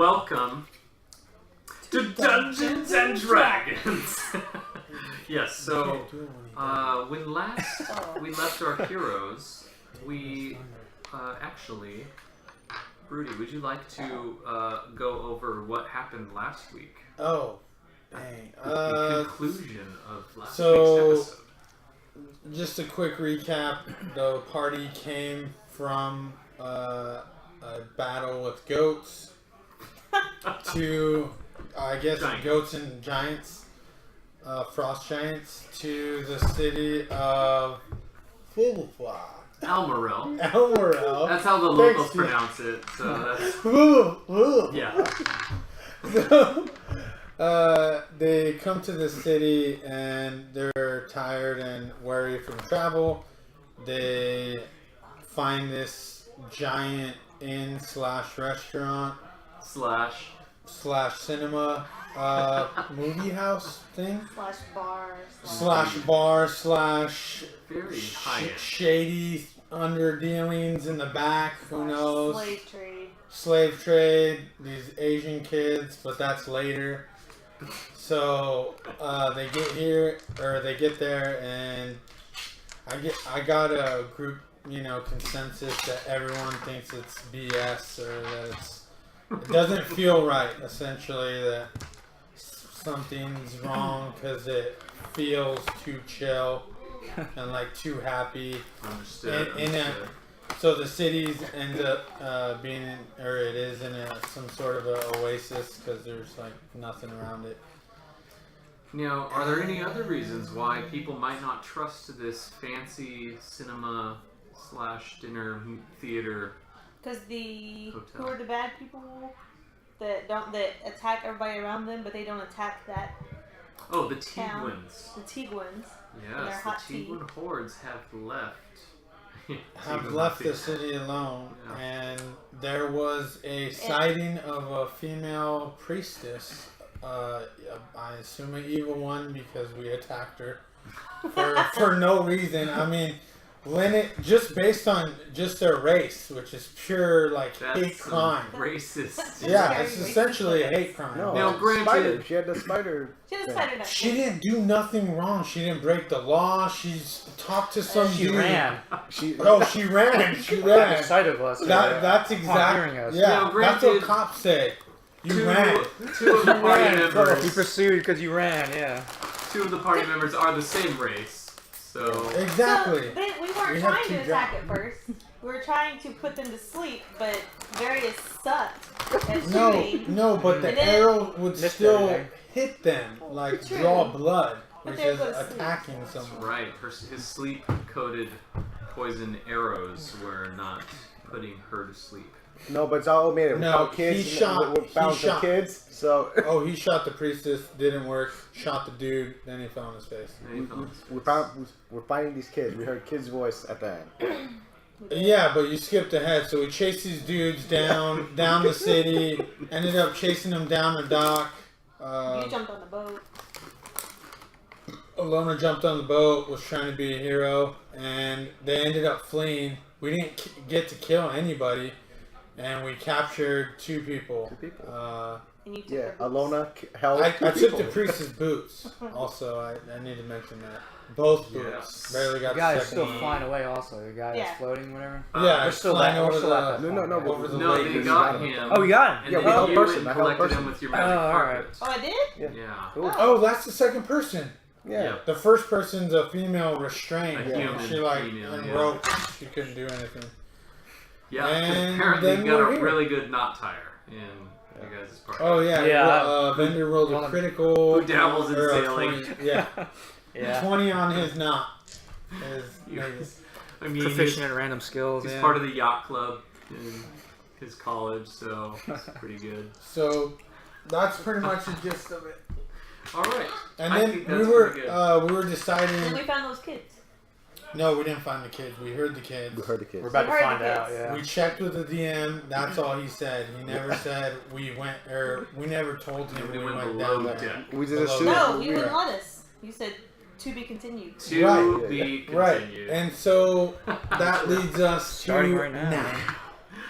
Welcome to Dungeons and Dragons. Yes, so when last we left our heroes, we actually, Rudy, would you like to go over what happened last week? Oh, dang. The conclusion of last week's episode. Just a quick recap. The party came from a battle with goats to, I guess, Giants. goats and giants, frost giants, to the city of Almorel. Almorel. That's how the locals pronounce it. So that's yeah. So, they come to the city and they're tired and weary from travel. They find this giant inn/restaurant / cinema movie house thing /bar / very high-end. shady under dealings in the back. Who knows? Slave Trade. These Asian kids, but that's later. So they get there, and I got a group, consensus that everyone thinks it's BS or that it doesn't feel right. Essentially, that something's wrong because it feels too chill and like too happy. Understood. So the cities end up it is in some sort of an oasis because there's like nothing around it. Now, are there any other reasons why people might not trust this fancy cinema / dinner theater? Because hotel. who are the bad people that attack everybody around them, but they don't attack that. Oh, the town. Tiguans. The Tiguans. Yes, the Tiguan hordes have left. The city alone, yeah. and there was a sighting of a female priestess. I assume an evil one because we attacked her for no reason. I mean, Lynix, just based on just their race, which is pure hate crime. Racist. Yeah, it's essentially a hate crime. No, now, granted, she had the spider. She didn't do nothing wrong. She didn't break the law. She's talked to some She dude. ran. She ran. She ran. The sight of us. That's hearing us. exactly. Yeah, Now, that's what granted, cops say. You ran. Two of the party You members. pursued because you ran, yeah. Two of the party members are the same race, so Exactly. So we weren't trying to attack at first. We were trying to put them to sleep, but Varius sucked at shooting. No, but the arrow would Missed still everything. hit them, True. draw blood, But which they is go to sleep. attacking that's someone. right. His sleep-coated poison arrows were not putting her to sleep. No, but it's all made it. No, Kids, he shot. kids. So Oh, he shot the priestess. Didn't work. Shot the dude. Then he fell on his face. we're finding these kids. We heard kids' voice at the end. Yeah, but you skipped ahead. So we chased these dudes down the city. Ended up chasing them down the dock. You jumped on the boat. Ilona jumped on the boat. Was trying to be a hero, and they ended up fleeing. We didn't get to kill anybody, and we captured two people. And you took Yeah, their boots. Alona held. I two took the people. priest's boots. Also, I need to mention that. Both boots. Yes. Barely got The guy the is second still one. flying away also. The guy Yeah. is floating, whatever. Yeah, We're it's still flying at- over we're still at the that No, over the No, lake. they got him. Oh, you got him? And Yeah, then we held you person, I held collected person. him with your magic Oh, carpet. Oh, I did? Yeah. Cool. Oh, that's the second person. Yeah. The first person's a female restrained. A human She female, and yeah. roped. She couldn't do anything. Yeah, And apparently then you got we're a here. really good knot tire in you guys' party. Oh yeah. Yeah. Vendor rolled a critical. Who dabbles in or a sailing. 20, yeah. Yeah. 20 on his knot. I mean, Proficient at random skills. he's yeah. part of the yacht club in his college, so it's pretty good. So that's pretty much the gist of it. All right. And I then think we that's were pretty good. we were And then deciding. we found those kids. No, we didn't find the kids. We heard the kids. We heard the kids. We're about to We heard find the out, kids. yeah. We checked with the DM. That's all he said. He never said we went, or we never told him Nobody we went went below down there. deck. We just Below assumed. No, we you wouldn't were- let us. You said to be continued. To Right. be Right, continued. and so that leads us to Starting right now.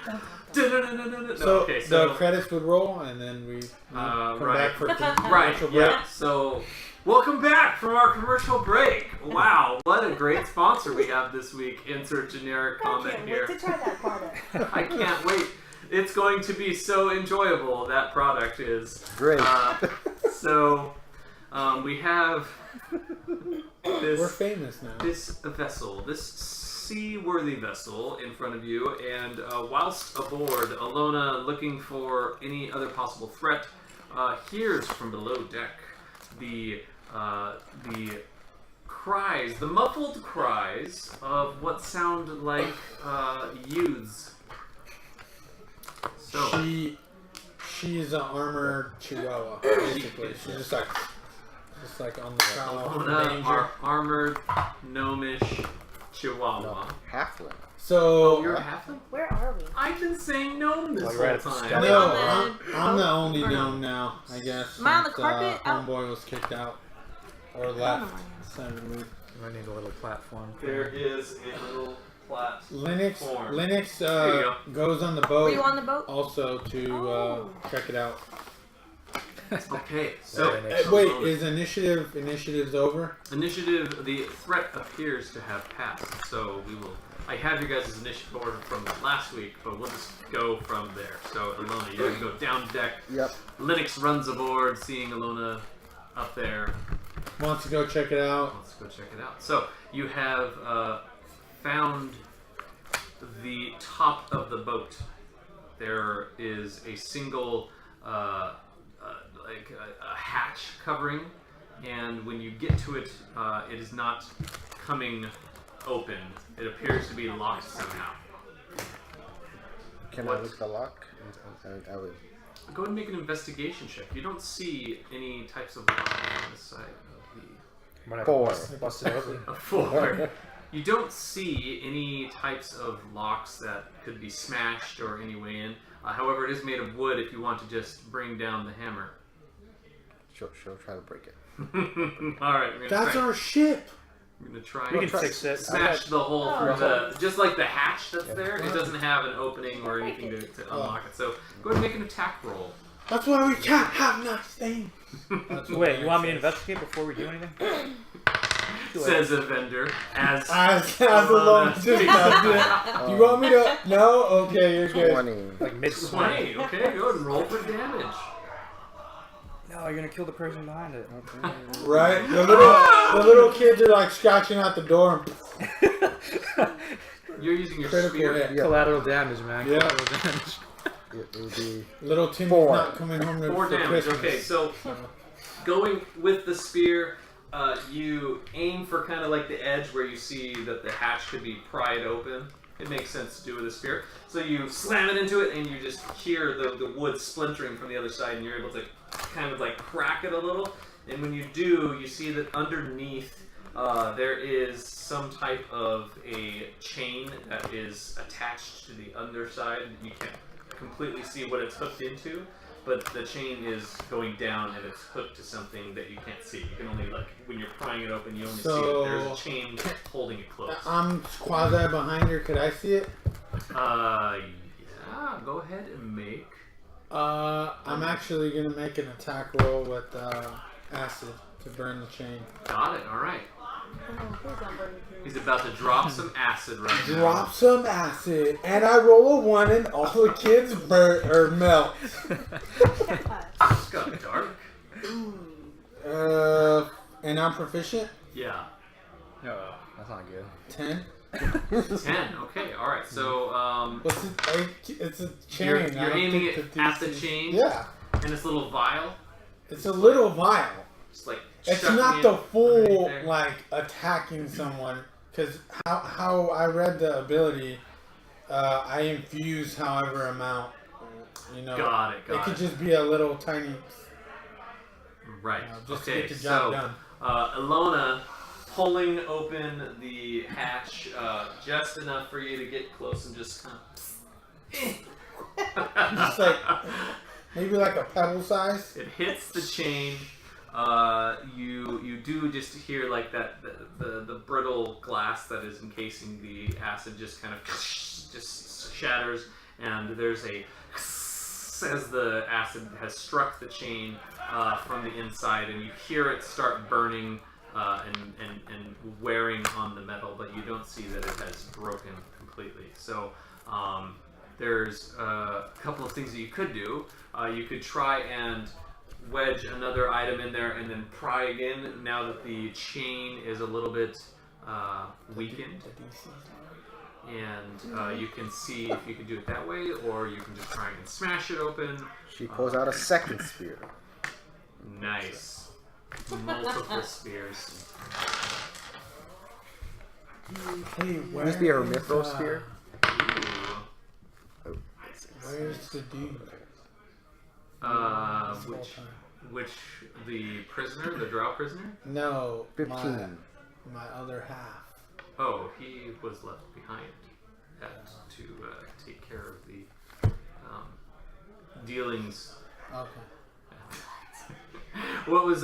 So, okay, the credits would roll, and then we come back for commercial right, break. yeah. So, welcome back from our commercial break. Wow, what a great sponsor we have this week. Insert generic I comment can't here. wait to try that product. I can't wait. It's going to be so enjoyable. That product is Great. We have this. We're famous now. This vessel, this seaworthy vessel in front of you, and whilst aboard, Ilona, looking for any other possible threat, hears from below deck the cries, the muffled cries of what sound like youths. So she's an armored chihuahua, basically. She's just like on the prowl for Ilona, danger. our armored gnomish chihuahua. Halfling. So You're a halfling? Where are we? I've been saying gnome this Like whole right at the time. start. no, on I'm the only or no? gnome now, I guess. Am I on the since, carpet? Oh. Homeboy was kicked out or left. So we- I need a little platform. There is a little platform. Lynix There you goes on the Were boat you on the boat? also to check it out. Okay, so Wait, is initiative's over? initiative, the threat appears to have passed. So I have your guys' initiative order from last week, but we'll just go from there. So Ilona, you're gonna go down deck. Yep. Lynix runs aboard, seeing Ilona up there. Wants to go check it out. Let's go check it out. So you have found the top of the boat. There is a single a hatch covering, and when you get to it, it is not coming open. It appears to be locked somehow. Can What? I look the lock? I would. Go ahead and make an investigation check. You don't see any types of lock on the side of the 4. Bust it open. A 4. You don't see any types of locks that could be smashed or any way in. However, it is made of wood if you want to just bring down the hammer. She'll try to break it. Alright, we're That's gonna our ship. try We can and fix it. smash the hole through the... Just like the hatch that's there, it Yeah. doesn't have an opening or anything to unlock it. So go ahead and make an attack roll. That's why we can't have nice things. That's what Wait, you want me to Lynix investigate before we do anything? Says Evendur as... says. As alone just does it. Do you want me to? No? Okay, you're good. 20. Like mid 20. Okay, go ahead and roll for damage. No, you're gonna kill the person behind it. Right? The little kids are like scratching out the door. You're using your Critical spear. hit. Yeah. Collateral damage, man. Yeah. Collateral damage. It would be Little Timmy's 4. not coming home 4 for damage. Christmas. Okay, so going with the spear, you aim for kind of like the edge where you see that the hatch could be pried open. It makes sense to do with a spear. So you slam it into it, and you just hear the wood splintering from the other side, and you're able to kind of like crack it a little. And when you do, you see that underneath there is some type of a chain that is attached to the underside. You can't completely see what it's hooked into, but the chain is going down and it's hooked to something that you can't see. You can only, like, when you're prying it open, you only see it. There's a chain holding it closed. I'm quasi behind her. Could I see it? Yeah, go ahead and make. I'm actually gonna make an attack roll with acid to burn the chain. Got it, alright. Oh, please don't burn me. He's about to drop some acid right now. Drop some acid, and I roll a 1, and all the kids burn or melt. It's got dark. And I'm proficient. Yeah. No, that's not good. 10. 10, okay, alright. So, What's it? It's a chain. you're I don't aiming think it the at the DC chain Yeah, and this little vial. it's a little vial. Just like It's chucking not it the full underneath there. like attacking someone, because how I read the ability, I infuse however amount. You know, Got it, it got could it. just be a little tiny. Right. Just to Okay. get the job So, done. Ilona pulling open the hatch just enough for you to get close and just kind of. Just like maybe like a pebble size. It hits the chain. You do just hear like that the brittle glass that is encasing the acid just kind of just shatters, and there's a as the acid has struck the chain from the inside, and you hear it start burning and wearing on the metal, but you don't see that it has broken completely. So there's a couple of things that you could do. You could try and wedge another item in there and then pry again now that the chain is a little bit weakened. And you can see if you can do it that way, or you can just try and smash it open. She pulls out a second spear. Nice. Multiple spears. Hey, Use the Hermithro spear. Ooh. Where's the dude? Which the prisoner, the Drow prisoner? No, 15. My other half. Oh, he was left behind to take care of the dealings. Okay. What was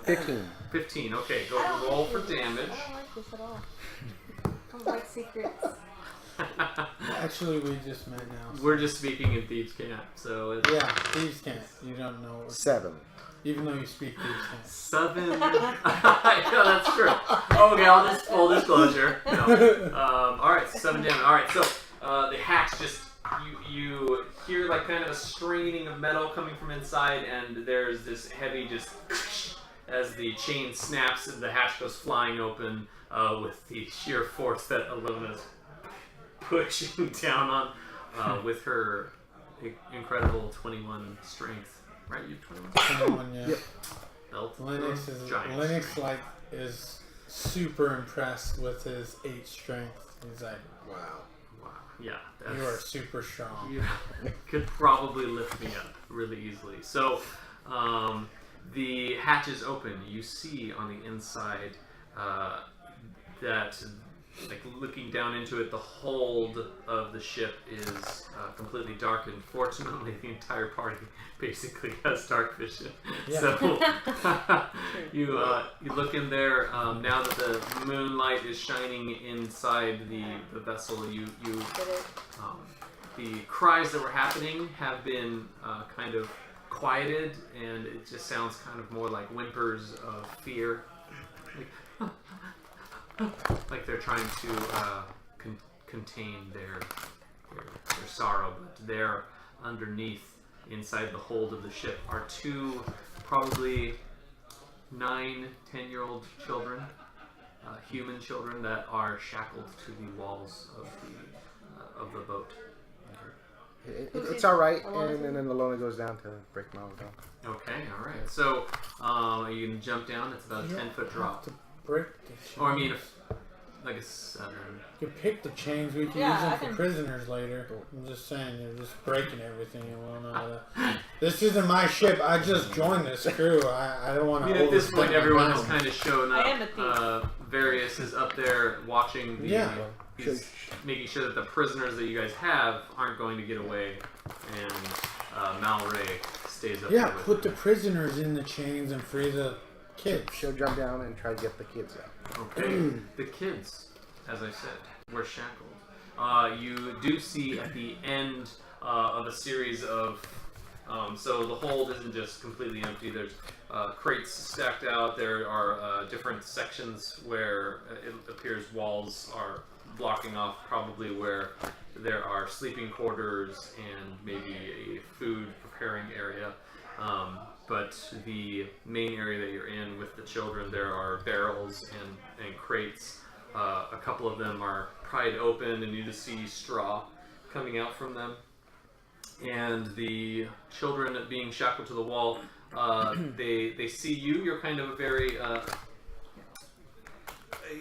15. 15. Okay, go roll for damage. I don't like this at all. I don't like secrets. Actually, we just met now. We're just speaking in Thieves' Camp, so it's Yeah, thieves can't. You don't know. 7. Even though you speak thieves can't. 7. Yeah, that's true. Okay, I'll just full disclosure. No. All right, 7 damage. All right, so the hatch just you hear like kind of a straining of metal coming from inside, and there's this heavy just as the chain snaps and the hatch goes flying open with the sheer force that Ilona's pushing down on with her incredible 21 strength. Right, you have 21? 21, yeah. Yep. Belt Lynix is giant Lynix strength. is super impressed with his 8 strength. He's like, wow, Yeah, you are super strong. You could probably lift me up really easily. So the hatch is open. You see on the inside that, like looking down into it, the hold of the ship is completely darkened. Fortunately, the entire party basically has dark vision. Yeah. So you look in there now that the moonlight is shining inside the vessel. The cries that were happening have been kind of quieted, and it just sounds kind of more like whimpers of fear. Like they're trying to contain their sorrow, but there underneath, inside the hold of the ship, are 2 probably 9-10-year-old children, human children that are shackled to the walls of the boat. It's alright, and then Ilona goes down to break them all down. Okay, all right. So you can jump down. It's about a 10-foot drop. To break the chains. Or I mean, like a 7. You can pick the chains. We can Yeah, use them I for can- prisoners later. I'm just saying, you're just breaking everything. You won't know that. This isn't my ship. I just joined this crew. I don't want I to. mean, at this point, everyone has has kind of shown I am a up. Varius is up there watching the. Yeah. He's making sure that the prisoners that you guys have aren't going to get away, and Malray stays up Yeah, there with put the them. prisoners in the chains and free the kids. She'll jump down and try to get the kids out. Okay. The kids, as I said, were shackled. You do see at the end of a series of. So the hold isn't just completely empty. There's crates stacked out. There are different sections where it appears walls are blocking off, probably where there are sleeping quarters and maybe a food preparing area. But the main area that you're in with the children, there are barrels and crates. A couple of them are pried open, and you just see straw coming out from them. And the children being shackled to the wall, they see you. You're kind of a very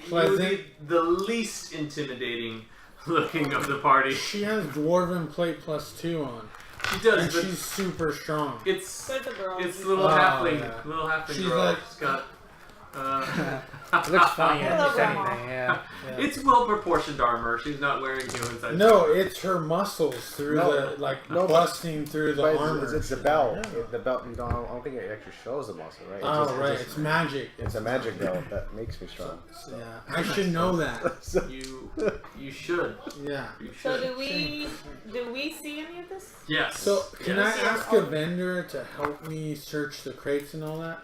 Pleasant. the least intimidating looking of the party. She has dwarven plate +2 on, She does, and but she's super strong. it's But the girl. little Oh, halfling, yeah. little halfling She's girl. like- She's got It looks funny. Hello, If Grandma. anything, yeah. It's well-proportioned armor. She's not wearing human size. No, it's her muscles through busting through the But armor. it's the belt. Yeah. The belt, I don't think it actually shows the muscle, right? Oh, right. It's magic. It's a magic belt that makes me strong. Yeah, I should know that. You should. Yeah. You should. So do we see any of this? Yes. So can Yes. I ask a vendor to help me search the crates and all that?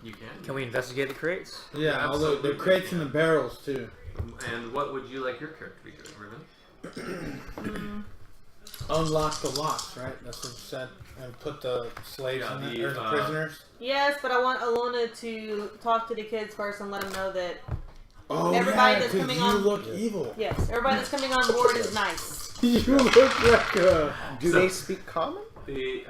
You can. Can we investigate the crates? Yeah, all the crates and the barrels too. And what would you like your character to be doing, Riven? Unlock the locks, right? That's what you said. And put the slaves in there, or the prisoners. Yes, but I want Ilona to talk to the kids first and let them know that Oh, everybody yeah, that's 'cause coming you on. look evil. Yes, everybody that's coming on board is nice. You look like a... Do they speak common? They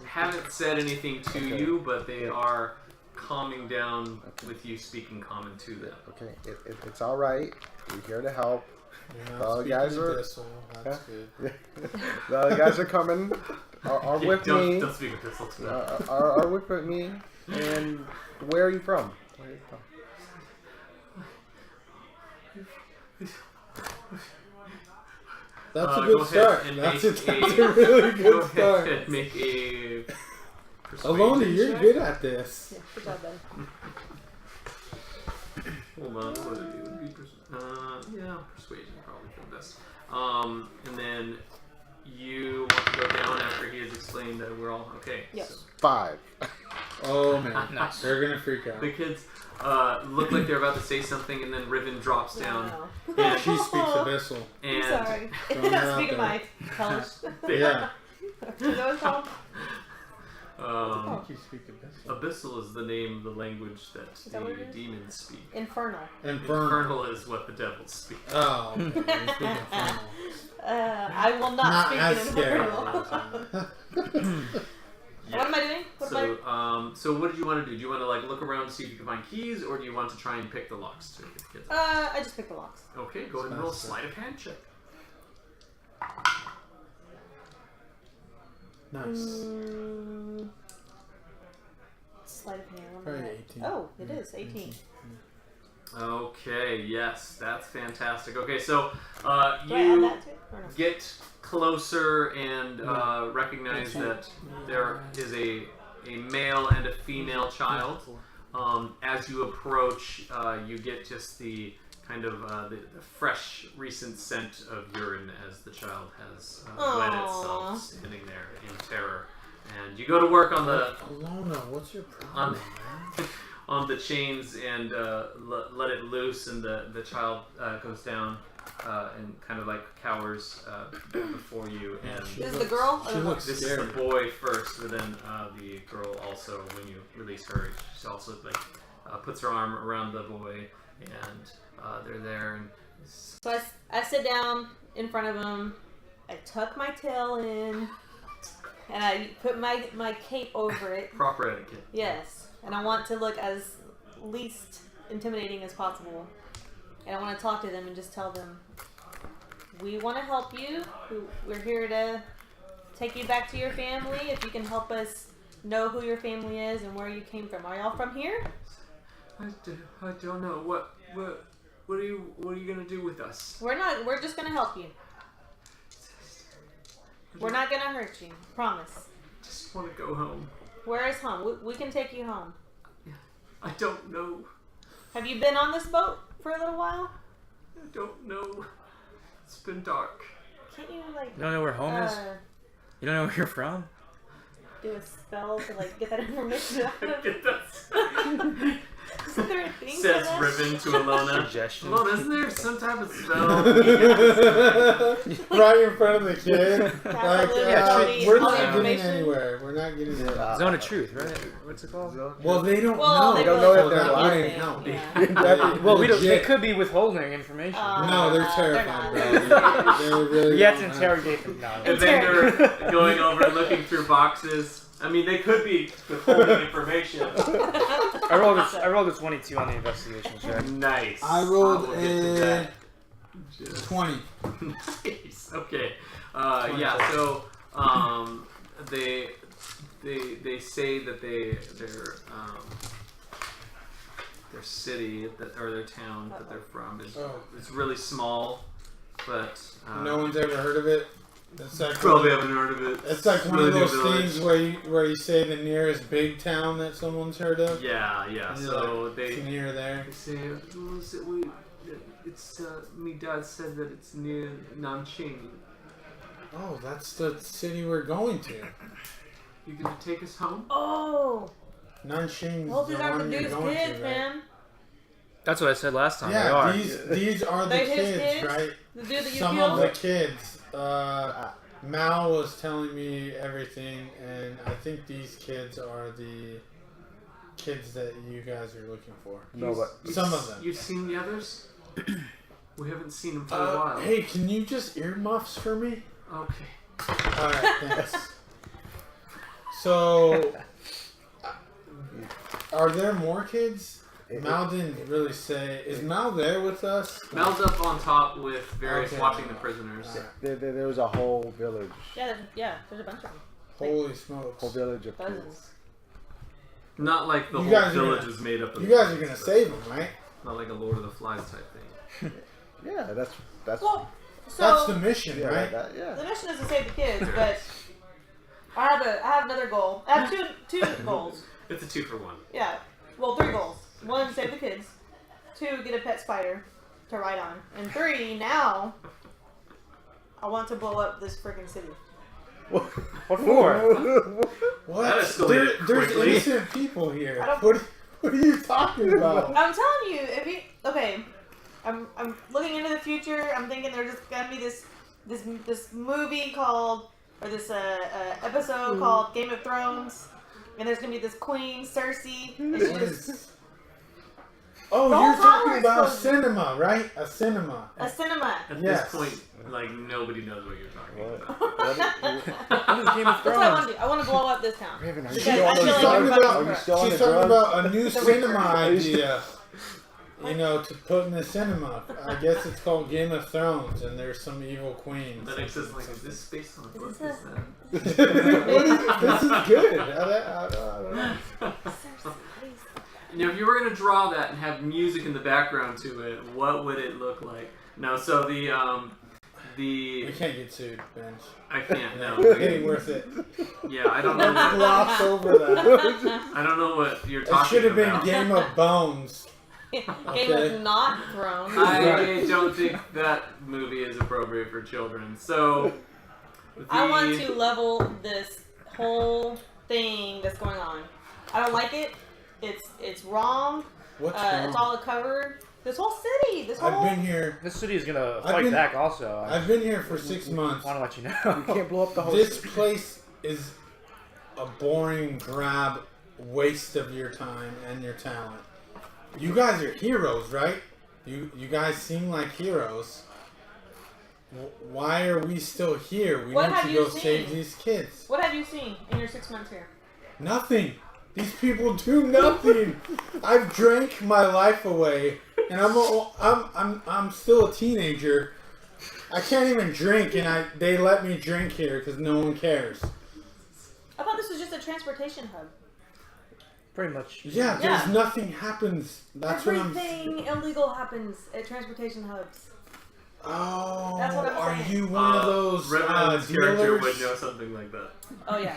haven't said anything to you, but they are calming down with you speaking common to them. Okay, it's all right. We're here to help. You're not The speaking guys are- abyssal. That's good. The guys are coming. Are with me. Don't speak epistle to them. Are with me. And where are you from? That's a Go good ahead start. and That's make a really Go good ahead start. and make a Ilona, you're check. good at this. Yeah, good job, Ben. Hold on, what would it be? Yeah, persuasion probably for the best. And then you want to go down after he has explained that we're all okay. Yes. So 5. Oh man, Nice. they're gonna freak out. the kids look like they're about to say something, and then Riven drops down. No. And She speaks abyssal. And I'm sorry. Throwing her out Speaking there. my hellish. Yeah. Is that what it's called? She speaks abyssal. Abyssal is the name of the language that that what it the is? demons speak. Infernal. Infernal. Infernal is what the devils speak. Oh, okay. You speak infernal. I will not, Not speak as in scary. Infernal. What am I doing? What am I? So what did you want to do? Do you want to like look around to see if you can find keys, or do you want to try and pick the locks to get the kids? I just picked the locks. Okay, go ahead and roll a sleight of hand check. Nice. Sleight of hand. what am Probably I at? 18. Oh, it is 18. Okay, yes, that's fantastic. Okay, so Do I add you that to it? Or no? get closer and recognize that there is a male and a female child. As you approach, you get just the kind of the fresh, recent scent of urine as the child has wet Aww. itself, standing there in terror. And you go to work on the Ilona, what's your problem, man? on the chains and let it loose, and the child goes down and kind of like cowers before you. And This is the girl? She looks this scary. is the boy first, but then the girl also, when you release her, she also like puts her arm around the boy, and they're there. And So I sit down in front of him. I tuck my tail in. And I put my cape over it. proper etiquette. Yes. And I want to look as least intimidating as possible. And I want to talk to them and just tell them, we want to help you. We're here to take you back to your family. If you can help us know who your family is and where you came from. Are y'all from here? I don't know what are you gonna do with us? We're not. We're just gonna help you. We're not gonna hurt you. Promise. Just want to go home. Where is home? We can take you home. I don't know. Have you been on this boat for a little while? I don't know. It's been dark. Can't you like You don't know where home is? You don't know where you're from? do a spell to like get that information out of Get that. Isn't there a thing Says for that? Riven to Ilona. Suggestion. Ilona, isn't there some type of spell? Right in front of the kid. Like, literally we're all not the getting information. anywhere. We're not getting anywhere. Zone of Truth, right? What's it called? Well, they don't Well, know. they don't know really if they're don't lying. anything, Help. yeah. Well, we don't. They Legit. could be withholding information. No, they're terrified, bro. not. They really You have to don't interrogate them now. Evendur going over and looking through boxes. I mean, they could be withholding information. I rolled a 22 on the investigation check. Nice. I rolled will get to a that. Just 20. nice. Okay. Yeah. So they say that they're city or their town that they're from. It's really small, but no one's ever heard of it. It's like probably haven't heard of it. It's like one of those things where you say the nearest big town that someone's heard of. Yeah. So like, it's near there. They say it's me dad said that it's near Nanjing. Oh, that's the city we're going to. You gonna take us home? Oh. Nanjing's Hope the these aren't one the you're dude's going kids, to, right? man. That's what I said last time. Yeah, they are. these are the They're his kids, right? The dude that you Some killed? of the kids. Mal was telling me everything, and I think these kids are the kids that you guys are looking for. No, but some of them. You've seen the others? We haven't seen them for a while. Hey, can you just earmuffs for me? Okay. Alright, thanks. So, are there more kids? Mal didn't really say. Is Mal there with us? Mal's up on top with Varius Okay. watching the prisoners. there was a whole village. Yeah, there's a bunch of them. Holy smokes. Whole village of kids. Dozens. Not like the You whole guys are village gonna- is made up of You guys are gonna save them, right? Not like a Lord of the Flies type thing. Yeah, that's Well, so That's the mission, yeah, right? the mission is to save the kids, but I have another goal. I have two goals. It's a 2-for-1. Yeah. Well, 3 goals. 1, save the kids. 2, get a pet spider to ride on. And 3, now I want to blow up this freaking city. What for? What? That escalated There's quickly. innocent people here. I don't- What are you talking about? I'm telling you, okay, I'm looking into the future. I'm thinking there's just gonna be this movie called, or this episode called Game of Thrones, and there's gonna be this queen Cersei. And she just Oh, The you're whole talking tower about explosion. cinema, right? A cinema. a cinema. At Yes. this point, like, nobody knows what you're talking about. What is Game of That's what I want to do. I want to blow up this town. Raven, are you Because still I on feel the like talking everybody's about- Are you correct. still on She's the talking drugs? about a new cinema idea. You know, to put in the cinema. I guess it's called Game of Thrones, and there's some evil queens. Lynix is like, is this based on a book? Is Is this that? This is good. I don't know. Cersei, please. Now, if you were going to draw that and have music in the background to it, what would it look like? No, so We can't get sued, Bench. I can't, no. It ain't worth it. Yeah, I don't know Let's what, gloss over that. I don't know what you're It talking should have been about. Game of Bones. Game Okay. of Not Thrones. I don't think that movie is appropriate for children. So, I want to level this whole thing that's going on. I don't like it. It's wrong. What's It's wrong? all covered. This whole city. This whole. I've been here. This city is gonna I've fight been- back. Also, I've been here for 6 months. want to let you You know. can't blow up the whole This city. place is a boring grab, waste of your time and your talent. You guys are heroes, right? You guys seem like heroes. Why are we still here? We What need have to you go seen? save these kids. What have you seen in your 6 months here? Nothing. These people do nothing. I've drank my life away, and I'm still a teenager. I can't even drink, and they let me drink here because no one cares. I thought this was just a transportation hub. Pretty much. Yeah, Yeah. there's nothing happens. That's what I'm. Everything illegal happens at transportation hubs. Oh, That's what I'm are saying. you one of those Riven's character would dealers? know something like that. Oh yeah.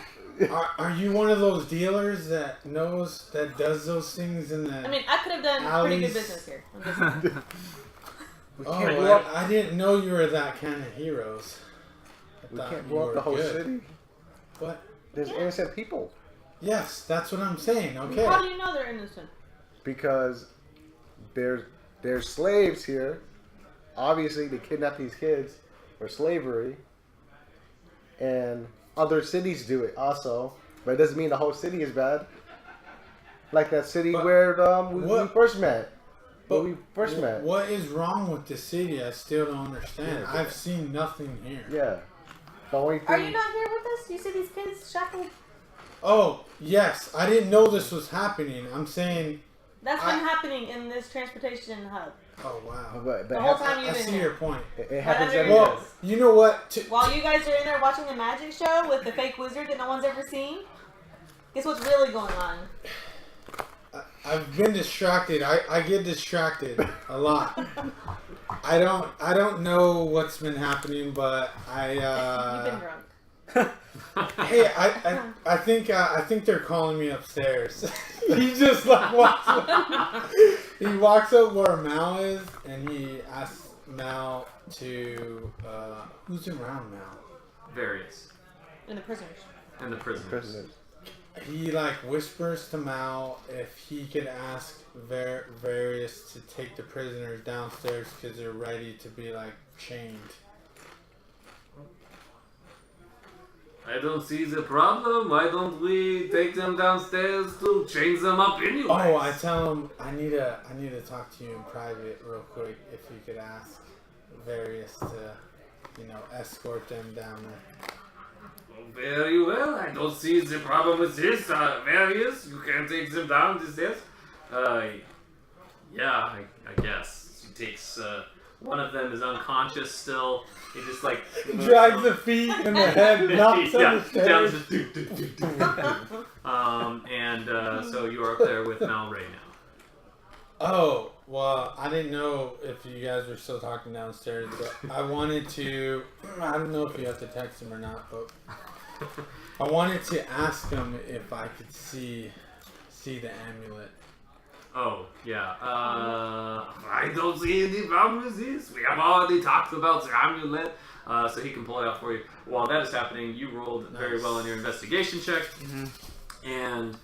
Are you one of those dealers that does those things in the? I mean, I could have done pretty good Alleys. business here. I'm just saying. We Oh, can't blow up. I didn't know you were that kind of heroes. I We thought can't you blow up were the whole good. city. What? There's Yeah. innocent people Yes, that's what I'm saying. Okay. How do you know they're innocent? because there's slaves here. Obviously, they kidnap these kids for slavery, and other cities do it also. But it doesn't mean the whole city is bad. Like that city But where we what- first met. But Where we first met. What is wrong with the city? I still don't understand. Yeah. I've seen nothing here. Yeah. The only thing. Are you not here with us? You see these kids shackled? Oh, yes. I didn't know this was happening. I'm saying. That's been happening in this transportation hub. Oh, wow. But The whole it, time I you've been see here. your point. it happens Whatever every it day. Well, you know what? While you guys are in there watching the magic show with the fake wizard that no one's ever seen, guess what's really going on? I've been distracted. I get distracted a lot. I don't know what's been happening, but You've been drunk. hey, I think they're calling me upstairs. He just like walks up. He walks up where Mal is, and he asks Mal to who's around Mal? Various. And the prisoners. And the prisoners. He like whispers to Mal if he could ask Varius to take the prisoners downstairs because they're ready to be like chained. I don't see the problem. Why don't we take them downstairs to chain them up anyway? Oh, I tell him I need to talk to you in private real quick. If you could ask Varius to, escort them down there. Very well. I don't see the problem with this. Various, you can take them down the stairs. Yeah, I guess. He takes, one of them is unconscious still. He just like... Drags the feet and the head, knocks on the stairs. So you are up there with Mal right now. Oh, well, I didn't know if you guys were still talking downstairs, but I wanted to... I don't know if you have to text him or not, but... I wanted to ask him if I could see the amulet. Oh, yeah. I don't see any problem with this. We have already talked about the amulet, so he can pull it out for you. While that is happening, you rolled very well in your investigation check, and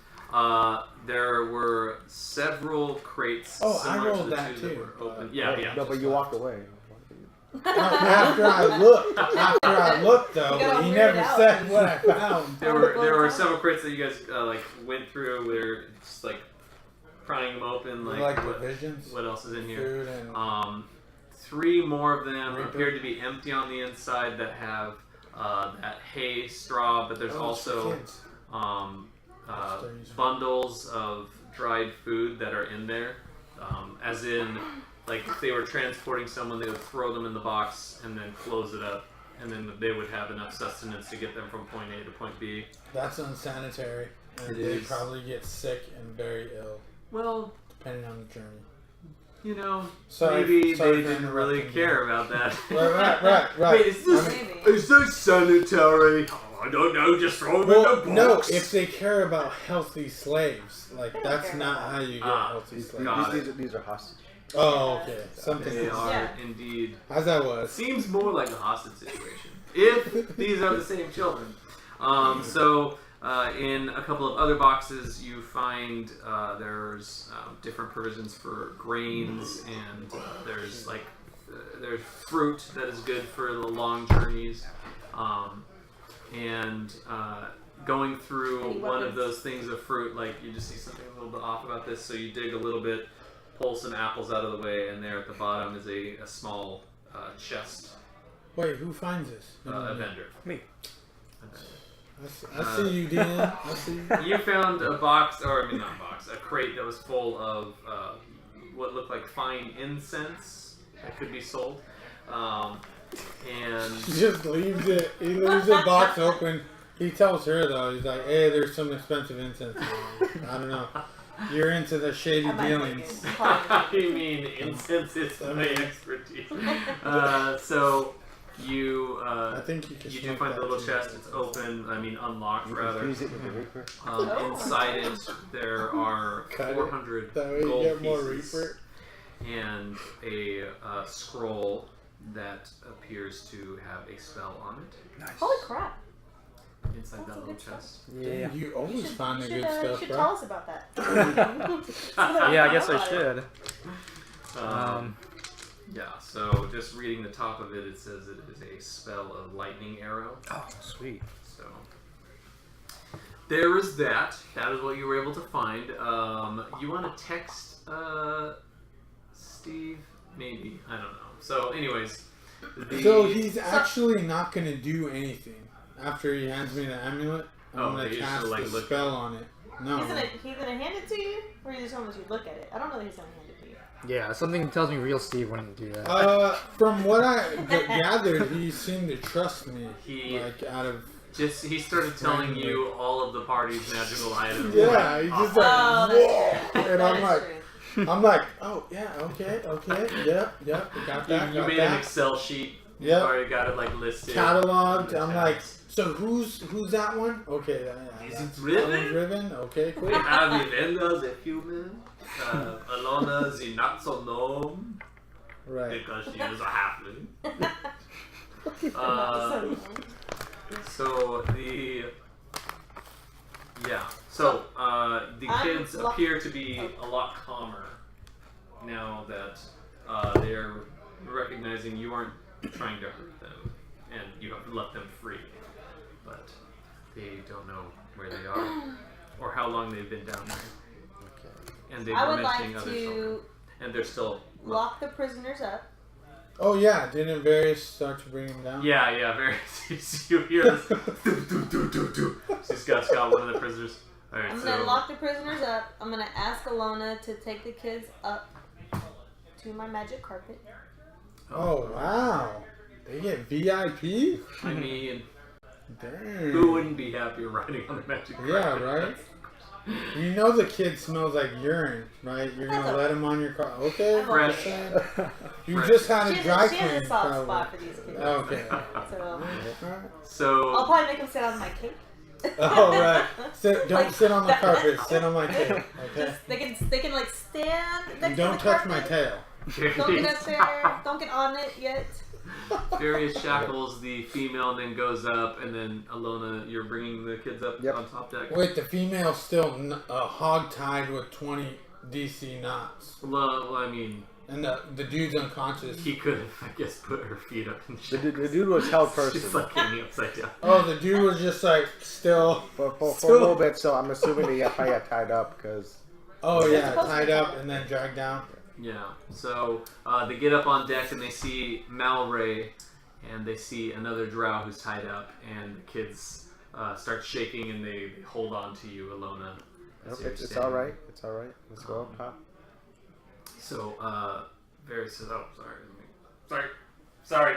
there were several crates similar to the two that were open. Yeah. No, but you walked away. After I looked though, he never said what I found. There were several crates that you guys went through. Where just prying them open, like provisions. What else is in here? Food and 3 more of them appear to be empty on the inside that have that hay straw, but there's also bundles of dried food that are in there, as in. Like, if they were transporting someone, they would throw them in the box and then close it up. And then they would have enough sustenance to get them from point A to point B. That's unsanitary. And they probably get sick and very ill. Well, depending on the journey. Maybe they didn't really care about that. Right. Wait, is this sanitary? Oh, I don't know, just throw them in the box. No, if they care about healthy slaves. That's not how you get healthy slaves. These are hostages. Oh, okay. Something they are indeed. As I was. Seems more like a hostage situation. If these are the same children. In a couple of other boxes, you find there's different provisions for grains, and there's fruit that is good for the long journeys. Going through one of those things of fruit, you just see something a little bit off about this, so you dig a little bit. Pull some apples out of the way, and there at the bottom is a small chest. Wait, who finds this? Evendur. Me. I see you, Dan. I see you. You found a box, a crate that was full of what looked like fine incense that could be sold. And he just leaves it. He leaves the box open. He tells her though. He's like, "Hey, there's some expensive incense. I don't know. You're into the shady dealings." You mean incense is my expertise. So you, I think you do find the little chest. It's open. Unlocked rather. Use it with the Reaper. Inside it, there are 400 gold pieces and a scroll that appears to have a spell on it. Nice. Holy crap! Inside that little chest. Yeah, you always find the good stuff, You should bro. tell us about that. Yeah, I guess I should. Yeah, so just reading the top of it, it says it is a spell of lightning arrow. Oh, sweet. So there is that. That is what you were able to find. You want to text Steve? Maybe. I don't know. So anyways. So he's actually not going to do anything. After he hands me the amulet, I'm going to cast a spell on it. No. He's gonna hand it to you, or you just want you look at it? I don't know that he's gonna hand it to you. Yeah, something tells me real Steve wouldn't do that. From what I gathered, he seemed to trust me. Out of he started telling you all of the party's magical items. Yeah, he just like, Oh, whoa. that's true. And I'm That is like, true. oh yeah, okay, yep, got that. You got made an that. Excel sheet. Yep. Already got it like listed. Cataloged. on I'm the like, tabs. so who's that one? Okay, Is that's it Riven? that one's Riven. Okay, cool. We have Evendur, the human. Ilona, the not so gnome. Right. Because she is a halfling. So, So the the I'm kids lo- appear to be a lot calmer now that they're recognizing you aren't trying to hurt them and you have left them free, but they don't know where they are or how long they've been down there. And they I were would mentioning like other children, to and they're still lock the prisoners up. Oh yeah, didn't Varius start to bring him down? Yeah, very. You hear this? She's got one of the prisoners. All right, I'm so gonna lock the prisoners up. I'm gonna ask Ilona to take the kids up to my magic carpet. Oh wow, they get VIP. I mean, Dang. who wouldn't be happy riding on the magic carpet? Yeah, right. You know the kid smells like urine, right? You're gonna let him on your car. Okay, Fresh. just saying. You just had a She dry has clean. a soft probably. spot for these kids. Okay. So So I'll probably make them sit on my cape. Oh right. Don't Like sit on the that. carpet. Sit on my tail. Okay. Just, they can like stand next Don't to the touch my carpet. tail. Don't get up there. Don't get on it yet. Varius shackles the female and then goes up, and then Ilona, you're bringing the kids up Yep. on top deck. Wait, the female's still hog-tied with 20 DC knots, Well, I mean, and the dude's unconscious. he could have, I guess, put her feet up and The dude was held person. She's like hanging upside down. Oh, the dude was just like still. For a little bit, so I'm assuming they probably got tied up because. Oh yeah, supposed to tied be up tied. and then dragged down. Yeah. So they get up on deck and they see Malray, and they see another Drow who's tied up, and the kids start shaking and they hold on to you, Ilona. as Nope, you're it's standing. all right. It's all right. Let's go, Pop. So Varius says, "Oh, sorry."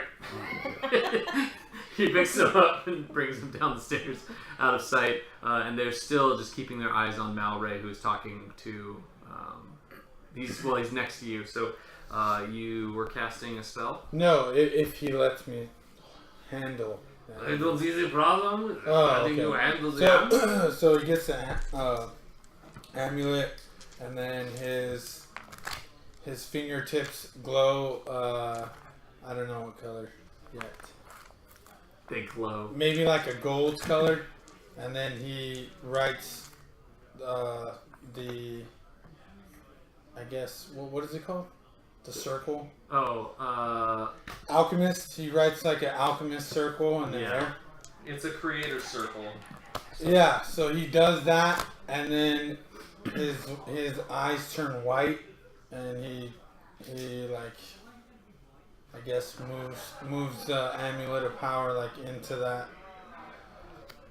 He picks him up and brings him down the stairs out of sight, and they're still just keeping their eyes on Malray, who's talking to. He's next to you. So you were casting a spell. No, if he lets me handle. that. I don't see the problem. Oh, I think okay. you handle the So, so he gets the amulet, and then his fingertips glow. I don't know what color yet. They glow. Maybe like a gold color, and then he writes the. I guess what is it called? The circle. Oh, Alchemist. He writes like an alchemist circle, and then Yeah. there. it's a creator circle. Yeah, so he does that, and then his eyes turn white, and he like I guess moves the amulet of power like into that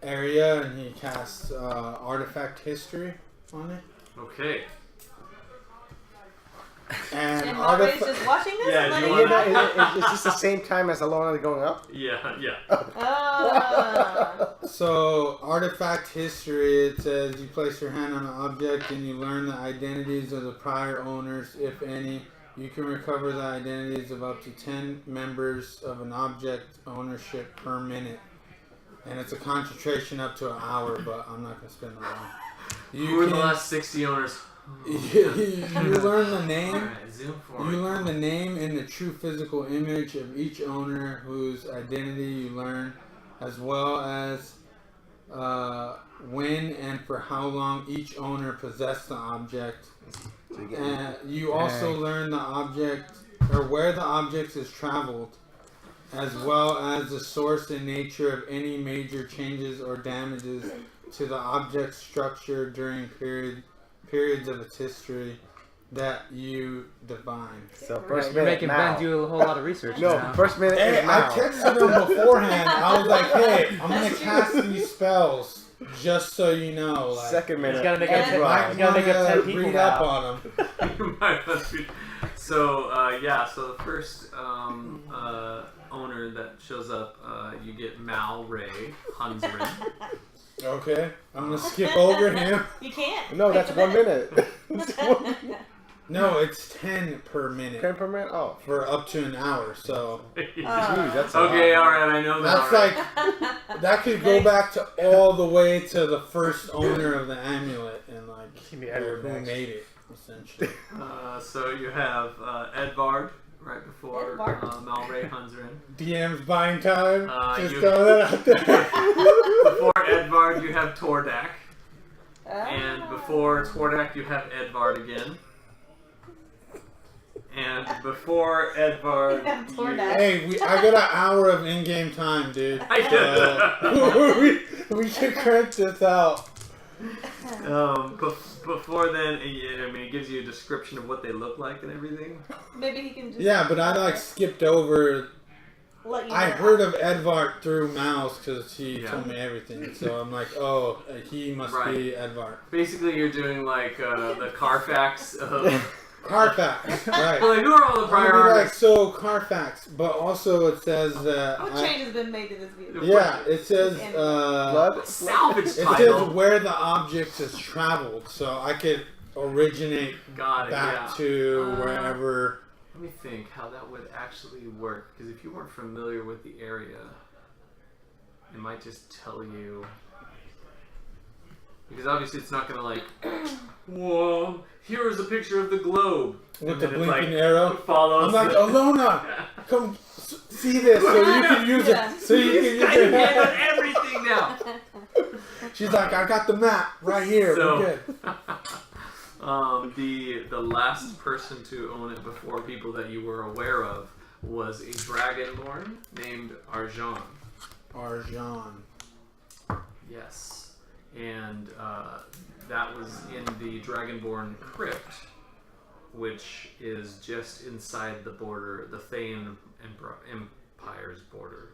area, and he casts artifact history on it. Okay. And And Malray's just watching this Yeah, and do letting you you wanna- know? Is this the same time as Ilona going up? Yeah. Ah. So, artifact history, it says you place your hand on an object and you learn the identities of the prior owners, if any. You can recover the identities of up to 10 members of an object ownership per minute. And it's a concentration up to an hour, but I'm not going to spend that long. Who are the last 60 owners? you learn the name. Alright, zoom You forward. learn the name and the true physical image of each owner whose identity you learn, as well as when and for how long each owner possessed the object. And you also learn the object, or where the object has traveled, as well as the source and nature of any major changes or damages to the object's structure during periods of its history that you define. So first You're minute making now. Ben do a whole lot of research No, now. first minute Hey, is I now. texted him beforehand. I was like, hey, I'm going to cast these spells just so you know. Like, Second minute. He's gotta make And- up 10, might he's gotta make up 10 wanna people read now. up on them. So, so the first owner that shows up, you get Mal Ray Hunsrin. Okay, I'm gonna skip over him. You can't. No, that's 1 minute. No, it's 10 per minute 10 per minute? Oh. for up to an hour. So Jeez, that's a Okay, lot. alright, I know that. that's like that could go back to all the way to the first owner of the amulet and like who made it essentially. So you have Edvard right before Edvard. Mal Ray Hunsrin. DM's buying time. Just you- throw that out there. Before Edvard, you have Tordak. Ah. And before Tordak, you have Edvard again. And before Edvard, Yeah, Tordak. Hey, I got an hour of in-game time, dude. I We should crank this out. before then, I mean, it gives you a description of what they look like and everything. Maybe he can just. Yeah, but I like skipped over. Let you I know. heard of Edvard through Mouse because he Yeah. told me everything. So I'm like, oh, he must be Edvard. Basically, you're doing like the Carfax of. Carfax, right? Like, who are all the I'm prior gonna be like, artists? so Carfax, but also it says that. What change has been made to this vehicle? Yeah, it says. Blood? Salvage It title. says where the object has traveled, so I could originate Got it. back Yeah. to wherever. Let me think how that would actually work. Because if you weren't familiar with the area, it might just tell you. Because obviously it's not going to like, whoa, here is a picture of the globe. With And the then it's blinking like, arrow. follows. I'm like, Ilona, come see this so you can use Yeah. it. So you can use I can handle it. everything now. She's like, I got the map right here. So- We're good. The last person to own it before people that you were aware of was a dragonborn named Arjan. Arjan. Yes. And that was in the Dragonborn Crypt, which is just inside the border, the Thane Empire's border.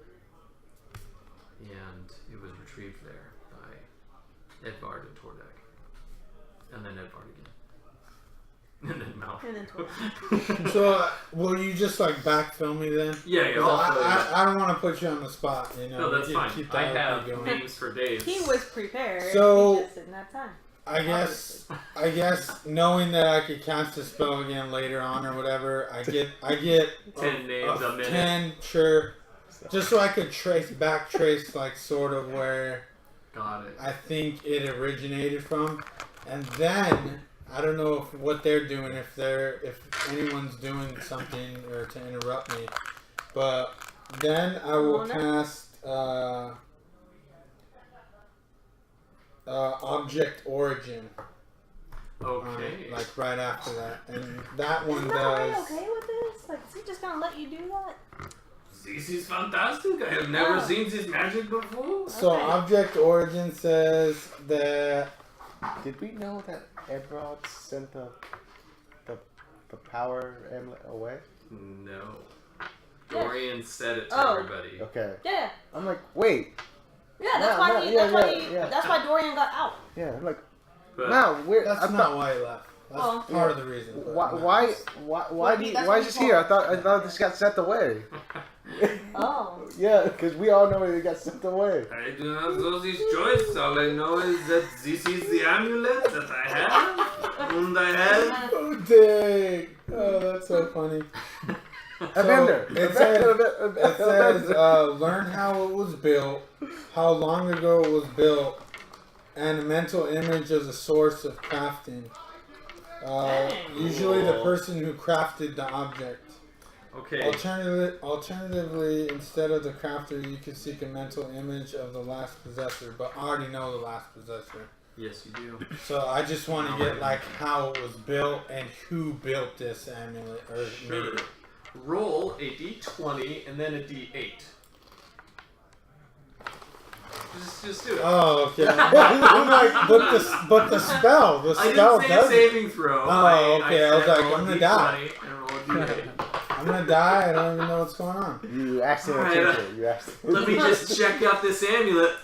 And it was retrieved there by Edvard and Tordak. And then Edvard again. And then Mal. And then Tordak. So, will you just like backfill me then? Yeah, 'Cause I'll fill you up. I don't want to put you on the spot. You know, No, that's we fine. keep I that have going. names for days. He was prepared. So- He just didn't have time. I guess knowing that I could cast the spell again later on or whatever, I get 10 names a minute. 10, sure. Just so I could backtrace like sort of where Got it. I think it originated from, and then I don't know what they're doing, if anyone's doing something or to interrupt me, but then I will cast Object Origin. Okay. Like right after that, and that one Is Ray does. okay with this? Like, is he just gonna let you do that? This is fantastic. I have never Oh. seen this magic before. So Okay. Object Origin says that. Did we know that Edvard sent the power amulet away? No. Dorian said it to Oh. everybody. Okay. Yeah. I'm like, wait. Yeah, that's why he. yeah, That's why yeah, he. yeah. That's why Dorian got out. Yeah, I'm like, But no, we're. That's I not thought, why he left. That's Well, part of the reason. but why, not- why, Well, why that's is this here? I thought this got sent away. Oh. Yeah, because we all know it got sent away. I do not know this choice. All I know is that this is the amulet that I have. And I have. Oh dang! Oh, that's so funny. Evendur. It says learn how it was built, how long ago it was built, and a mental image as a source of crafting. Usually the person who crafted the object. Okay. Alternatively, instead of the crafter, you could seek a mental image of the last possessor, but I already know the last possessor. Yes, you do. So I just want to get like how it was built and who built this amulet or made Sure. it. Roll a d20 and then a d8. Just do it. Oh, okay. I'm like, but the spell, I spell didn't say a does it. saving throw. Oh, okay. I was said like, roll I'm a gonna d20 die. And roll a d8. I'm gonna die. I don't even know what's going on. You accidentally Alright, changed it. You accidentally. Let me just check out this amulet.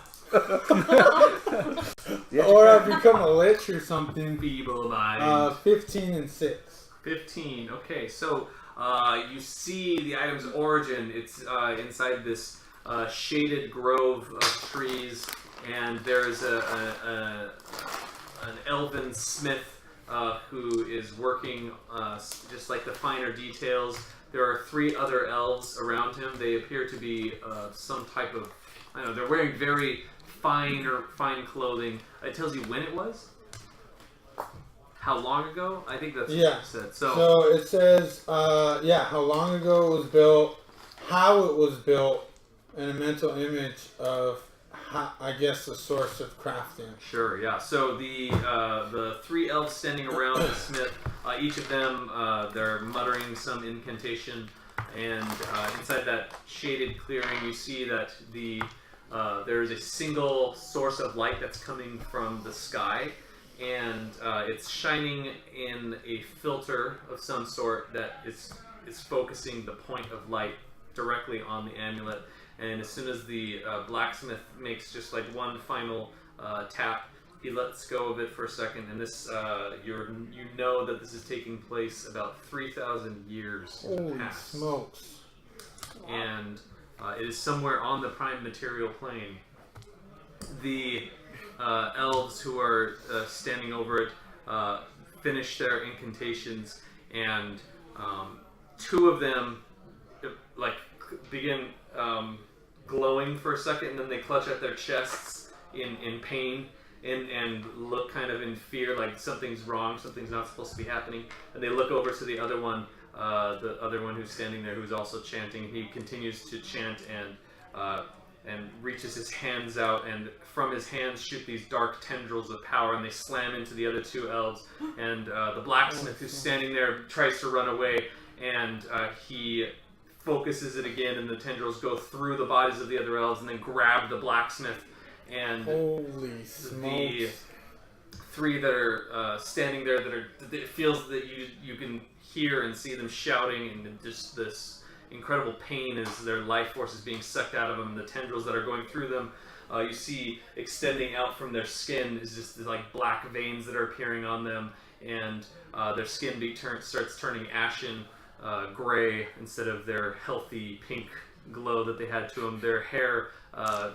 Or I become a lich or something. Feeble mind. 15 and 6. 15. Okay, so You see the item's origin. It's inside this shaded grove of trees, and there's an elven smith who is working just like the finer details. There are 3 other elves around him. They appear to be some type of, I don't know, they're wearing very fine clothing. It tells you when it was. How long ago? I think that's what you said. So it says, how long ago it was built, how it was built, and a mental image of, I guess, the source of crafting. Sure, yeah. So the 3 elves standing around the smith, each of them, they're muttering some incantation, and inside that shaded clearing, you see that there is a single source of light that's coming from the sky, and it's shining in a filter of some sort that is focusing the point of light directly on the amulet. And as soon as the blacksmith makes just like one final tap, he lets go of it for a second, and this you know that this is taking place about 3,000 years past. Holy smokes! And it is somewhere on the prime material plane. The elves who are standing over it finish their incantations, and 2 of them begin glowing for a second, and then they clutch at their chests in pain and look kind of in fear, like something's wrong, something's not supposed to be happening. And they look over to the other one who's standing there, who's also chanting. He continues to chant and reaches his hands out, and from his hands shoot these dark tendrils of power, and they slam into the other 2 elves. And the blacksmith who's standing there tries to run away, and he focuses it again, and the tendrils go through the bodies of the other elves and then grab the blacksmith. And holy smokes. The 3 that are standing there, it feels that you can hear and see them shouting, and just this incredible pain as their life force is being sucked out of them. The tendrils that are going through them, you see extending out from their skin is just like black veins that are appearing on them, and their skin starts turning ashen gray instead of their healthy pink glow that they had to them. Their hair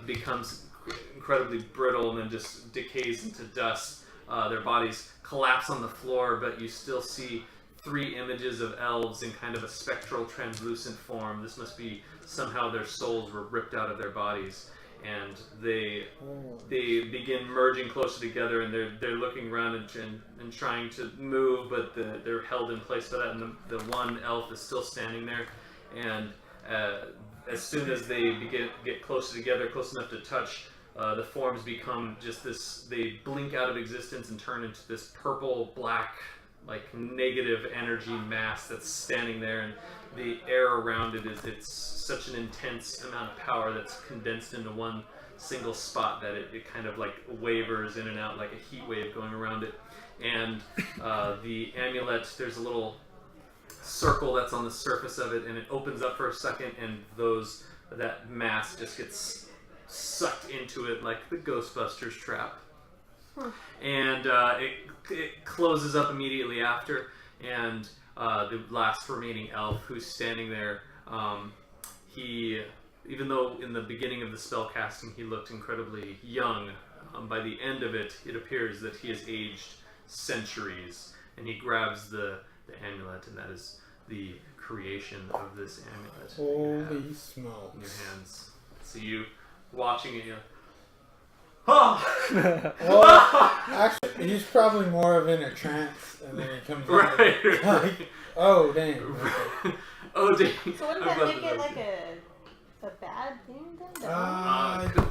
becomes incredibly brittle and then just decays into dust. Their bodies collapse on the floor, but you still see 3 images of elves in kind of a spectral, translucent form. This must be somehow their souls were ripped out of their bodies, and they begin merging closer together, and they're looking around and trying to move, but they're held in place by that. And the one elf is still standing there, and as soon as they get closer together, close enough to touch, the forms become just this. They blink out of existence and turn into this purple black, like negative energy mass that's standing there, and the air around it's such an intense amount of power that's condensed into one single spot that it kind of like wavers in and out like a heat wave going around it. And the amulet, there's a little circle that's on the surface of it, and it opens up for a second, and that mass just gets sucked into it like the Ghostbusters trap. And it closes up immediately after, and the last remaining elf who's standing there, even though in the beginning of the spell casting he looked incredibly young, by the end of it, it appears that he has aged centuries, and he grabs the amulet, and that is the creation of this amulet. Holy smokes. In your hands. So you watching it, oh! Well, actually, he's probably more of in a trance, and then he comes out like, oh, dang. Okay. Oh, dang. So what does that make it like a bad thing then?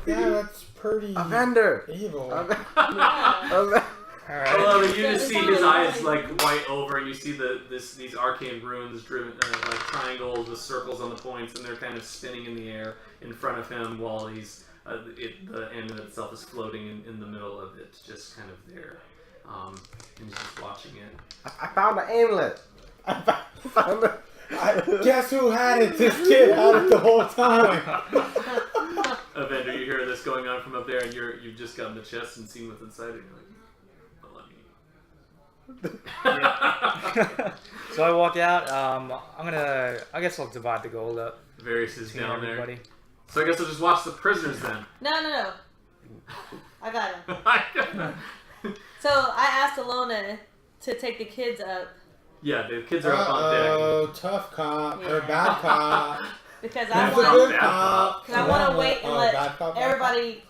Yeah, that's pretty Evendur. evil. Alright. Well, you just see his eyes like white over, and you see these arcane runes driven like triangles with circles on the points, and they're kind of spinning in the air in front of him while he's the amulet itself is floating in the middle of it, just kind of there, and he's just watching it. I found the amulet. I found it. Guess who had it? This kid had it the whole time. Evendur, you hear this going on from up there, and you've just gotten the chest and seen what's inside it. You're like, So I walk out. I guess I'll divide the gold up Varius is between down everybody. there. So I guess I'll just watch the prisoners then. No. I got him. So I asked Ilona to take the kids up Yeah, the kids are up on deck. Oh, tough cop or bad cop. because I That's a want good bad cop. because I want to wait and let bad cop, bad everybody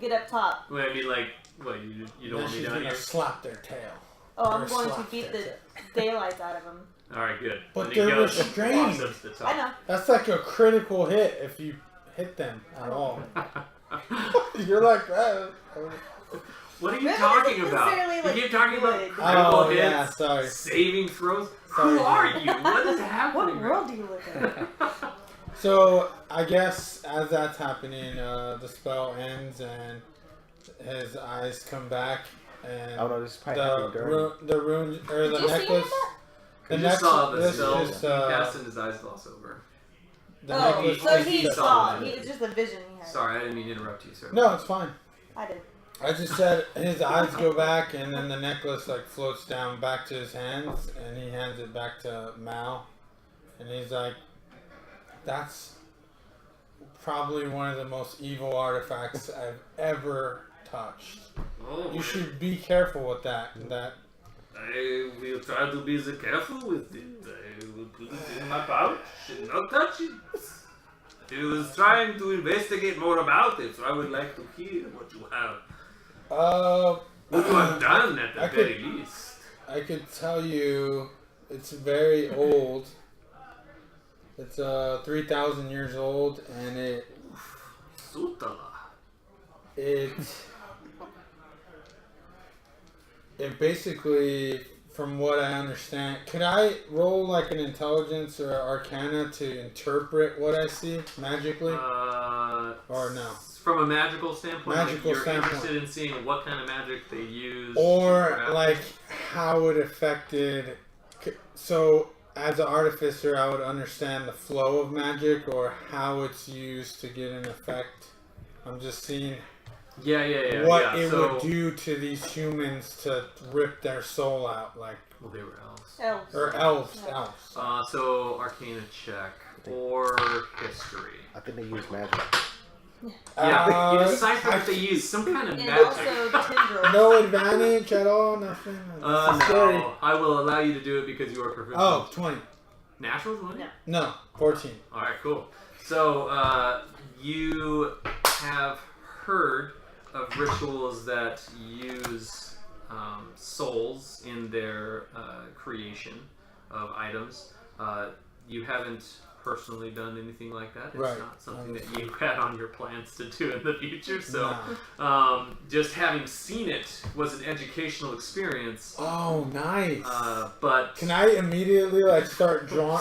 get up top. Wait, I mean, like, what, you cop. don't Then want me she's down gonna here? slap their tail. Oh, I'm Or going to slap beat their the tail. daylights out of them. Alright, good. But And he they're goes and restrained. walks up to the top. I know. That's like a critical hit if you hit them at all. You're like that. What are you Riven talking isn't about? necessarily, You like, keep talking about good. critical Oh, hits, yeah, sorry. saving throws. Sorry. Who are you? What is happening? What world do you live in? So I guess as that's happening, the spell ends and his eyes come back, and Oh no, this is probably happening during. the rune or the Did you see necklace. that? The You just saw the this spell just, he cast and his eyes gloss over. the Oh, necklace. so he he saw saw. it. It's just a vision he had. Sorry, I didn't mean to interrupt you, sir. No, it's fine. I did. I just said his eyes go back, and then the necklace like floats down back to his hands, and he hands it back to Mal, and he's like, "That's probably one of the most evil artifacts I've ever touched. Oh, You should be careful with that." I will try to be as careful with it. I will put it in my pouch and not touch it. I was trying to investigate more about it, so I would like to hear what you have. What you have done at the I very could- least. I could tell you, it's very old. It's 3,000 years old, and Sutala. it basically, from what I understand, could I roll like an intelligence or arcana to interpret what I see magically? Or no? From a magical standpoint, Magical you're standpoint. interested in seeing what kind of magic they use. Or perhaps? like how it affected. So as an artificer, I would understand the flow of magic or how it's used to get an effect. I'm just seeing Yeah. what it so, would do to these humans to rip their soul out, like Well, they were elves. Elves. or elves. So Arcana check or history. I think they use magic. Yeah, you decipher if they use some kind of And magic. also tendrils. No advantage at all, nothing. It's scary. No, I will allow you to do it because you are proficient. Oh, 20. Natural 20? No. No, 14. Alright, cool. So, you have heard of rituals that use souls in their creation of items. You haven't personally done anything like that. It's Right. not something that you had on your plans to do in the future. So, No. just having seen it was an educational experience. Oh, nice. But Can I immediately like start drawing,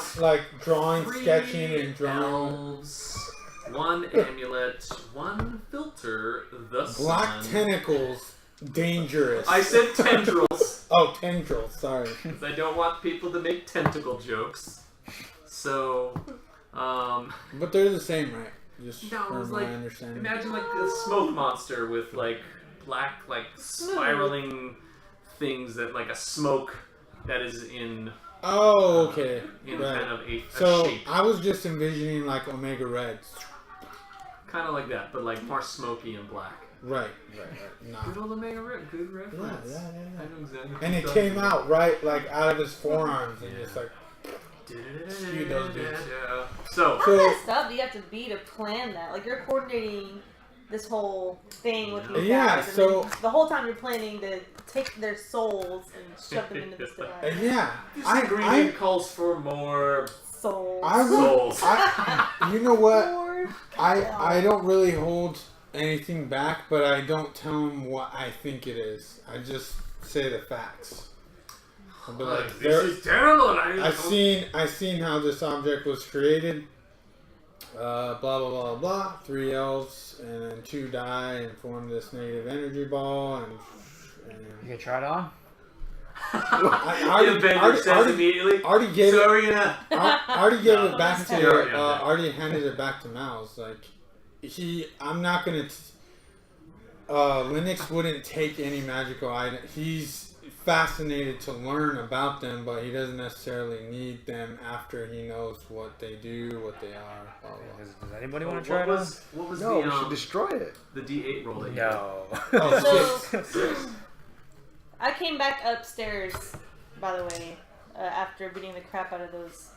three sketching, and drawing? elves, one amulet, one filter, the Black sun. tentacles, dangerous. I said tendrils, Oh, tendrils. Sorry. because I don't want people to make tentacle jokes. So, But they're the same, right? Just no, from it's my like, understanding. imagine like a smoke monster with like black, like spiraling things that like a smoke that is in Oh, okay. in Right. kind of a So shape, I was just envisioning like Omega Reds. kind of like that, but like more smoky and black. Right. Nah. Good old Omega Rip, good reference. Yeah. I know exactly. what And you're it talking came about. out right like out of his forearms and Yeah. just like. Skew those dudes. So, How messed up do you have to be to plan that? Like you're coordinating this whole thing with these Yeah, guys, and so- then the whole time you're planning to take their souls and shove them into this device. Yeah. this I ingredient calls for more Souls. I would. souls. You know what? Lord. I don't really hold anything back, but I don't tell them what I think it is. I just say the facts. I'll be like, Like, this is terrible. I've seen how this object was created. Blah blah blah blah. 3 elves and then 2 die and form this negative energy ball and You can try it on. Evendur says immediately. already gave So it. we're gonna. I already gave it back to. Yeah. Already handed it back to Mouse. Like I'm not gonna. Lynix wouldn't take any magical item. He's fascinated to learn about them, but he doesn't necessarily need them after he knows what they do, what they are. Blah, blah. Does anybody want to try it on? What was No, the we should destroy it. the D8 roll that you No. Oh, So, I came back upstairs, by the way, after beating the crap out of those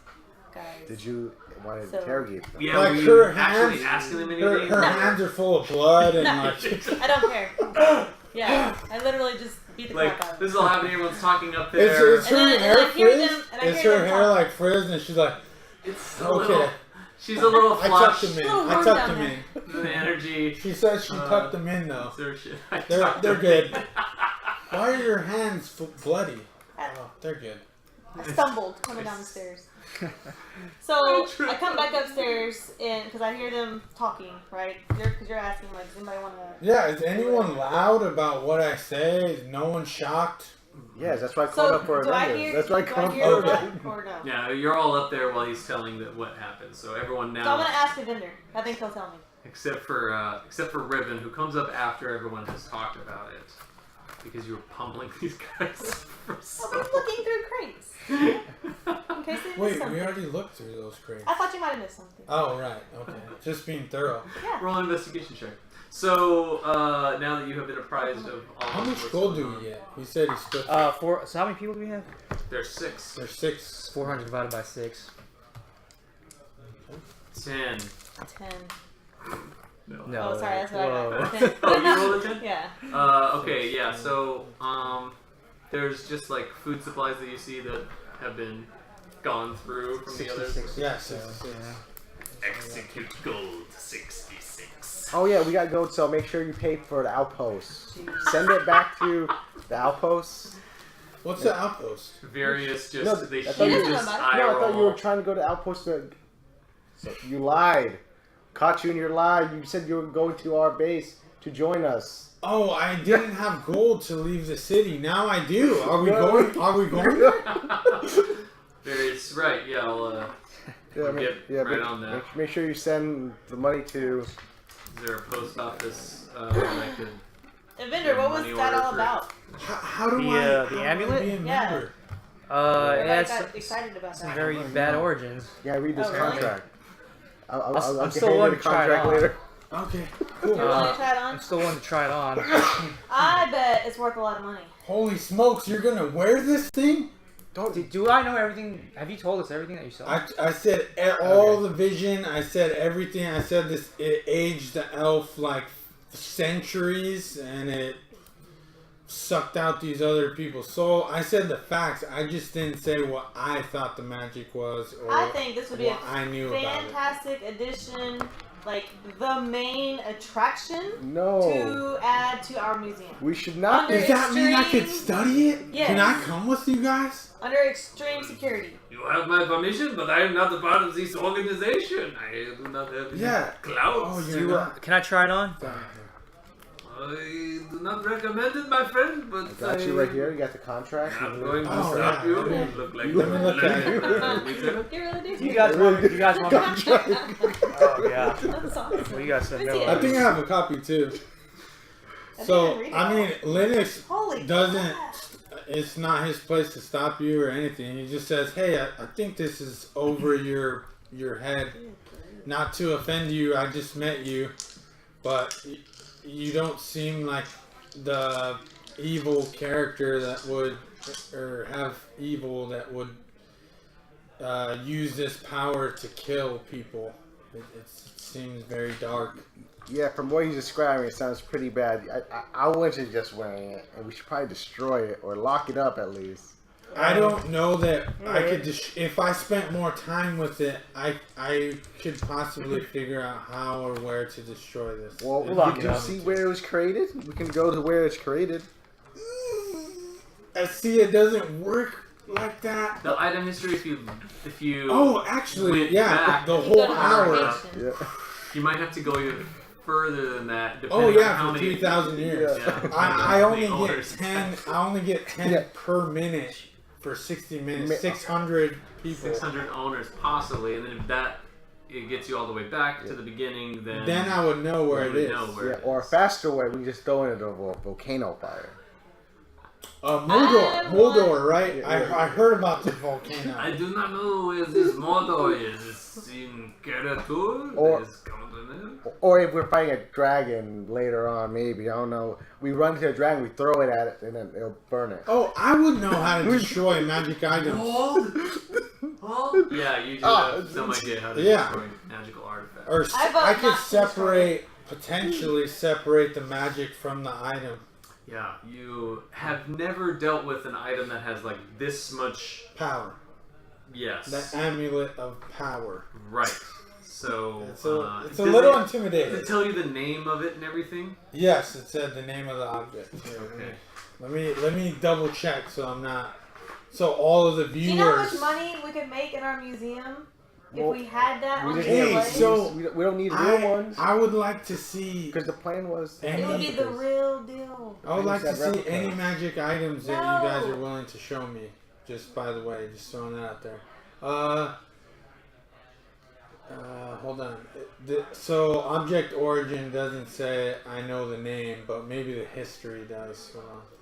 guys. Did you want to So- interrogate them? Yeah, Like were her you actually hands- asking them her anything? No. hands are full of blood and No. like. I don't care. Yeah, I literally just beat the Like, crap out of them. this is all happening, everyone's talking up It's there. her And then hair I hear frizz. them- and I It's hear her them hair talk. like frizz, and she's like, It's a okay. little, she's a little I tucked flushed. them in. Little I warm tucked down them in. The energy. She said she tucked them in though. They're They're good. Why are your hands bloody? Oh, they're good. I stumbled coming down the stairs. So I come back upstairs and because I hear them talking, right? Because you're asking like, does anybody want to? Yeah, is anyone loud about what I say? Is no one shocked? Yes, that's why I called So up for do I Evendur. hear? That's why I do I called hear for them or no? Yeah, you're all up there while he's telling that what happened. So everyone So I'm now, gonna ask Evendur. I think he'll tell me. except for Riven, who comes up after everyone has talked about it, because you were pummeling these guys. For I'll so be looking through crates in case they missed Wait, something. we already looked through those crates. I thought you might have missed something. Oh, right. Okay. Just being thorough. Yeah. roll an investigation check. So now that you have been apprised of all How of much what's gold going do on, we get? He said he split. So how many people do we have? There's 6, There's 6. 400 divided by 6. 10. 10. No. No. Oh, sorry, that's what I got. Whoa. 10. Oh, you rolled a 10? Yeah. Okay, yeah, so, there's just, like, food supplies that you see that have been gone through from the others. 66. Yeah, So, 66. yeah. Execute gold 66. Oh yeah, we got gold, so make sure you pay for the outpost. Send it back to the outpost. What's the outpost? Various just, No, they I thought you- hugest No, eye No, I thought you were roll. trying to go to outpost. So you lied. Caught you in your lie. You said you were going to our base to join us. Oh, I didn't have gold to leave the city. Now I do. Are we going? Are we going there? Various, right, yeah, I'll, Yeah, get right on that. Make sure you send the money to. Is there a post office that I could... Evendur, what was Money that order all for- about? How do The, I? the how do I amulet? be a Yeah. member? Everybody Yeah, got excited about some that. very bad origins. Yeah, read this Oh, really? contract. I'll I'm get still hand you wanting the to try it contract on. later. Okay, You cool. want to try it on? I'm still wanting to try it on. I bet it's worth a lot of money. Holy smokes, you're gonna wear this thing? Do I know everything? Have you told us everything that you saw? I said all the vision. I said everything. I said this. It aged the elf like centuries, and it sucked out these other people's soul. I said the facts. I just didn't say what I thought the magic was, or I think this would be a what I knew about it. fantastic addition, like the main attraction No. to add to our museum. We should not Under Does that mean I could extreme- study it? Yes. Can I come with you guys? Under extreme security. You have my permission, but I am not a part of this organization. I do not have any Yeah. clouds. Oh, you're not. Can I try it on? I do not recommend it, my friend, but I got you right here. You got the contract. I'm going to Oh, stop yeah. you. Okay. You look like Let me look at it. You really do. You guys want? You guys want? Oh yeah. That's awesome. Well, you guys said Let me no. see I it. think I have a copy too. I So didn't read it I mean, Lynix Holy doesn't. crap. It's not his place to stop you or anything. He just says, "Hey, I think this is over your head. Not to offend you, I just met you, but you don't seem like the evil character that would, or have evil that would use this power to kill people. It seems very dark." Yeah, from what he's describing, it sounds pretty bad. I wouldn't suggest wearing it, and we should probably destroy it or lock it up at least. I don't know that I could just. If I spent more time with it, I could possibly figure out how or where to destroy this. Well, We'll lock did it you up. see where it was created? We can go to where it's created. I see it doesn't work like that. The item history, if you Oh, actually, went yeah, back, the You whole go to hour. location. Yeah. you might have to go even further than that. Oh Depending on yeah, how for many 3,000 years. Yeah. Yeah, I only how many get owners. 10. I only get 10 Yeah. per minute for 60 minutes. Ma- 600 people. 600 owners possibly, and then if that it gets you all the way back to the beginning, then Then I would know where you it would is. know where Yeah, it or a is. faster way, we just throw it into a volcano fire. Mordor, right? Yeah. I heard about the volcano. I do not know where this Mordor is. It's in Kara-Tur? Or- There's continent? Or if we're fighting a dragon later on, maybe, I don't know. We run into a dragon, we throw it at it, and then it'll burn it. Oh, I would know how to destroy magic items. Hold? Yeah, you do have some idea how to destroy magical artifacts. Or I vote I could not to potentially separate the magic from the item. Yeah, you have never dealt with an item that has like this much. Power. Yes. The amulet of power. Right. So It's a does little Does intimidating. it tell you the name of it and everything? Yes, it said the name of the object. Okay. Let me double check so I'm not. So all of the Do viewers. you know how much money we could make in our museum if Well, we had that on We display? just we don't need real ones. I would like to see. Because the plan was... It would be the real deal. I would like to see Replica. any magic items that you guys No. are willing to show me. Just by the way, just throwing that out there. Hold on. So object origin doesn't say I know the name, but maybe the history does.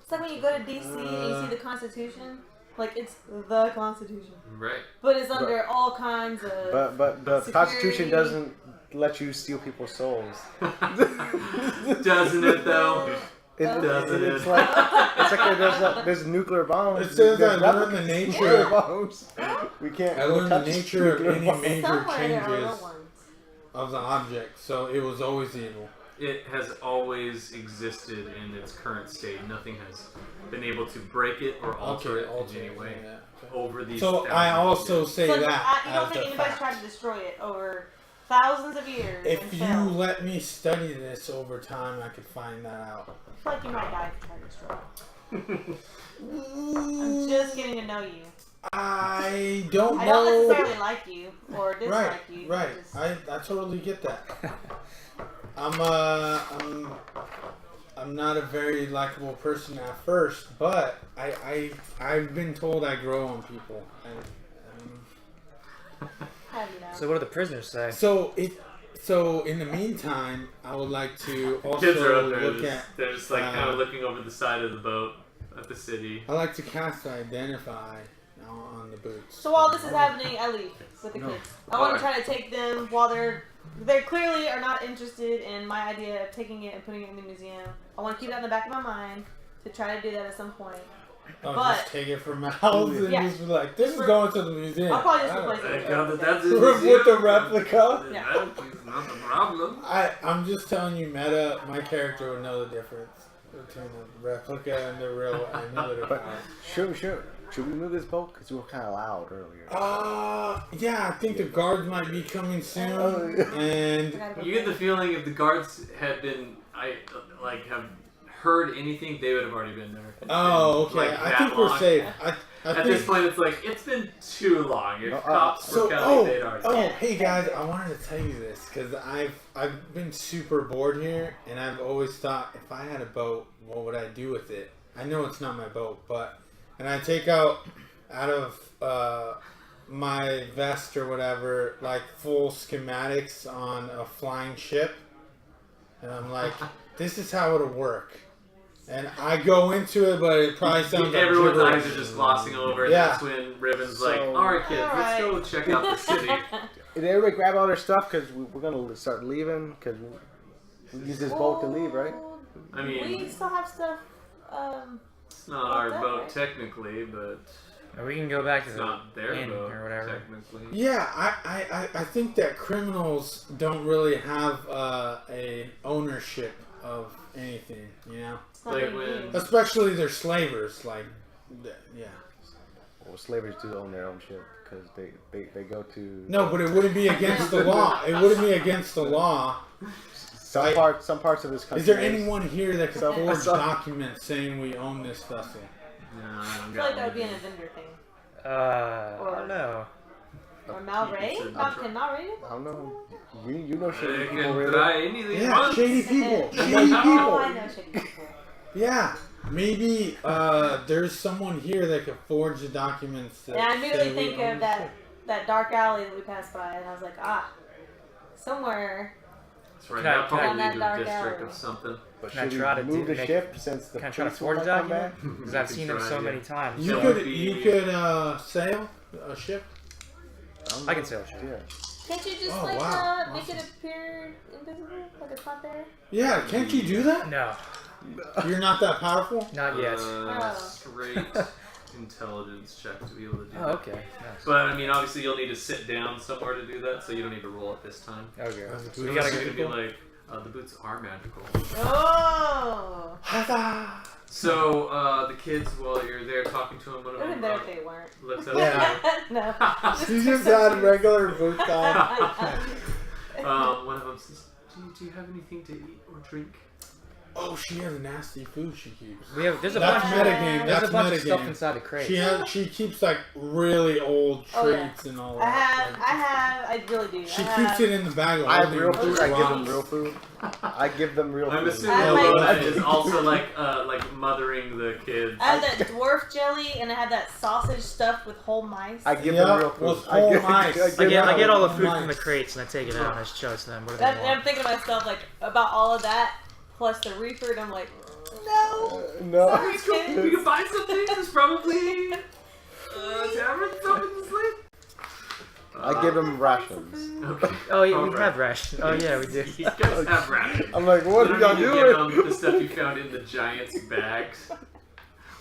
It's like when you go to DC and you see the Constitution. Like, it's the Constitution. Right. But it's under all kinds of... But the Security. Constitution doesn't let you steal people's souls. Doesn't it though? Doesn't It's it? like there's nuclear bombs. It says There's I learned the replicas. nature. Nuclear bombs. We can't. I learned the touch nature of nuclear any bombs. major Somewhere there are changes real ones. of the object, so it was always evil. It has always existed in its current state. Nothing has been able to break it or alter it in any way yeah. over these. So I thousands of also years. say So that you don't as think a anybody's fact. tried to destroy it over thousands of years? If and you failed? let me study this over time, I could find that out. I feel like you might die if you try to destroy it. I'm just getting to know you. I don't I know. don't necessarily like you or dislike Right, you. right. Just, I totally get that. I'm not a very likable person at first, but I've been told I grow on people. have you now. So what do the prisoners say? So in the meantime, I would like to also Kids are up there. look at. They're just like kind of looking over the side of the boat at the city. I like to cast Identify on the boots. So while this is happening, I leave with the kids. I want to try to take them while they clearly are not interested in my idea of taking it and putting it in the museum. I want to keep that in the back of my mind to try to do that at some point. I'll but- just take it from my house and Yeah. just be like, this is going to the museum. I'll probably just I don't replace it. Thank God that that's With the replica? Yeah. That's not the problem. I'm just telling you, meta, my character would know the difference between the replica and the real amulet of But power. should we move this boat? Because we were kind of loud earlier. Yeah, I think the guards might be coming soon, Oh, yeah. and You get the feeling if the guards had been, have heard anything, they would have already been there. It's oh, been, okay, like, I that think we're long. safe. I At think this point, it's like it's been too long. If cops were so. coming, they'd already. Oh, hey guys, I wanted to tell you this because I've been super bored here, and I've always thought if I had a boat, what would I do with it? I know it's not my boat, and I take out of my vest or whatever, like full schematics on a flying ship, and I'm like, this is how it'll work. And I go into it, but it probably sounds like Everyone's gibberish. eyes are just glossing over, and Yeah. that's when Riven's like, So- "All right, kids, All let's go right. check out the city." Did everybody grab all their stuff? Because we're going to start leaving? Because we use this boat to leave, right? I mean, we still have stuff. it's not our that boat way. technically, but Or we can go back to it's the not their inn boat or whatever. technically. Yeah, I think that criminals don't really have a ownership of anything, you know? It's not Like being when- used. Especially they're slavers, like, yeah. Well, slavers do own their own ship because they go to... No, but it wouldn't be against the law. It wouldn't be against the law. Some parts of this country... Is there anyone here that can Some- forge some- documents saying we own this vessel? No, I don't I feel got like that would be one. an Evendur thing. I don't know. Or Malray? It's a- Can Malray do I don't know. You know shady They people, can really. try anything Yeah, once. shady people. Shady Oh, people. I know shady people. Yeah. Maybe there's someone here that could forge the documents. That And I immediately say we think own of this that dark alley that we passed by, and I was like, somewhere. It's Right, Can I- that can I- probably That lead to a dark district alley. of something. But Can I should we try to move the make- ship since the Can I try to police forge will that? come back? Because I've seen them so many times. You That could would be- you could sail a ship. I can sail a ship. Yeah. Can't you just Oh, like wow. make it appear invisible, like it's not there? Yeah, can't you do that? No, You're not that powerful. not yet. Oh. Straight intelligence check to be able to do Oh, that. okay. Nice. But I mean, obviously, you'll need to sit down somewhere to do that, so you don't need to roll it this time. Okay. That's So good. we gotta It's get gonna be like the boots are magical. Oh! So the kids, while you're there talking to them, one of It would them have been better if they weren't. looks up. Yeah. No. She just had regular boots on. One of them says, "Do you have anything to eat or drink?" Oh, she has nasty food she keeps. There's a That's bunch. metagame. There's That's a bunch of stuff metagame. inside the crate. She keeps like really old treats Oh, yeah. and all I that. I really do. She I keeps have, it in the bag of I have holding real food. I give them rocks. real food. I give them real I'm food. assuming I like- Ilona is also like mothering the kids. I have that dwarf jelly and I have that sausage stuffed with whole mice. I give Yep, them real with food. whole mice. I get all the Nice. food from the crates and I take it out and I show it to them. What do they And I'm want? thinking to myself like about all of that plus the reefer, and I'm like, no. No. Sorry, Let's go. kids. We can buy some things. There's probably tavern something to sleep. I give them rations. Okay. Oh yeah, we Alright. have rations. Oh yeah, we do. You guys have rations. I'm like, what You are don't y'all need to doing? get the stuff you found in the giant's bags.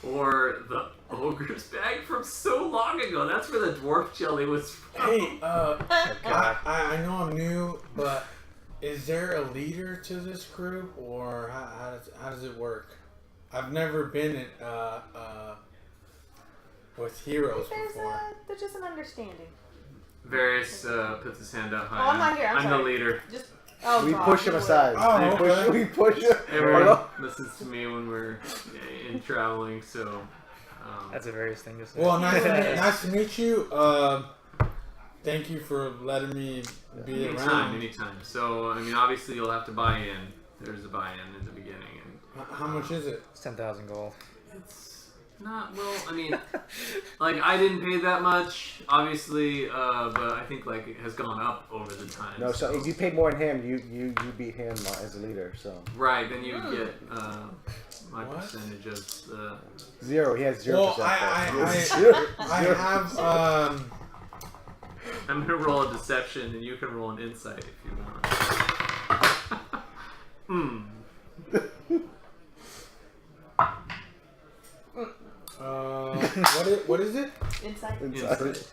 Or the ogre's bag from so long ago. That's where the dwarf jelly was from. Hey, God. I know I'm new, but is there a leader to this group, or how does it work? I've never been with heroes before. There's just an understanding. Varius puts his hand up high. Oh, I'm not here, I'm the sorry. leader. Just oh, We God, push him you would. aside. Oh, okay. We push him. Everyone Hello? listens to me when we're in traveling, so. That's a various thing to say. Well, nice to meet you. Thank you for letting me be around. Anytime. So, I mean, obviously you'll have to buy in. There's a buy-in in the beginning, and How much is it? It's 10,000 gold. it's not, well, I mean, like, I didn't pay that much, obviously, but I think, like, it has gone up over the time. No, so if you pay more than him, you beat him as a leader. So Right, then you get my What? percentage of the... 0. He has 0%. Well, I have I'm gonna roll a deception, and you can roll an insight if you want. what is it? Inside. Insight.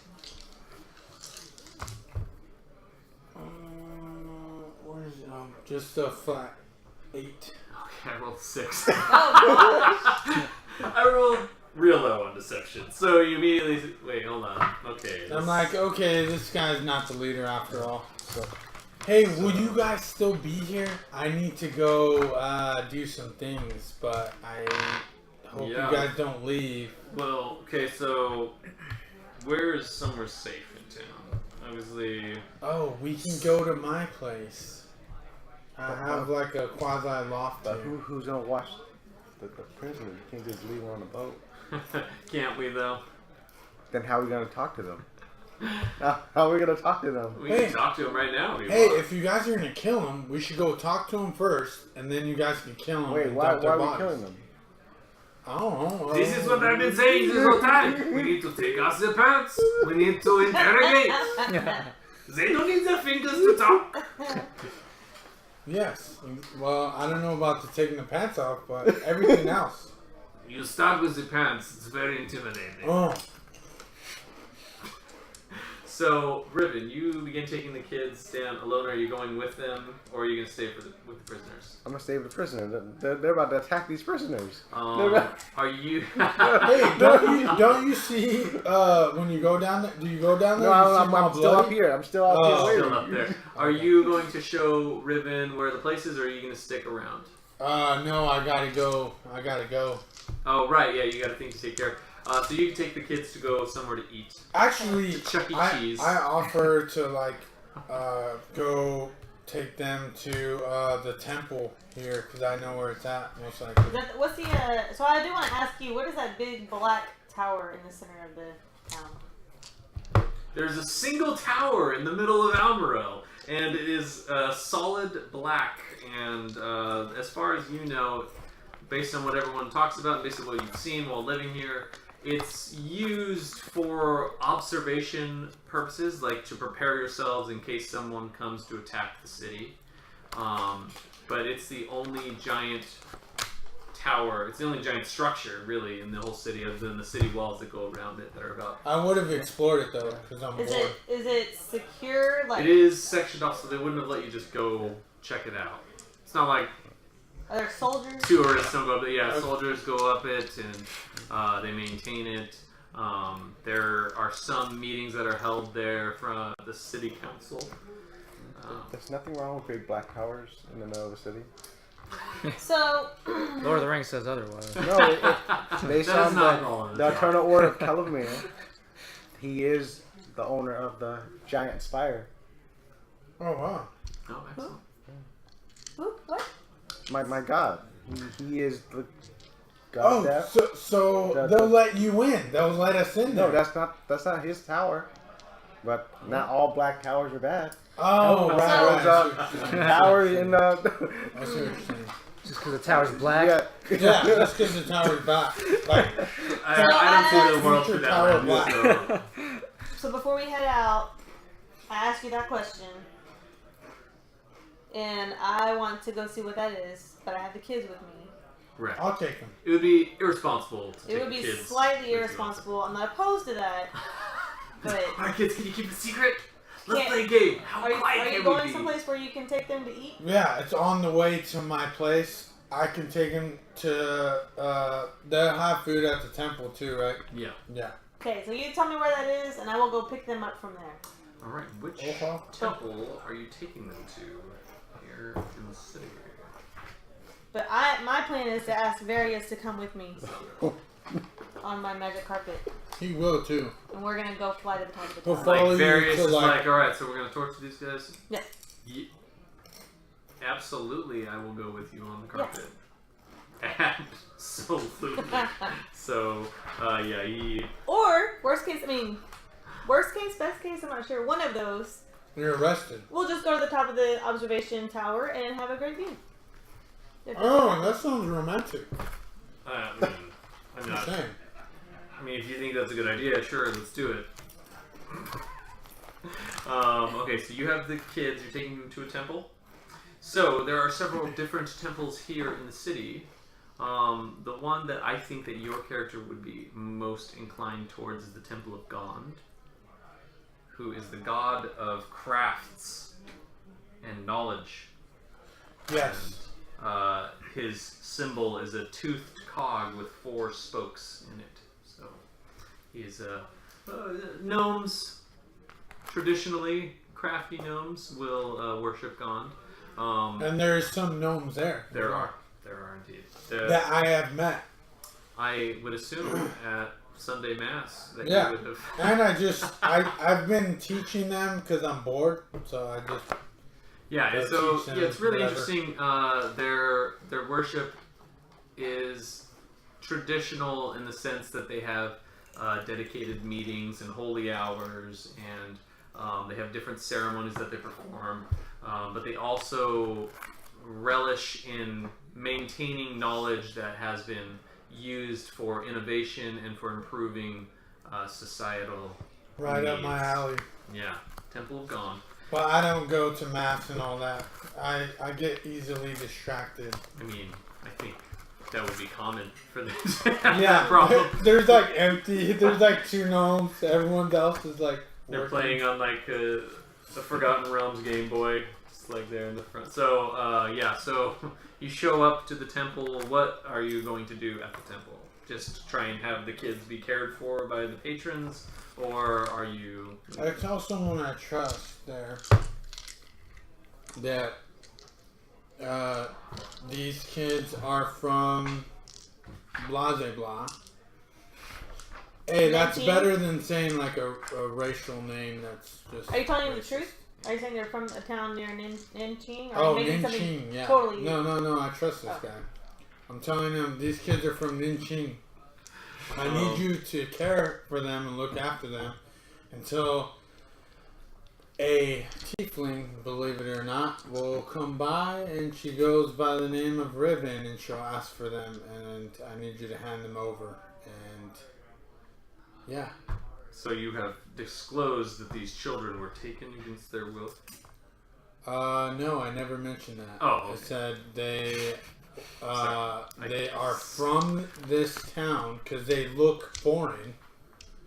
Where is it? Just a flat 8. Okay, I rolled 6. Oh, I rolled real low on deception, so you immediately wait. Hold on. Okay. I'm like, okay, this guy's not the leader after all. So, hey, will you guys still be here? I need to go do some things, but I hope Yeah. you guys don't leave. Well, okay. So, where is somewhere safe in town? Obviously. Oh, we can go to my place. I have like a quasi loft But here. who's gonna watch the prisoner? You can't just leave him on the boat. Can't we though? Then how are we gonna talk to them? How are we gonna talk to them? We Hey. can talk to him right now. If you Hey, want. if you guys are gonna kill him, we should go talk to him first, and then you guys can kill him. Wait, and why dump their are we bodies. killing them? I don't know. This is what I've been saying this whole time. We need to take off the pants. We need to interrogate. They don't need their fingers to talk. Yes. Well, I don't know about the taking the pants off, but everything else. You start with the pants. It's very intimidating. Oh, So, Riven, you begin taking the kids down alone. Are you going with them, or are you going to stay with the prisoners? I'm gonna stay with the prisoner. They're about to attack these prisoners. Are you? hey, don't you see when you go down there? Do you go down there? No, and you see I'm them all still up bloody? here. I'm still up here Still waiting. up there. Are you going to show Riven where the place is, or are you going to stick around? No, I gotta go. Oh, right. Yeah, you got a thing to take care of. So you can take the kids to go somewhere to eat. Actually, Chuck E. Cheese. I offer to like go take them to the temple here because I know where it's at most likely. what's the? So I do want to ask you, what is that big black tower in the center of the town? There's a single tower in the middle of Almorel. And it is solid black. And as far as you know, based on what everyone talks about, and based on what you've seen while living here, it's used for observation purposes, like to prepare yourselves in case someone comes to attack the city. But it's the only giant tower, it's the only giant structure, really, in the whole city, other than the city walls that go around it that are about... I would have explored it, though, because I'm bored. Is it secure? Like, it is sectioned off, so they wouldn't have let you just go check it out. It's not like... Are there soldiers? Tourists don't go up it. Yeah, soldiers go up it, and they maintain it. There are some meetings that are held there from the city council. There's nothing wrong with big black towers in the middle of the city. So, Lord of the Rings says otherwise. No, based That is not on wrong. the Eternal Order of Calavamir, he is the owner of the giant spire. Oh, wow. Oh, excellent. what? My God, he is the God Oh, of death. so they'll let you in. They'll let us in there. No, that's not his tower. But not all black towers are bad. Oh, right. Tower in the. I see what you're saying. Just because the tower's black. Yeah. Yeah, just because the tower's back. Like, I don't see the world through that Tower lens, black. so... So before we head out, I asked you that question, and I want to go see what that is, but I have the kids with me. Right. I'll take them. It would be irresponsible to It take would be kids slightly with you. irresponsible. I'm not opposed to that, but Alright, kids, can you keep it secret? Let's Can't- play a game. How are quiet you can going we be? someplace where you can take them to eat? Yeah, it's on the way to my place. I can take them to. They'll have food at the temple too, right? Yeah. Yeah. Okay, so you tell me where that is, and I will go pick them up from there. Alright, which Okay. temple are you taking them to here in the city? But my plan is to ask Varius to come with me on my magic carpet, He will too. and we're gonna go fly to the top of the He'll tower. follow Like, you Varius to is like. like, alright, so we're gonna torture these guys? Yeah. Absolutely, I will go with you on the carpet. Absolutely. So, yeah, he... Or worst case, best case, I'm not sure. One of those. You're arrested. We'll just go to the top of the observation tower and have a great view. Oh, that sounds romantic. I'm I'm not... saying. I mean, if you think that's a good idea, sure, let's do it. Okay, so you have the kids, you're taking them to a temple. So, there are several different temples here in the city. The one that I think that your character would be most inclined towards is the Temple of Gond, who is the god of crafts and knowledge. Yes. His symbol is a toothed cog with 4 spokes in it. So, he's gnomes, traditionally, crafty gnomes will worship Gond. And there's some gnomes there. There are indeed. That I have met. I would assume at Sunday Mass that Yeah. you would have. And I've been teaching them because I'm bored. So I just. Yeah, Go so teach them yeah, it's really whatever. interesting. Their worship is traditional in the sense that they have dedicated meetings and holy hours, and they have different ceremonies that they perform. But they also relish in maintaining knowledge that has been used for innovation and for improving societal Right up my needs. alley. Yeah, Temple of Gone. But I don't go to mass and all that. I get easily distracted. I mean, I think that would be common for this Yeah, problem. there's like empty. There's like 2 gnomes. Everyone else is like. They're working. playing on like the Forgotten Realms Game Boy, just like there in the front. So yeah, so you show up to the temple. What are you going to do at the temple? Just try and have the kids be cared for by the patrons, or are you? I tell someone I trust there that these kids are from blah blah blah. Hey, that's 19? better than saying like a racial name. That's just. Are you telling me the racist. truth? Are you saying they're from a town near Nanching? Or Oh, are you making something Ninching, yeah. Totally. No, I trust this Oh. guy. I'm telling him these kids are from Ninching. I need you to care for them and look after them until a tiefling, believe it or not, will come by, and she goes by the name of Riven, and she'll ask for them, and I need you to hand them over. And yeah. So you have disclosed that these children were taken against their will? No, I never mentioned that. Oh, okay. I said they are from this town because they look foreign.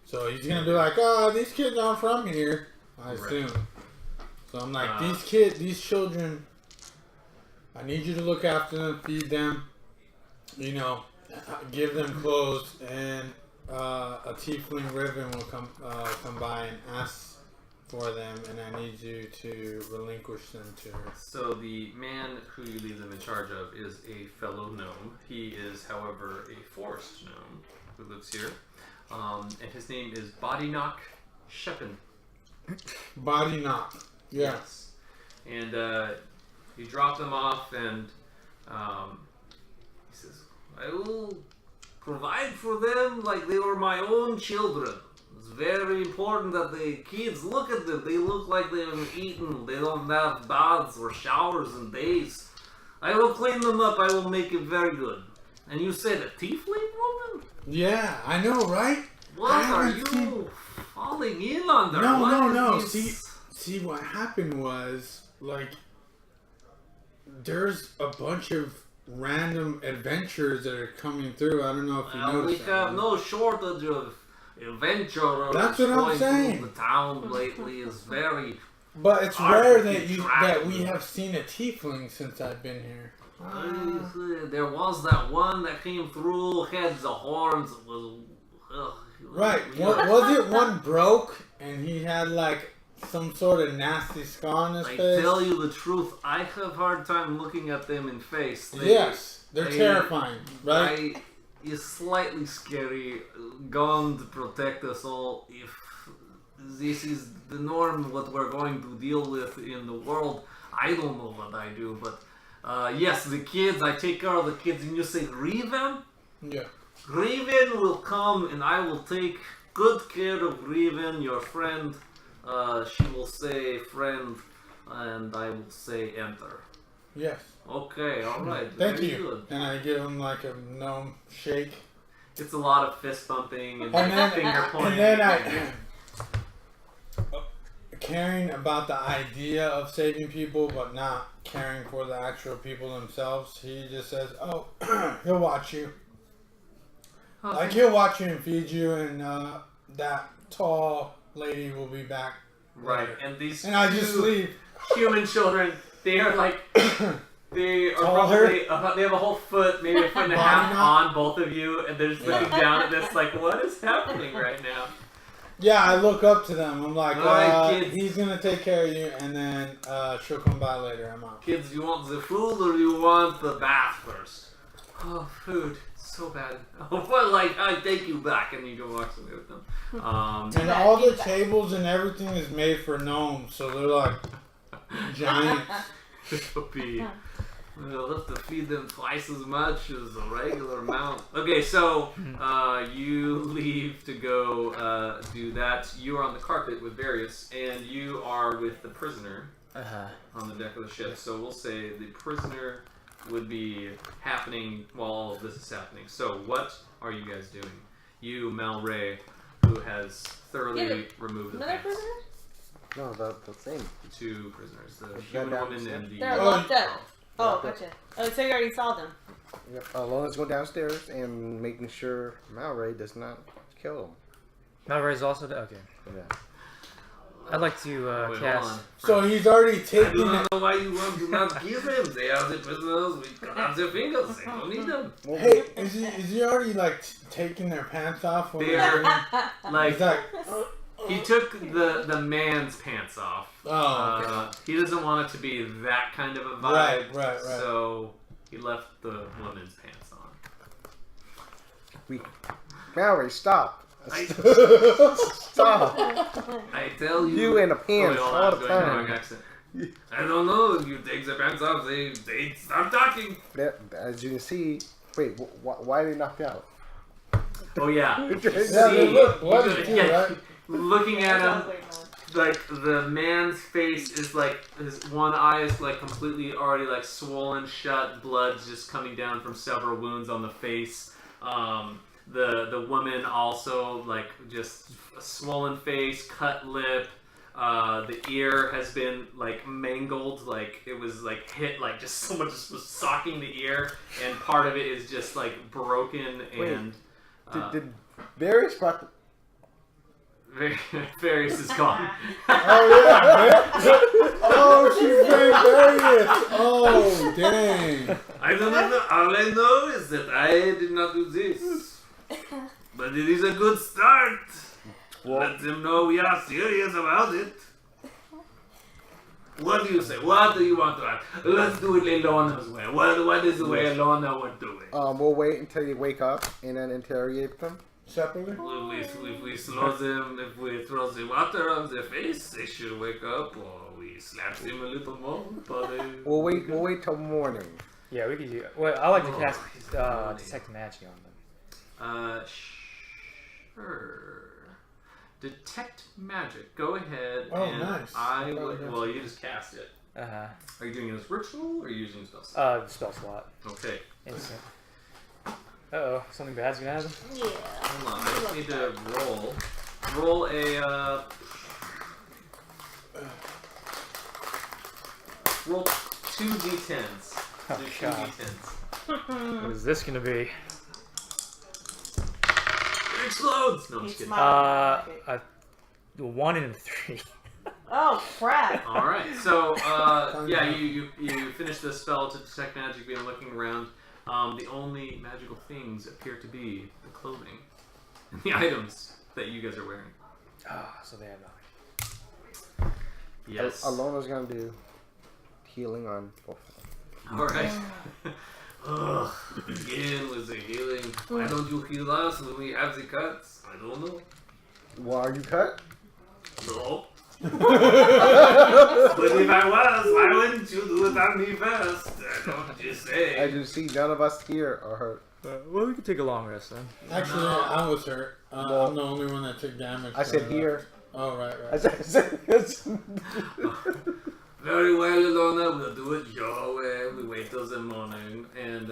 So he's gonna be like, "Oh, these kids aren't from here." I assume. So I'm like, these children, I need you to look after them, feed them, you know, give them clothes, and a tiefling Riven will come by and ask for them, and I need you to relinquish them to her. So the man who you leave them in charge of is a fellow gnome. He is, however, a forest gnome who lives here, and his name is Bodyknock Shepin. Body knock. Yeah. Yes. And you drop them off, and he says, "I will provide for them like they were my own children. It's very important that the kids look at them. They look like they haven't eaten. They don't have baths or showers in days. I will clean them up. I will make it very good." And you said a tiefling woman? Yeah, I know, right? What are you falling in under? No. This? See, what happened was, like, there's a bunch of random adventures that are coming through. I don't know if you noticed. We have no shortage of adventurers. That's what I'm saying. The town lately is very. But it's rare that we have seen a tiefling since I've been here. There was that one that came through, had the horns. It was. Right. Was it one broke and he had like some sort of nasty scar on his face? I tell you the truth, I have a hard time looking at them in face. They're terrifying, right? It's slightly scary. Gone to protect us all. If this is the norm, what we're going to deal with in the world, I don't know what I do, but yes, the kids, I take care of the kids, and you say Riven? Yeah. Riven will come, and I will take good care of Riven, your friend. She will say friend, and I will say enter. Yes. Okay, alright. Thank very you. Good. And I give him like a gnome shake. It's a lot of fist bumping and then, finger pointing. And then caring about the idea of saving people, but not caring for the actual people themselves. He just says, "Oh, he'll watch you. Okay. Like he'll watch you and feed you, and that tall lady will be back." Right, later." and these I just leave. human children, they are like, they are Taller. probably, they have a whole foot, maybe a foot and a half on both of you, and they're just looking down at this like, what is happening right now? Yeah, I look up to them. I'm like, Alright, kids. he's gonna take care of you, and then she'll come by later. I'm out. Kids, you want the food or you want the bath first? Oh, food. So bad. But like, I take you back, and you go watch them with them. And all the tables and everything is made for gnomes, so they're like giants. We'll have to feed them twice as much as a regular amount. Okay, so you leave to go do that. You are on the carpet with Varius, and you are with the prisoner on the deck of the ship. So we'll say the prisoner would be happening while all of this is happening. So what are you guys doing? You, Mal Ray, who has thoroughly removed the Another pants. prisoner? No, the same. Two prisoners, the Got human down woman the and the... They're locked up. Oh, gotcha. Oh, so you already saw them. Yep. Ilona's going downstairs and making sure Malray does not kill him. Malray's also there? Okay. Yeah. I'd like to Wait, hold cast. on. So he's already I taken do it. not know why you want to not give them. They are the prisoners. We cut off their fingers. They don't need them. Hey, is he already like taking their pants off? When They they're are like He's like, he took the man's pants off. oh, okay. He doesn't want it to be that kind of a vibe. Right. So he left the woman's pants on. Malray, stop. I, Stop. I tell you. You in the pants hold on, all I'm the going time. wrong accent. I don't know. You take the pants off, they stop talking. As you can see, wait, why are they knocked out? Oh yeah. Yeah, they look bloody too, yeah, right? looking at him. like the man's face is like his one eye is like completely already like swollen shut, blood's just coming down from several wounds on the face. The woman also like just a swollen face, cut lip. The ear has been like mangled, like it was like hit, like just someone just was socking the ear, and part of it is just like broken. And Did Varius brought the... Varius is gone. Oh yeah! Oh, she's playing Varius! Oh, dang! I don't know. All I know is that I did not do this, but it is a good start. Let them know we are serious about it. What do you say? What do you want to ask? Let's do it Ilona's way. What is the way Ilona would do it? We'll wait until you wake up and then interrogate them. Separately? If we slow them, if we throw the water on their face, they should wake up, or we slap them a little more. But We'll wait till morning. Yeah, we could do. Well, I like to cast detect magic on them. Sure. Detect magic. Go ahead. Oh, and nice. I would. Well, you just cast it. Uh-huh. Are you doing it as ritual, or are you using spell slot? Spell slot. Okay. Instant. Uh-oh, something bad's gonna happen. Yeah. Hold on. I just need to roll a. Roll 2 d10s. Oh, Do 2 God. d10s. What is this gonna be? It explodes. No, I'm just kidding. A 1 and a 3. Oh crap! All right. So yeah, you finish the spell to detect magic. Being looking around. The only magical things appear to be the clothing and the items that you guys are wearing. So they have nothing. Yes. Alona's gonna do healing on both of them. All right. Ugh, again with the healing. Why don't you heal us when we have the cuts? I don't know. Well, are you cut? No. But if I was, why wouldn't you do it on me first? Don't you say? As you see, none of us here are hurt. Well, we could take a long rest then. Actually, I was hurt. I'm the only one that took damage. I said here. Oh, right. I said Very well, Ilona. We'll do it your way. We wait till the morning, and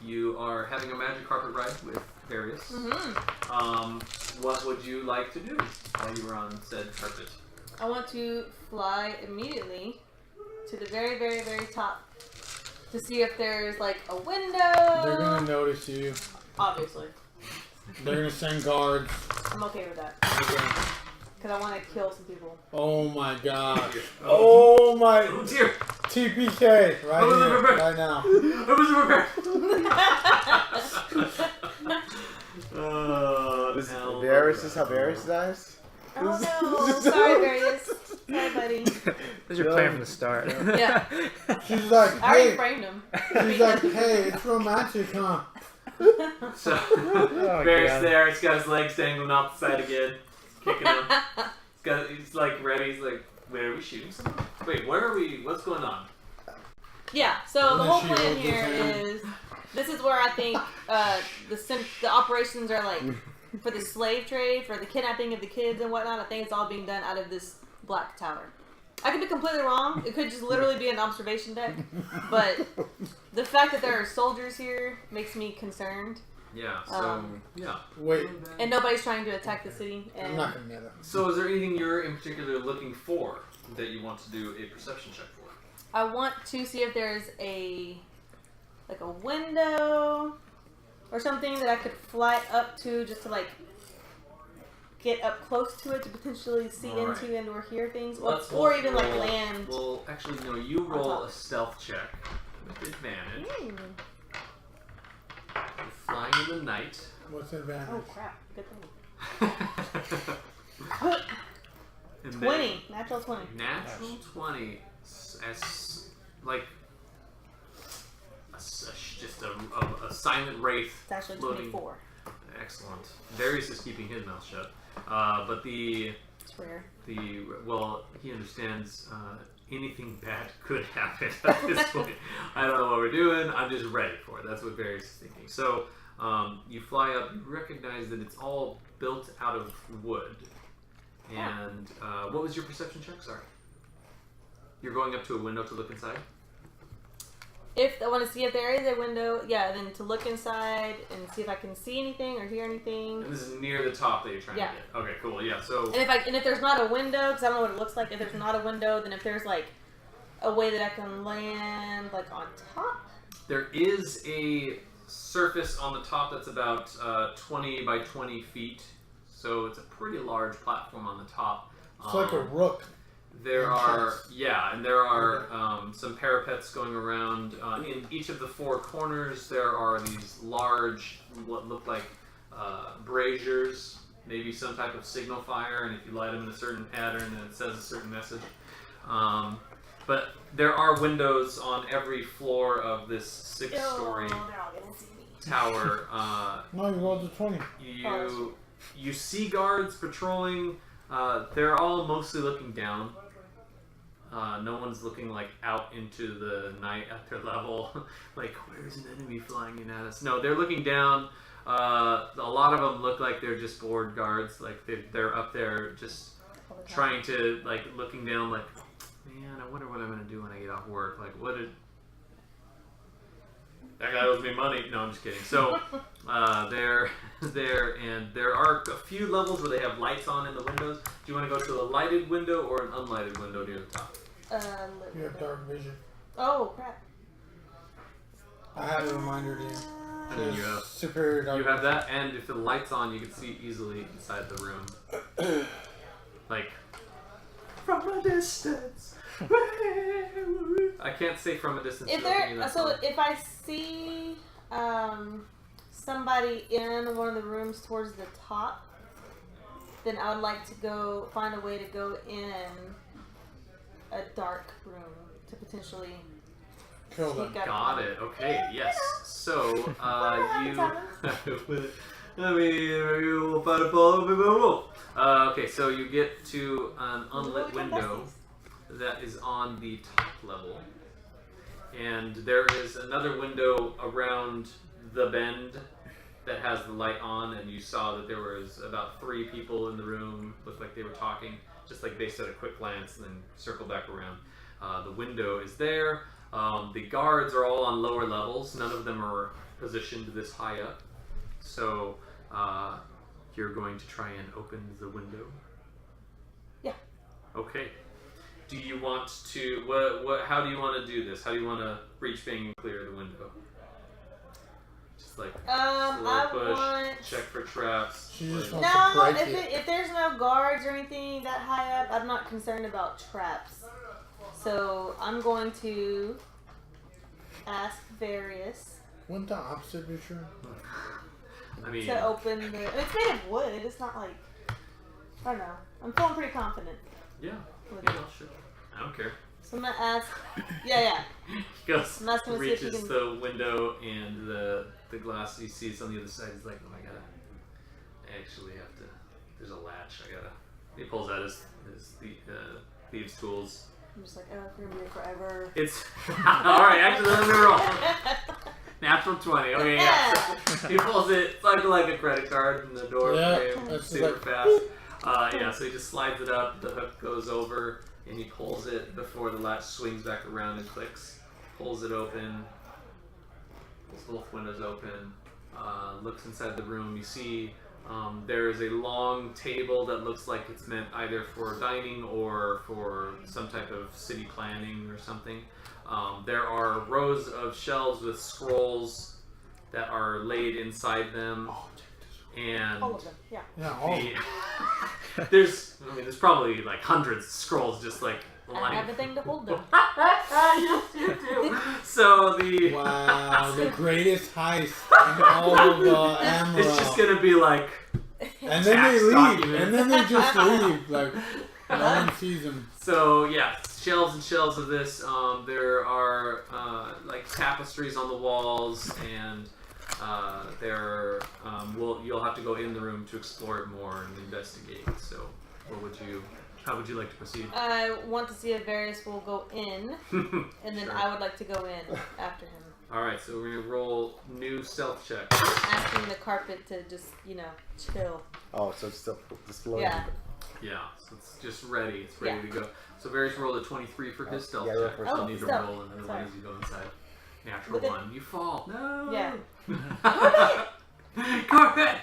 you are having a magic carpet ride with Varius. Mm-hmm. What would you like to do while you were on said carpet? I want to fly immediately to the very, very, very top to see if there's like a window. They're gonna notice you. Obviously. They're gonna send guards. I'm okay with that. Okay. Because I want to kill some people. Oh my god. Oh my. Oh dear. TPK right here, right now. I wasn't prepared. Varius is how Varius dies? Oh no. Sorry, Varius. Sorry, buddy. That's your plan from the start. Yeah. She's like, I already hey. framed him. She's like, hey, it's romantic, huh? So, Oh, Varius God. there. He's got his legs dangling off the side again. Kicking him. He's like ready. He's like, wait, are we shooting someone? Wait, where are we? What's going on? Yeah, so the And then whole she plan holds his here hand. is, this is where I think the operations are like, for the slave trade, for the kidnapping of the kids and whatnot. I think it's all being done out of this black tower. I could be completely wrong. It could just literally be an observation deck. But the fact that there are soldiers here makes me concerned. Yeah. So yeah. Wait, And nobody's trying to attack the city. I'm And not gonna get it. So is there anything you're in particular looking for that you want to do a perception check for? I want to see if there's a window or something that I could fly up to just to like get up close to it to potentially see Alright. into and or hear things, Let's or even like roll- land. Well, actually, no. You roll a stealth check with advantage. Ooh. You're flying in the night. What's the advantage? Oh crap! Good thing. And then 20, natural 20. Natural 20 as like just a silent wraith It's actually floating. 24. Excellent. Varius is keeping his mouth shut. But It's rare. well, he understands anything bad could happen at this point. I don't know what we're doing. I'm just ready for it. That's what Varius is thinking. So you fly up. You recognize that it's all built out of wood, And what was your perception check? Sorry. You're going up to a window to look inside? If I want to see if there is a window, yeah, then to look inside and see if I can see anything or hear anything. And this is near the top that you're trying Yeah. to get. Okay, cool. Yeah, so... And if there's not a window, because I don't know what it looks like, if there's not a window, then if there's like a way that I can land like on top. There is a surface on the top that's about 20 by 20 feet. So it's a pretty large platform on the top. It's like a rook. There are, and there are some parapets going around. In each of the four corners, there are these large, what look like braziers, maybe some type of signal fire, and if you light them in a certain pattern, then it says a certain message. But there are windows on every floor of this 6-story they're all gonna see me. tower. No, you rolled a 20. You see guards patrolling. They're all mostly looking down. No one's looking like out into the night at their level. Like, where's an enemy flying in at us? No, they're looking down. A lot of them look like they're just bored guards. Like they're up there just trying to, like, looking down like, man, I wonder what I'm gonna do when I get off work. Like, what did that guy owes me money? No, I'm just kidding. So they're there, and there are a few levels where they have lights on in the windows. Do you want to go to a lighted window or an unlighted window near the top? You have dark vision. Oh crap! I had a reminder to you. And then you have superior dark. You have that, and if the light's on, you can see easily inside the room. Like, from a distance. I can't say from a distance. If if I see somebody in one of the rooms towards the top, then I would like to go find a way to go in a dark room to potentially Kill them. sneak up. Got it. Okay. Yes. So you. I mean, maybe we'll find a ball. Maybe we won't. Okay. So you get to an unlit window that is on the top level, and there is another window around the bend that has the light on, and you saw that there was about 3 people in the room. Looked like they were talking, just like based at a quick glance, and then circle back around. The window is there. The guards are all on lower levels. None of them are positioned this high up. So you're going to try and open the window? Yeah. Okay. Do you want to, how do you want to do this? How do you want to reach being and clear the window? Just like slow I push, want... check for traps. She just like- wants No, to break if there's no guards or anything that high up, I'm not concerned about traps. So I'm going to ask Varius Wouldn't the opposite be true? I mean, to open the... It's made of wood. It's not like... I don't know. I'm feeling pretty confident yeah, with yeah, it. sure. I don't care. So I'm going to ask... Yeah. He goes, I'm asking to see if he reaches can... the window, and the glass he sees on the other side. He's like, oh, I actually have to, there's a latch. He pulls out his thieves' tools. I'm just like, oh, we're going to be here forever. It's, alright, actually, let me roll. Natural 20. Okay, yeah. So he pulls it, it's like a credit card in the door Yeah, frame, that's super like- fast. Yeah, so he just slides it up, the hook goes over, and he pulls it before the latch swings back around and clicks. Pulls it open, pulls both windows open, looks inside the room. You see there is a long table that looks like it's meant either for dining or for some type of city planning or something. There are rows of shelves with scrolls that are laid inside them, and All of them, yeah. Yeah, all. there's probably like hundreds of scrolls just like I lying. have a thing to hold them. Yes, you do. So the Wow, the greatest heist in all of Almorel. it's just gonna be like, And then they tax leave. document. And then they just leave. Like, no one sees them. so yeah, shelves and shelves of this. There are like tapestries on the walls, and you'll have to go in the room to explore it more and investigate. So, how would you like to proceed? I want to see if Varius will go in, and then Sure. I would like to go in after him. Alright, so we're gonna roll new stealth check. Asking the carpet to just, chill. Oh, so it's still just floating. Yeah. Yeah, so it's just ready. It's ready to go. So Varius rolled a 23 for his stealth yeah, roll check. for So stealth. you need to Stealth. roll another one Sorry. as you go inside. Natural With it- 1. You fall. No. Yeah. Corvette.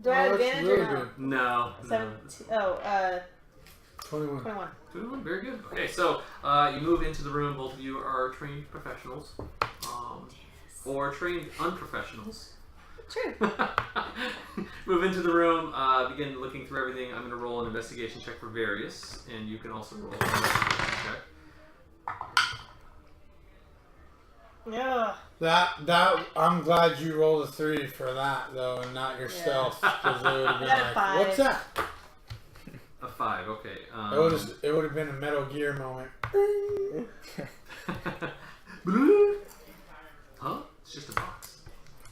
Do I have Oh, that's advantage really or no? good. No. 17. 21. 21. 21, very good. Okay, so you move into the room. Both of you are trained professionals, or trained unprofessionals. True. Move into the room. Begin looking through everything. I'm going to roll an investigation check for Varius, and you can also roll an investigation check. Yeah. That I'm glad you rolled a 3 for that though, and not your Yeah. stealth, because it would have been I got a like, 5. what's that? A 5. Okay. It would have been a Metal Gear moment. Huh? It's just a box.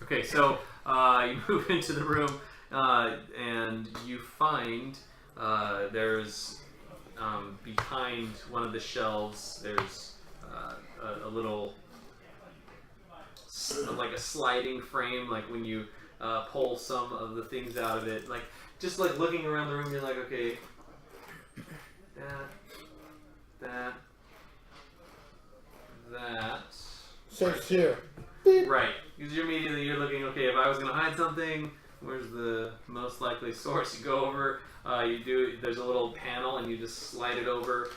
Okay, so you move into the room and you find there's behind one of the shelves there's a little like a sliding frame, like when you pull some of the things out of it, like just like looking around the room, you're like, okay, that. Safe here. Right. Because you're looking, okay, if I was going to hide something, where's the most likely source? You go over, there's a little panel and you just slide it over.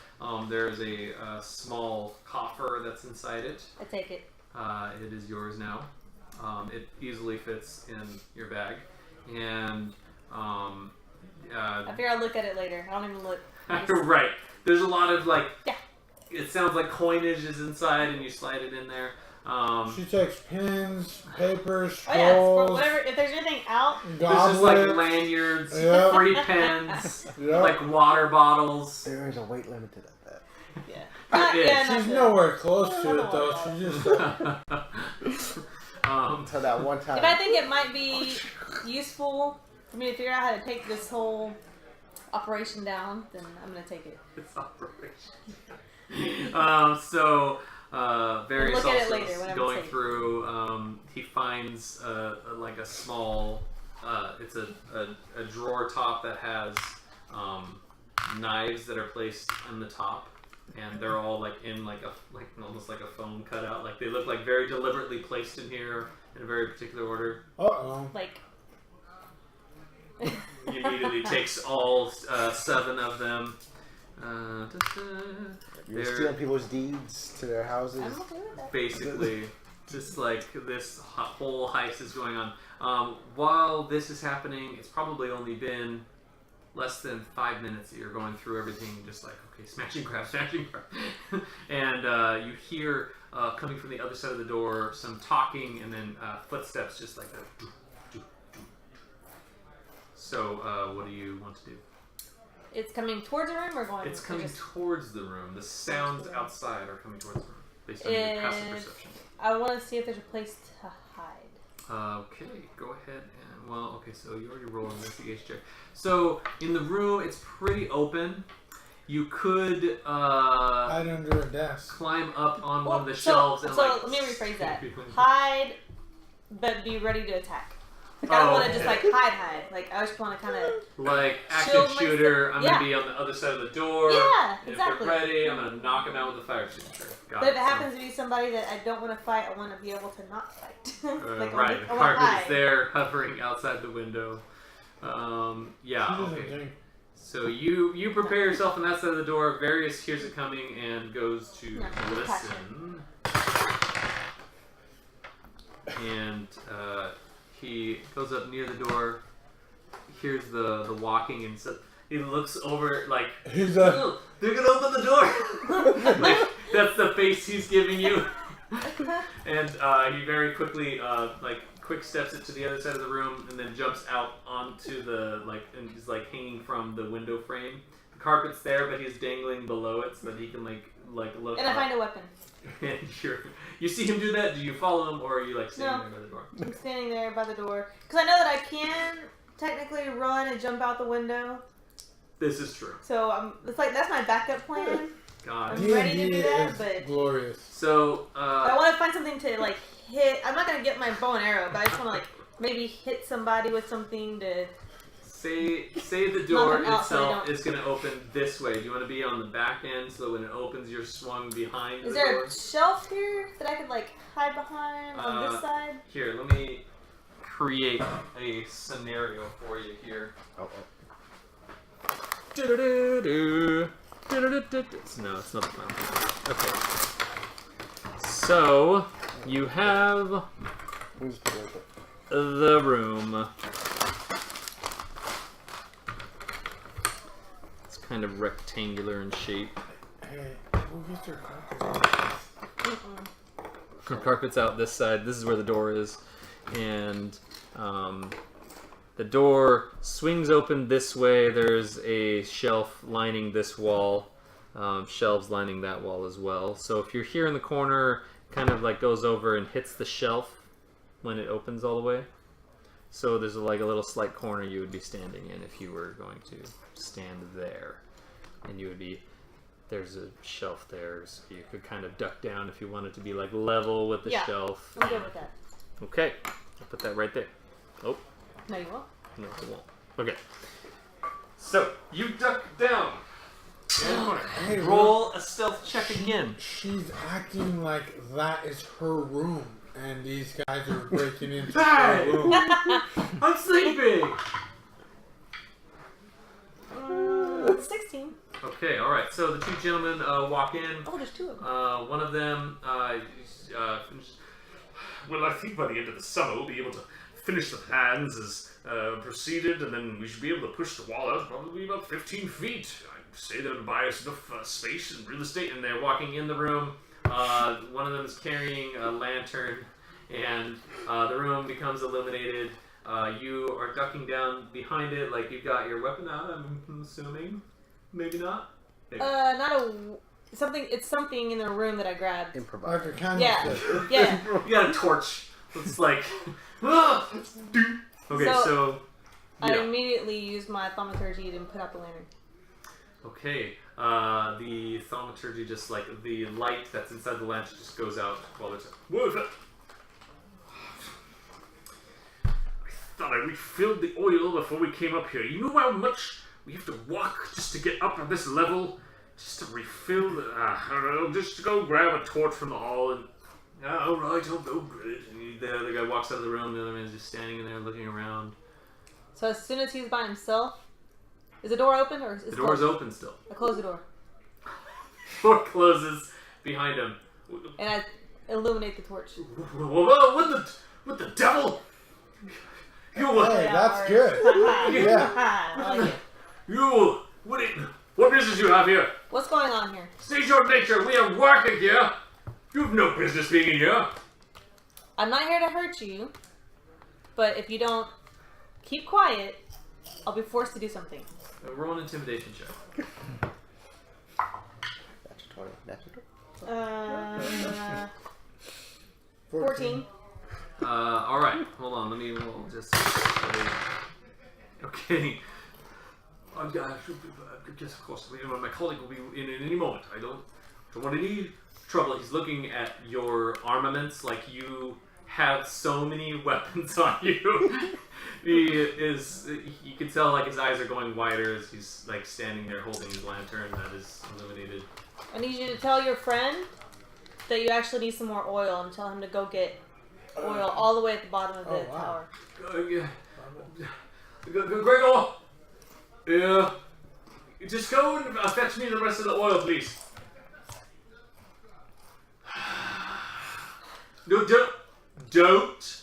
There's a small coffer that's inside it. I take it. It is yours now. It easily fits in your bag. And, I figure I'll look at it later. I don't even look. right. There's a lot of like, Yeah. it sounds like coinage is inside and you slide it in there. She takes pens, papers, Oh yeah, scrolls, whatever. If there's anything out, There's just like goblets. lanyards, Yep. free pens, Yep. like water bottles. There is a weight limit to that. yeah. It is. She's nowhere close to it though. She just Until that one time. If I think it might be useful for me to figure out how to take this whole operation down, then I'm gonna take it. It's operation. Various Look at it also later when I'm going safe. through. He finds like a small. It's a drawer top that has knives that are placed on the top, and they're all like in like almost like a foam cutout. Like they look like very deliberately placed in here in a very particular order. Uh-oh. Like. He immediately takes all 7 of them. You're They're stealing people's deeds to their houses. I'm okay with that. basically just like this whole heist is going on. While this is happening, it's probably only been less than 5 minutes that you're going through everything, just like, okay, smash and grab. And you hear coming from the other side of the door some talking and then footsteps just like that. So, what do you want to do? It's coming towards the room or going? It's coming just- towards the room. The sounds outside are coming towards the room, based on your passive perception. I want to see if there's a place to hide. Okay, go ahead and, well, okay, so you already rolled an investigation check. So, in the room, it's pretty open. You could Hide under a desk. climb up on one of the so, shelves and, so like... let me rephrase that. people- Hide, but be ready to attack. Like, I don't Oh. want to just like hide. Like I just want to kind of. Like, Shield active shooter, I'm yeah. going to be on the other side of the door. Yeah, And exactly. if they're ready, I'm going to knock them out with a fire extinguisher. Got But if it So- happens to be somebody that I don't want to fight, I want to be able to not fight. Like, right, the I want to carpet's hide. there, hovering outside the window. She Yeah, doesn't okay. think. So you prepare yourself on that side of the door. Varius hears it coming and goes to No, listen. And he goes up near the door, hears the walking, and so he looks over like, He's "Oh, they're gonna open the door." Like that's the face he's giving you. And he very quickly quick steps it to the other side of the room and then jumps out onto the and he's like hanging from the window frame. The carpet's there, but he's dangling below it so that he can like look And I up. find a weapon. And you see him do that. Do you follow him, or are you like standing No. there by the door? I'm standing there by the door because I know that I can technically run and jump out the window. This is true. So it's like that's my backup plan. God. I'm ready to D&D do that, is but- glorious. So But I want to find something to like hit. I'm not gonna get my bow and arrow, but I just want to like maybe hit somebody with something to Say the door Not out, so I itself don't- is going to open this way. Do you want to be on the back end so when it opens, you're swung behind Is the there door? a shelf here that I could like hide behind on this side? Here, let me create a scenario for you here. Oh, Do-do-do-do. Do-do-do-do-do. No, it's not the final. Okay. So, you have who's the worker? the room. It's kind of rectangular in shape. Hey, who gets your carpet? The carpet's out this side. This is where the door is. And the door swings open this way. There's a shelf lining this wall. Shelves lining that wall as well. So if you're here in the corner, kind of like goes over and hits the shelf when it opens all the way. So there's like a little slight corner you would be standing in if you were going to stand there. And you would be, there's a shelf there, so you could kind of duck down if you wanted to be like level with the Yeah. shelf. I'm good with that. Okay, I'll put that right there. Oh, No, you won't. no, it won't. Okay. So, you duck down. Hey, Roll a stealth check again. She's acting like that is her room, and these guys are breaking into Hey! her room. I'm sleeping! 16. Okay, alright. So the two gentlemen walk in. Oh, there's two of them. One of them Well, I think by the end of the summer we'll be able to finish the plans as proceeded, and then we should be able to push the wall out probably about 15 feet. I'd say that would buy us enough space and real estate. and they're walking in the room. One of them is carrying a lantern, and the room becomes illuminated. You are ducking down behind it, like you've got your weapon out. I'm assuming, maybe not. Maybe. Not a something. It's something in the room that I grabbed. Improvise. Like a kind Yeah, of yeah. You got a torch. It's like, ah! Okay, So- so I yeah. immediately used my thaumaturgy and put out the lantern. Okay, the thaumaturgy, just like the light that's inside the lantern, just goes out while it's. What was that? I thought I refilled the oil before we came up here. You know how much we have to walk just to get up on this level? Just to refill the... I don't know, just to go grab a torch from the hall and... Oh, right, I'll go get it. And the other guy walks out of the room, the other man's just standing in there looking around. So as soon as he's by himself, is the door open or is it The door's closed? open still. I close the door Door closes behind him. and I illuminate the torch. Whoa, what the devil? You, Hey, that's good. Yeah. I like it. you, what business you have here? What's going on here? State your nature, we are working here. You've no business being in here. I'm not here to hurt you, but if you don't keep quiet, I'll be forced to do something. Roll an intimidation check. That's a 20. That's a 20. 14. Alright, hold on, let me roll just. Okay. I guess, of course, my colleague will be in any moment. I don't want any trouble. He's looking at your armaments like you have so many weapons on you. You can tell like his eyes are going wider as he's like standing there holding his lantern that is illuminated. I need you to tell your friend that you actually need some more oil and tell him to go get oil all the way at the bottom of the Oh, wow. tower. Yeah. Gregor! Yeah. Just go and fetch me the rest of the oil, please. No, don't.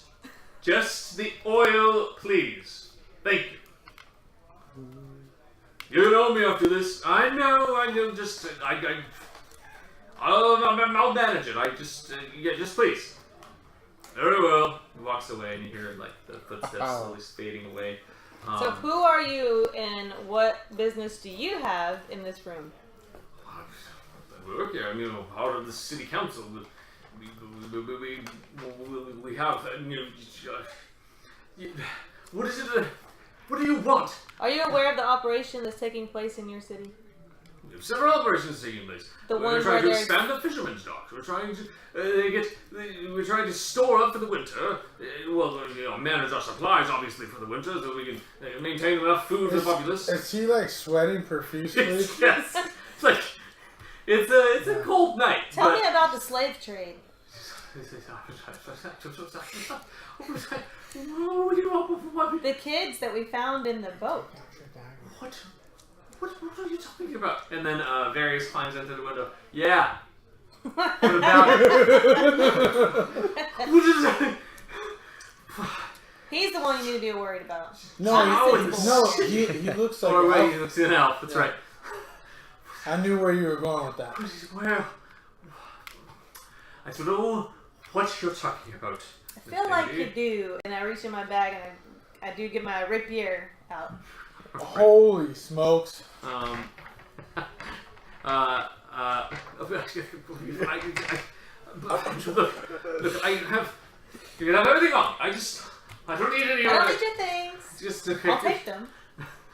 Just the oil, please. Thank you. You know me after this. I know. Just, I'll manage it. Just please. Very well. He walks away, and you hear like the footsteps slowly fading away. So who are you and what business do you have in this room? I work here. I mean, I'm part of the city council. We have. What is it? What do you want? Are you aware of the operation that's taking place in your city? have several operations taking place. The We're ones trying where to expand the fishermen's docks. We're trying to we're trying to store up for the winter. Manage our supplies obviously for the winter, so we can maintain enough food for the populace. Is he like sweating profusely? Yes, it's like it's a cold night. Tell me about the slave trade. The kids that we found in the boat. What are you talking about? And then Varius climbs into the window. Yeah. What about it? What is that? He's the one you need to be worried about. He looks like Oh, an wait, elf. he looks like an elf. That's right. I knew where you were going with that. Where? I don't know what you're talking about. I feel like you do, and I reach in my bag and I do get my rapier out. Holy smokes. Look, you can have everything on. I don't need any I don't of need it. your things. Just I'll take them,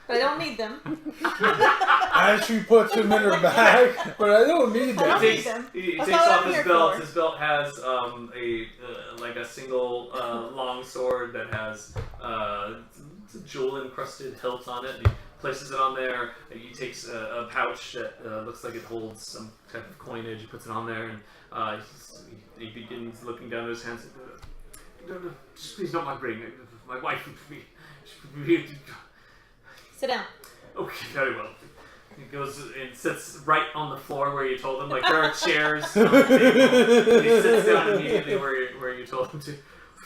but I don't need them. As she puts them in her bag, but I don't need I them. don't He need takes, them. he That's takes all off I'm his here belt. for. His belt has a single long sword that has a jewel encrusted hilt on it. He places it on there. He takes a pouch that looks like it holds some type of coinage. He puts it on there, and he begins looking down at his hands. No, just please don't mind bringing it. My wife would be. Sit down. Okay, very well. He goes and sits right on the floor where you told him. Like there are chairs on the table. And he sits down immediately where you told him to.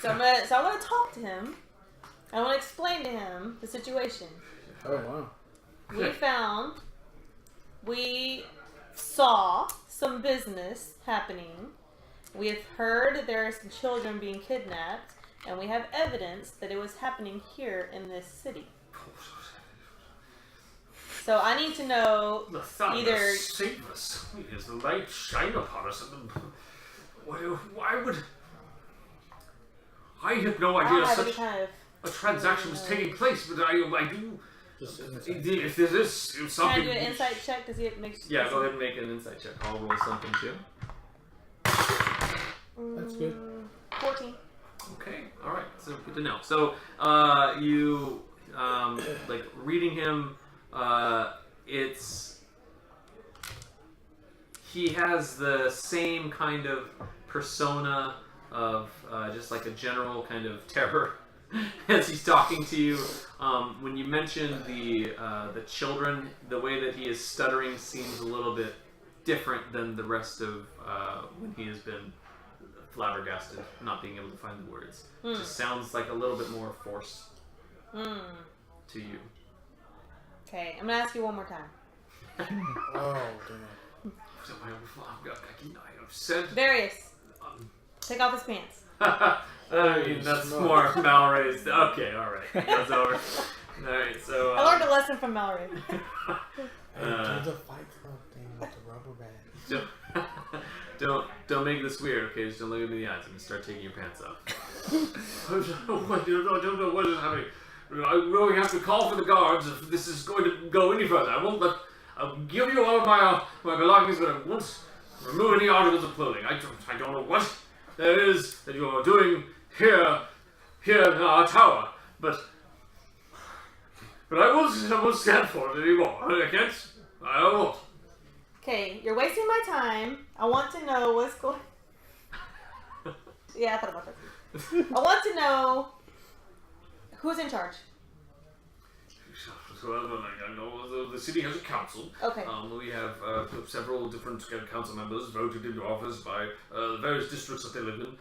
So I'm gonna talk to him. I want to explain to him the situation. Oh, wow. We saw some business happening. We have heard that there are some children being kidnapped, and we have evidence that it was happening here in this city. So I need to know The thunder either. save us. As the light shine upon us. Why would... I had no I idea don't have any such kind of. a transaction was taking place, but I do... If there is Can I something... do an insight check to see if it makes. Yeah, go ahead and make an insight check. I'll roll something too. That's good. 14. Okay, all right. So good to know. So you like reading him. He has the same kind of persona of just like a general kind of terror as he's talking to you. When you mentioned the children, the way that he is stuttering seems a little bit different than the rest of when he has been flabbergasted, not being able to find the words. It just sounds like a little bit more forced to you. Okay, I'm gonna ask you one more time. Oh, damn. I've said... Varius, take off his pants. I mean, that's smokes. more Mallory's. Okay, all right, that's over. All right, so I learned a lesson from Mallory. Hey, do the Fight Club thing with the rubber band. don't make this weird, okay? Just don't look at me in the eyes. I'm gonna start taking your pants off. I don't know what is happening. I really have to call for the guards if this is going to go any further. I'll give you all of my belongings, but I won't remove any articles of clothing. I don't know what that is that you are doing here in our tower, but I won't stand for it anymore. I won't. Okay, you're wasting my time. I want to know what's going. Yeah, I thought about that. I want to know who's in charge. Well, I know the city has a council. Okay. We have several different council members voted into office by the various districts that they live in.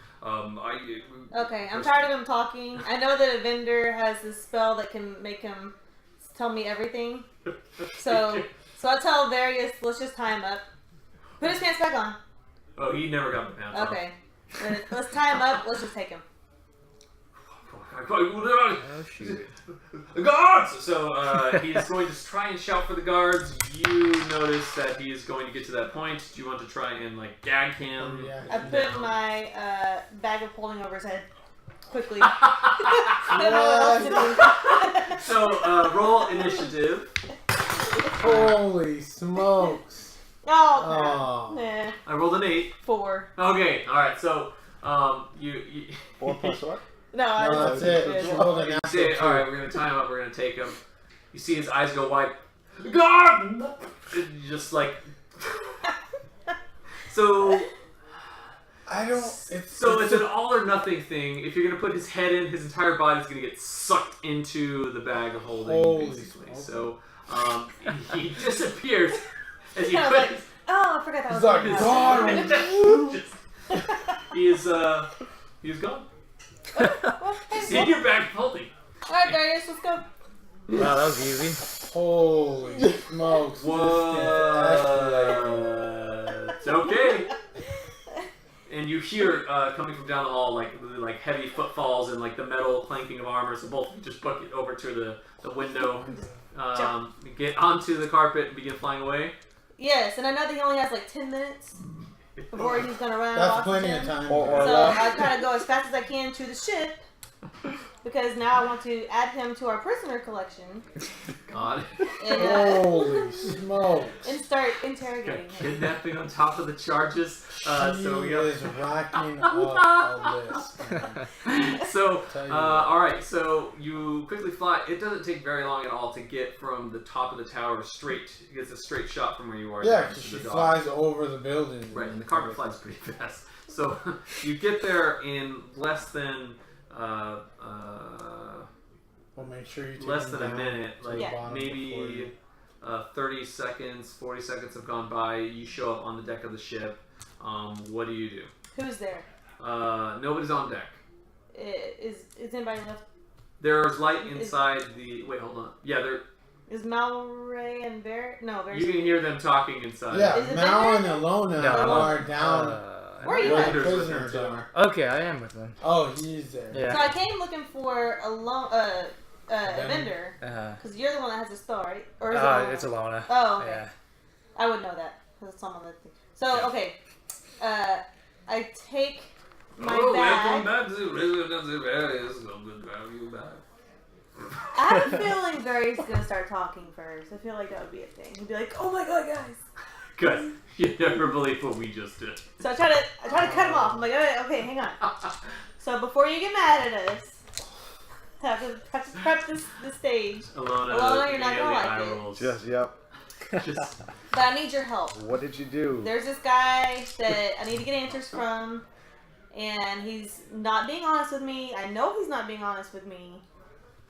Okay, I'm tired of him talking. I know that Evendur has this spell that can make him tell me everything. So I tell Varius, let's just tie him up. Put his pants back on. Oh, he never got the pants off. Okay. Let's tie him up. Let's just take him. Oh, shoot. The guards! So he's going to try and shout for the guards. You notice that he is going to get to that point. Do you want to try and like gag him? Yeah. I put down? my bag of holding over his head quickly. I don't know what else to do. So roll initiative. Holy smokes. Oh, Oh. nah. I rolled an 8. 4. Okay, alright, so, you 4 plus what? No, No, that's it. She rolled a you natural say, 2. alright, we're gonna time up, we're gonna take him. You see his eyes go wide. God! Just like. So. I don't. It's an all or nothing thing. If you're gonna put his head in, his entire body's gonna get sucked into the bag of holding, Holy basically. smokes. So, he disappears as you I was put like, his. oh, I forgot that was He's like, my God. He's gone. Well, hey, See your bag of holding. Alright, Varius, let's go. Wow, that was easy. Holy smokes. What? It's okay. And you hear coming from down the hall like heavy footfalls and like the metal clanking of armor. So both of you just book it over to the window, get onto the carpet and begin flying away. Yes, and I know that he only has like 10 minutes before he's gonna run out That's of plenty of oxygen. time. Or So less. I kind of go as fast as I can to the ship because now I want to add him to our prisoner collection God. and, Holy smokes. and start Got interrogating him. kidnapping on top of the charges. So She yeah. is racking up a list. Man. So Tell you what. all right. So you quickly fly. It doesn't take very long at all to get from the top of the tower straight. It gets a straight shot from where you are. Yeah, down 'cause to she the dock. flies over the building. Right, and the carpet flies pretty fast. So you get there in less than Well, make sure you take less him than a down minute, to the like bottom before maybe you- 30 seconds, 40 seconds have gone by. You show up on the deck of the ship. What do you do? Who's there? Nobody's on deck. Is anybody left? There's light inside the. Wait, hold on. Yeah, there. Is Malray and Bear? No, Bear's. You can hear them talking inside. Yeah, Is it Mal and there? Ilona No, I'm are down Where are you where at? the Prisoners with prisoners them, are. Okay, I am with them. Oh, he's there. Yeah. So I came looking for Evendur, because you're the one that has the star, right? Or is it Ilona? It's Ilona. Oh, okay. Yeah. I would know that because it's on the thing. So Yeah. okay, I take my Oh, bag. welcome back to Riven and Varius. I'm good to have you back. I have a feeling Barry's gonna start talking first. I feel like that would be a thing. He'd be like, "Oh my god, guys!" Good. You never believe what we just did. So I try to cut him off. I'm like, okay, hang on. So before you get mad at us, have to prep the stage. Ilona, you're not gonna like it. rolls. Just, yep. Just But I need your help. What did you do? There's this guy that I need to get answers from, and he's not being honest with me. I know he's not being honest with me.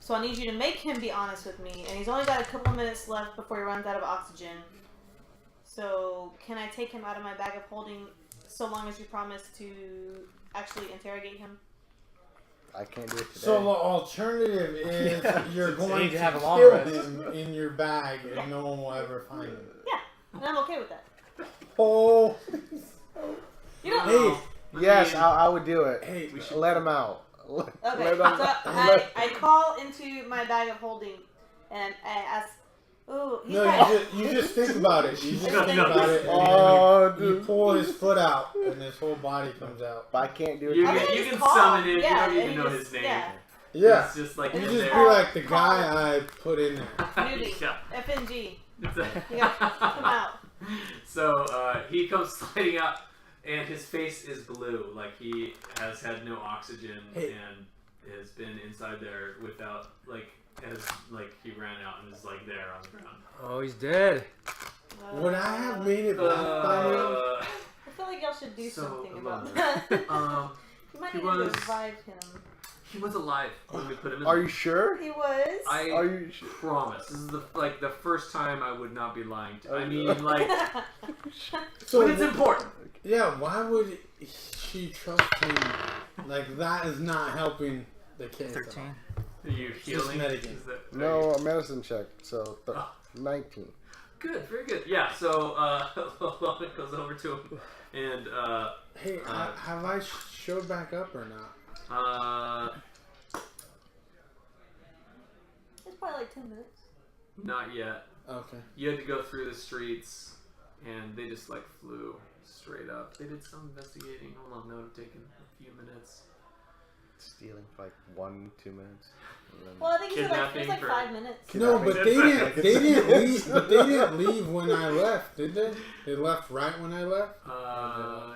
So I need you to make him be honest with me. And he's only got a couple minutes left before he runs out of oxygen. So can I take him out of my bag of holding so long as you promise to actually interrogate him? I can't do it today. So the alternative is you're going need to to have a long kill rest. him in your bag and no one will ever find him. Yeah, and I'm okay with that. Oh, You don't. hey, Yes, I would do it. hey, We should- Let him out. Okay, Let so him, I call into my bag of holding and I ask, "Ooh, he's no, got you just think about it. You just No, think no. about it, and Oh, then you dude. pull his foot out, and his whole body comes out. But I can't do it You, I today. think you it's can called- summon him. yeah, you don't and even you know just- his name. yeah. Yeah, It's just like you in just there. be like the guy I put in there. Nudie. Yeah. FNG. It's You gotta come out. So he comes sliding out, and his face is blue, like he has had no oxygen Hey. and has been inside there without, he ran out and is like there on the ground. Oh, he's dead. Would I have made it back by now? I feel like y'all should do So, something about Ilona. that. He You might he need to was- revive him. He was alive when we put him in. Are you sure? He was. I Are you sure? promise. This is the first time I would not be lying to. I Oh, mean, no. like, So but it's important. yeah, why would she trust him? Like that is not helping the case. 13. Are you just healing? medicine. Is that- No, a medicine check. So, Oh. 19. Good, very good. Yeah, so Ilona goes over to him and Hey, have I showed back up or not? It's probably like 10 minutes. not yet. Okay. You had to go through the streets, and they just flew straight up. They did some investigating. Hold on, that would have taken a few minutes. stealing for like 1-2 minutes. Well, I think it was Kidnapping like for- 5 minutes. No, but they didn't leave. But they didn't leave when I left, did they? They left right when I left.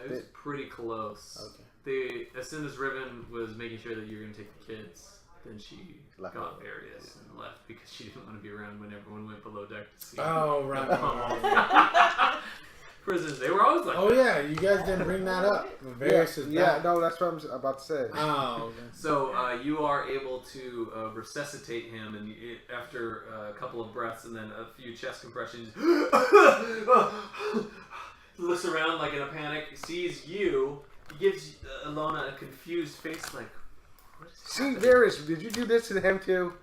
It was pretty close. Okay. As soon as Riven was making sure that you were going to take the kids, then she got Varius and left because she didn't want to be around when everyone went below deck to see. Oh right. Prisons, they were always like Oh that. yeah, you guys didn't bring that up. Various is back. no, that's what I'm about to say. Oh. Okay. So you are able to resuscitate him, and after a couple of breaths and then a few chest compressions, looks around like in a panic, sees you, he gives Ilona a confused face like, what is See, happening? Varius, did you do this to him too?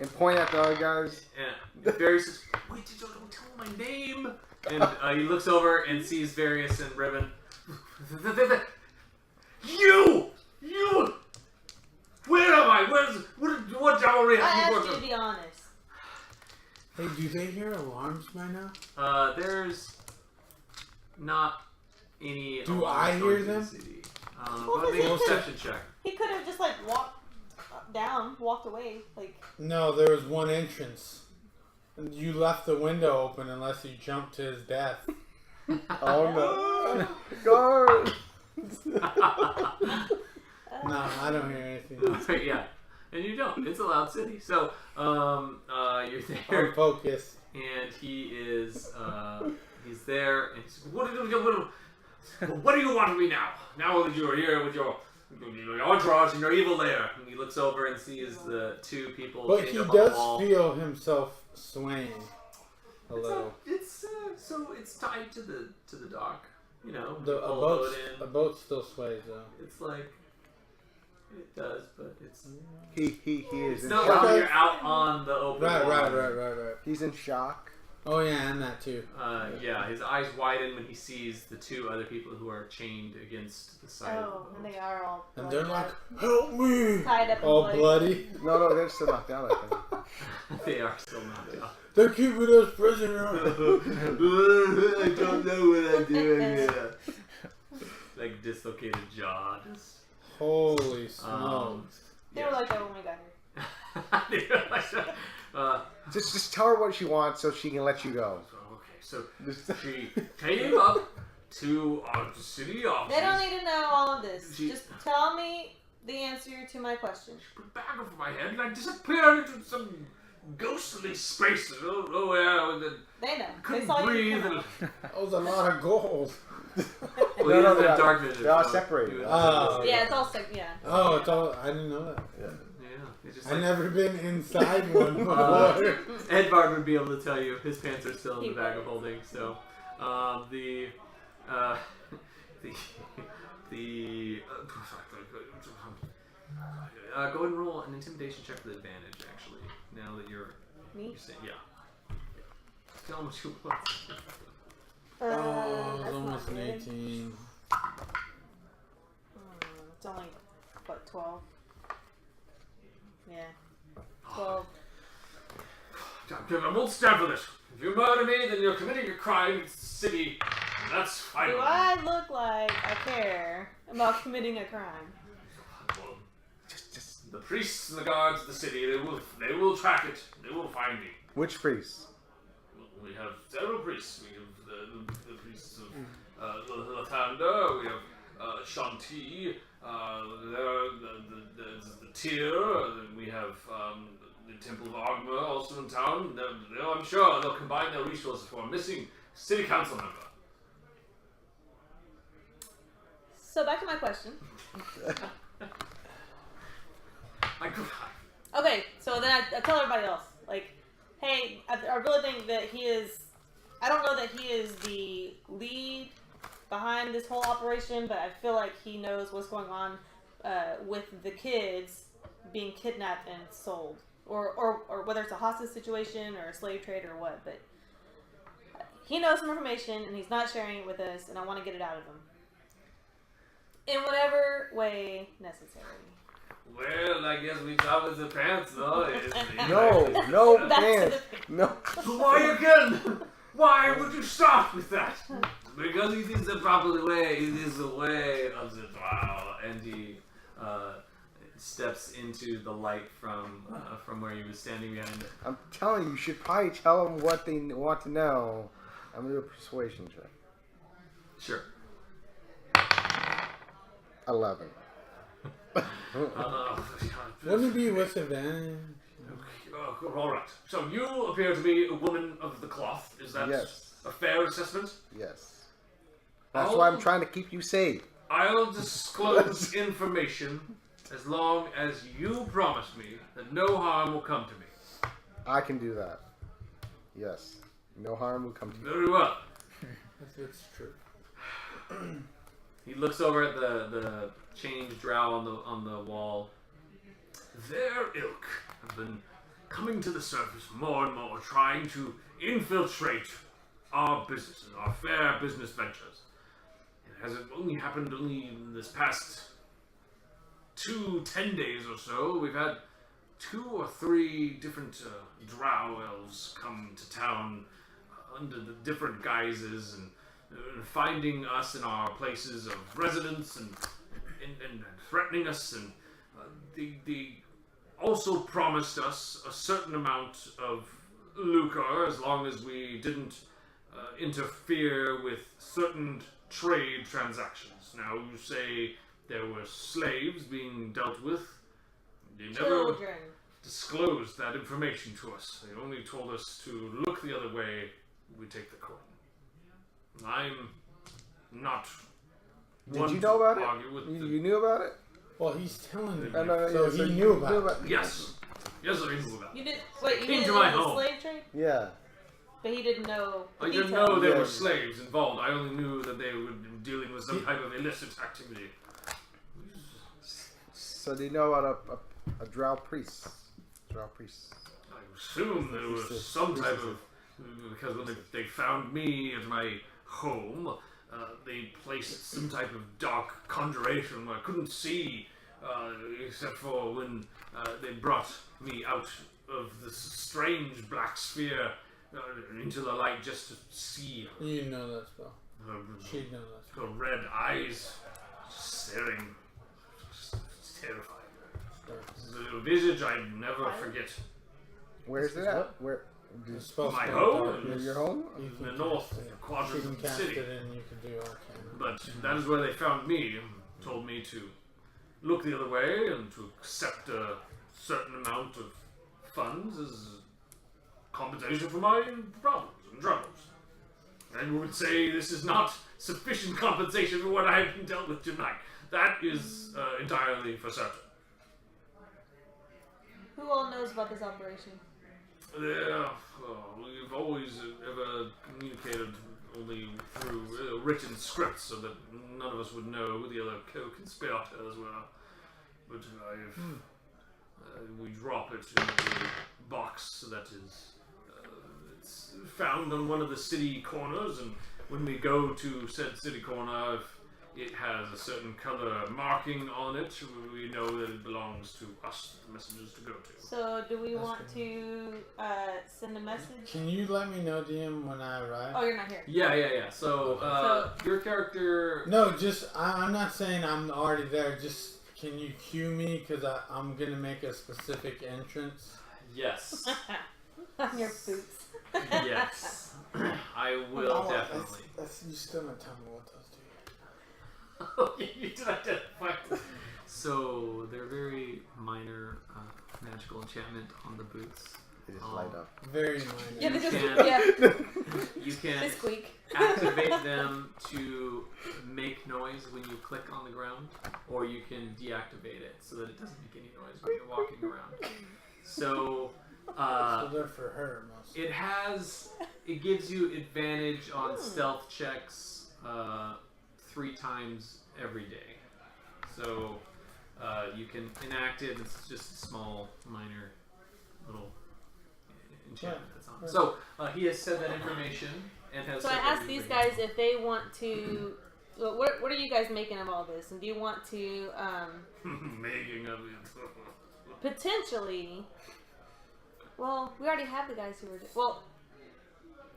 And point at the other guys? And Varius says, wait, don't tell him my name. And he looks over and sees Varius and Riven. You! Where am I? What dowry I have you asked you to worked be honest. Hey, do they hear alarms by now? on? There's not any. Do alarms I hear going through them? the city. Well, But make a because he perception check. He could have just like walked away. Like, No, there was one entrance. And you left the window open unless you jumped to his death. Oh no. Guard! No, I don't hear anything. Yeah, and you don't. It's a loud city. So you're I'm there, focused. and he's there, and he's, what do you want of me now? Now that you're here with your entourage and your evil lair. And he looks over and sees the two people. But chained he up on the does wall. feel himself swaying a little. So it's tied to the dock. You know, A pull boat in. boat still sways though. It's like it does, but it's He is it's in not shock. like you're out on the open Right. water. He's in shock. Oh yeah, and that too. Yeah, his eyes widen when he sees the two other people who are chained against the side of the oh, boat. and they are all And bloody they're like, up. "Help me!" Tied up and All bloody. bloody. No, they're still knocked out, I think. They are still knocked out. They're keeping us prisoner. I don't know what I'm doing here. Like dislocated jaw. Just, Holy smokes! They were like that when we got here. They were like that. Just tell her what she wants so she can let you go. Okay, so she came up to our city office. They don't need to know all of this. She- Just tell me the answer to my question. Put a bag over my head and I disappeared into some ghostly space. Oh yeah, and They know. They couldn't saw you breathe. come And, out. That was a lot of gold. well, No, he no, was in they're- darkness. they're all so separated. he was- Oh. Yeah, it's all sick. Yeah. Oh, it's all. I didn't know that. Yeah, it's just I've like, never been inside one before. Edvard would be able to tell you his pants are still in He the bag of would. holding. So, the go ahead and roll an intimidation check with advantage. Actually, now that you're Me? saying, yeah. Tell him what you want. Oh, That's it's almost not an good. 18. It's only, what, 12? Yeah. 12. I won't stand for this. If you murder me, then you're committing a crime in the city. That's fine. Do I look like I care about committing a crime? Well, just the priests and the guards of the city, they will track it. They will find me. Which priest? We have several priests. We have the priests of Lathander. We have Shanti. The Tyr. We have the Temple of Ogma also in town. I'm sure they'll combine their resources for a missing city council member. So back to my question. Okay, so then I tell everybody else, like, hey, I really think that he is, I don't know that he is the lead behind this whole operation, but I feel like he knows what's going on with the kids being kidnapped and sold. Or whether it's a hostage situation or a slave trade or what, but he knows some information and he's not sharing it with us, and I want to get it out of him. In whatever way necessary. Well, I guess we start with the pants, though. No, Back to man. the- No. Why again? Why would you start with that? Because it is the proper way. It is the way of the Drow. And he steps into the light from where he was standing behind it. I'm telling you should probably tell them what they want to know. I'm gonna do a persuasion check. Sure. 11. Wouldn't it be with advantage? All right. So you appear to be a woman of the cloth. Is that Yes. a fair assessment? Yes. That's why I'm trying to keep you safe. I'll disclose information as long as you promise me that no harm will come to me. I can do that. Yes. No harm will come to you. Very well. That's true. He looks over at the changed drow on the wall. Their ilk have been coming to the surface more and more, trying to infiltrate our businesses, our fair business ventures. It hasn't only happened in this past 10 days or so. We've had 2 or 3 different drow elves come to town under the different guises and finding us in our places of residence and threatening us, and they also promised us a certain amount of lucre as long as we didn't interfere with certain trade transactions. Now, you say there were slaves being dealt with. They never Children. disclosed that information to us. They only told us to look the other way. We take the coin. I'm not. Did you know about argue with it? the- You knew about it? Well, he's telling me. No, So yeah, he you knew about it. Yes. Yes, I knew about it. You did. Wait, you Came didn't to know my it was home. slave trade, Yeah. but he didn't know. The I didn't details. know there Yeah. were slaves involved. I only knew that they were dealing with some type of illicit activity. So do you know about a drow priest? Drow priest. I assume there was some type of, because when they found me at my home, they placed some type of dark conjuration where I couldn't see, except for when they brought me out of this strange black sphere into the light just to see You know that spell. her, She'd know that spell. her red eyes staring. It's terrifying. The visage I never forget. Where's it at? Where? The spell's My called home? darkness. Your home? You In can the north cast it. quadrant You of can the cast city. it and you can do arcana. But that is where they found me and told me to look the other way and to accept a certain amount of funds as compensation for my problems and troubles. And would say this is not sufficient compensation for what I have been dealt with tonight. That is entirely for certain. Who all knows about this operation? Yeah, we've always ever communicated only through written scripts so that none of us would know who the other co-conspirators were. But we drop it in a box that is it's found on one of the city corners, and when we go to said city corner, if it has a certain color marking on it, we know that it belongs to us, the messengers, to go to. So, do we That's want good. to send a message? Can you let me know, DM, when I arrive? Oh, you're not here. Yeah. So, your character. No, just I'm not saying I'm already there. Just can you cue me, because I'm gonna make a specific entrance. Yes. On your boots. Yes. I will definitely. That's, you still not tell me what those do. Oh, you did identify. So they're very minor magical enchantment on the boots. They just light up. Very minor. Yeah, they just can- yeah. You They can squeak. activate them to make noise when you click on the ground, or you can deactivate it so that it doesn't make any noise when you're walking around. So So they're for her mostly. it gives you advantage on stealth checks 3 times every day. So you can enact it. It's just a small, minor, little enchantment that's on. So he has said that information and has. So I said that asked you these bring guys if they want to. Well, what are you guys making of all this? And do you want to Making of it. potentially? Well, we already have the guys who were. Well,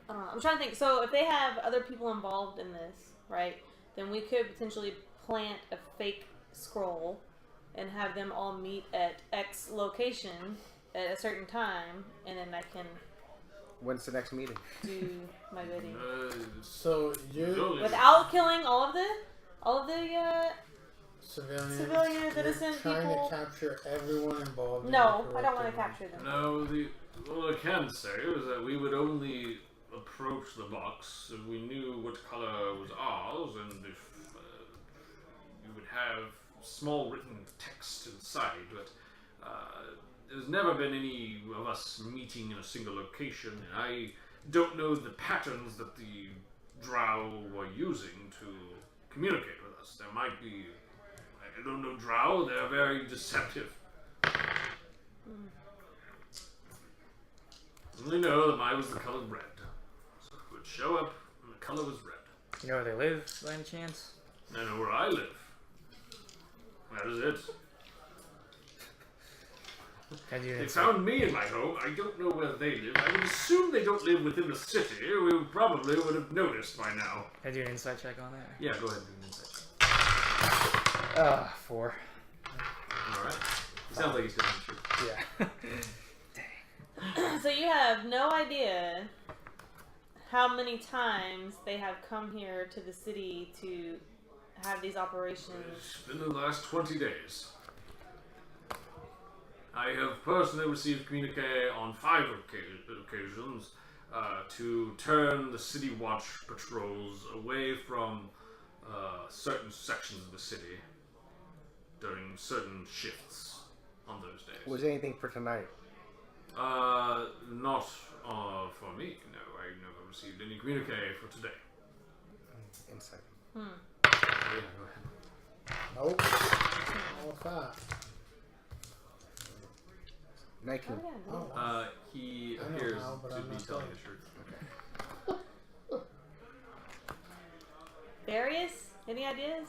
I don't know. I'm trying to think. So if they have other people involved in this, right? Then we could potentially plant a fake scroll and have them all meet at X location at a certain time, and then I can When's the next meeting? do my bidding So you without killing all of the civilian citizen trying people. to capture everyone involved. No, in I don't want to corrupting capture them. No, all I can say is that we would only approach the box if we knew what color was ours, and if you would have small written text inside. But there's never been any of us meeting in a single location, and I don't know the patterns that the Drow were using to communicate with us. There might be. I don't know Drow. They're very deceptive. Only know that mine was the color red. So it would show up, and the color was red. You know where they live, by any chance? I know where I live. That is it. Can you They found me in my home. I don't know where they live. I would assume they don't live within the city. We probably would have noticed by now. Can I do an insight check on that? Yeah, go ahead and do an insight. 4. Alright. Sounds like he's telling the truth. Yeah. So you have no idea how many times they have come here to the city to have these operations. It's been the last 20 days. I have personally received communique on 5 occasions to turn the City Watch patrols away from certain sections of the city during certain shifts on those days. Was anything for tonight? Not for me. No, I never received any communique for today. Insight. Yeah, go ahead. Nope. All 5. 19. Oh, yeah, Oh. He I know appears how, but to I'm be not telling telling. the truth. Varius, any ideas?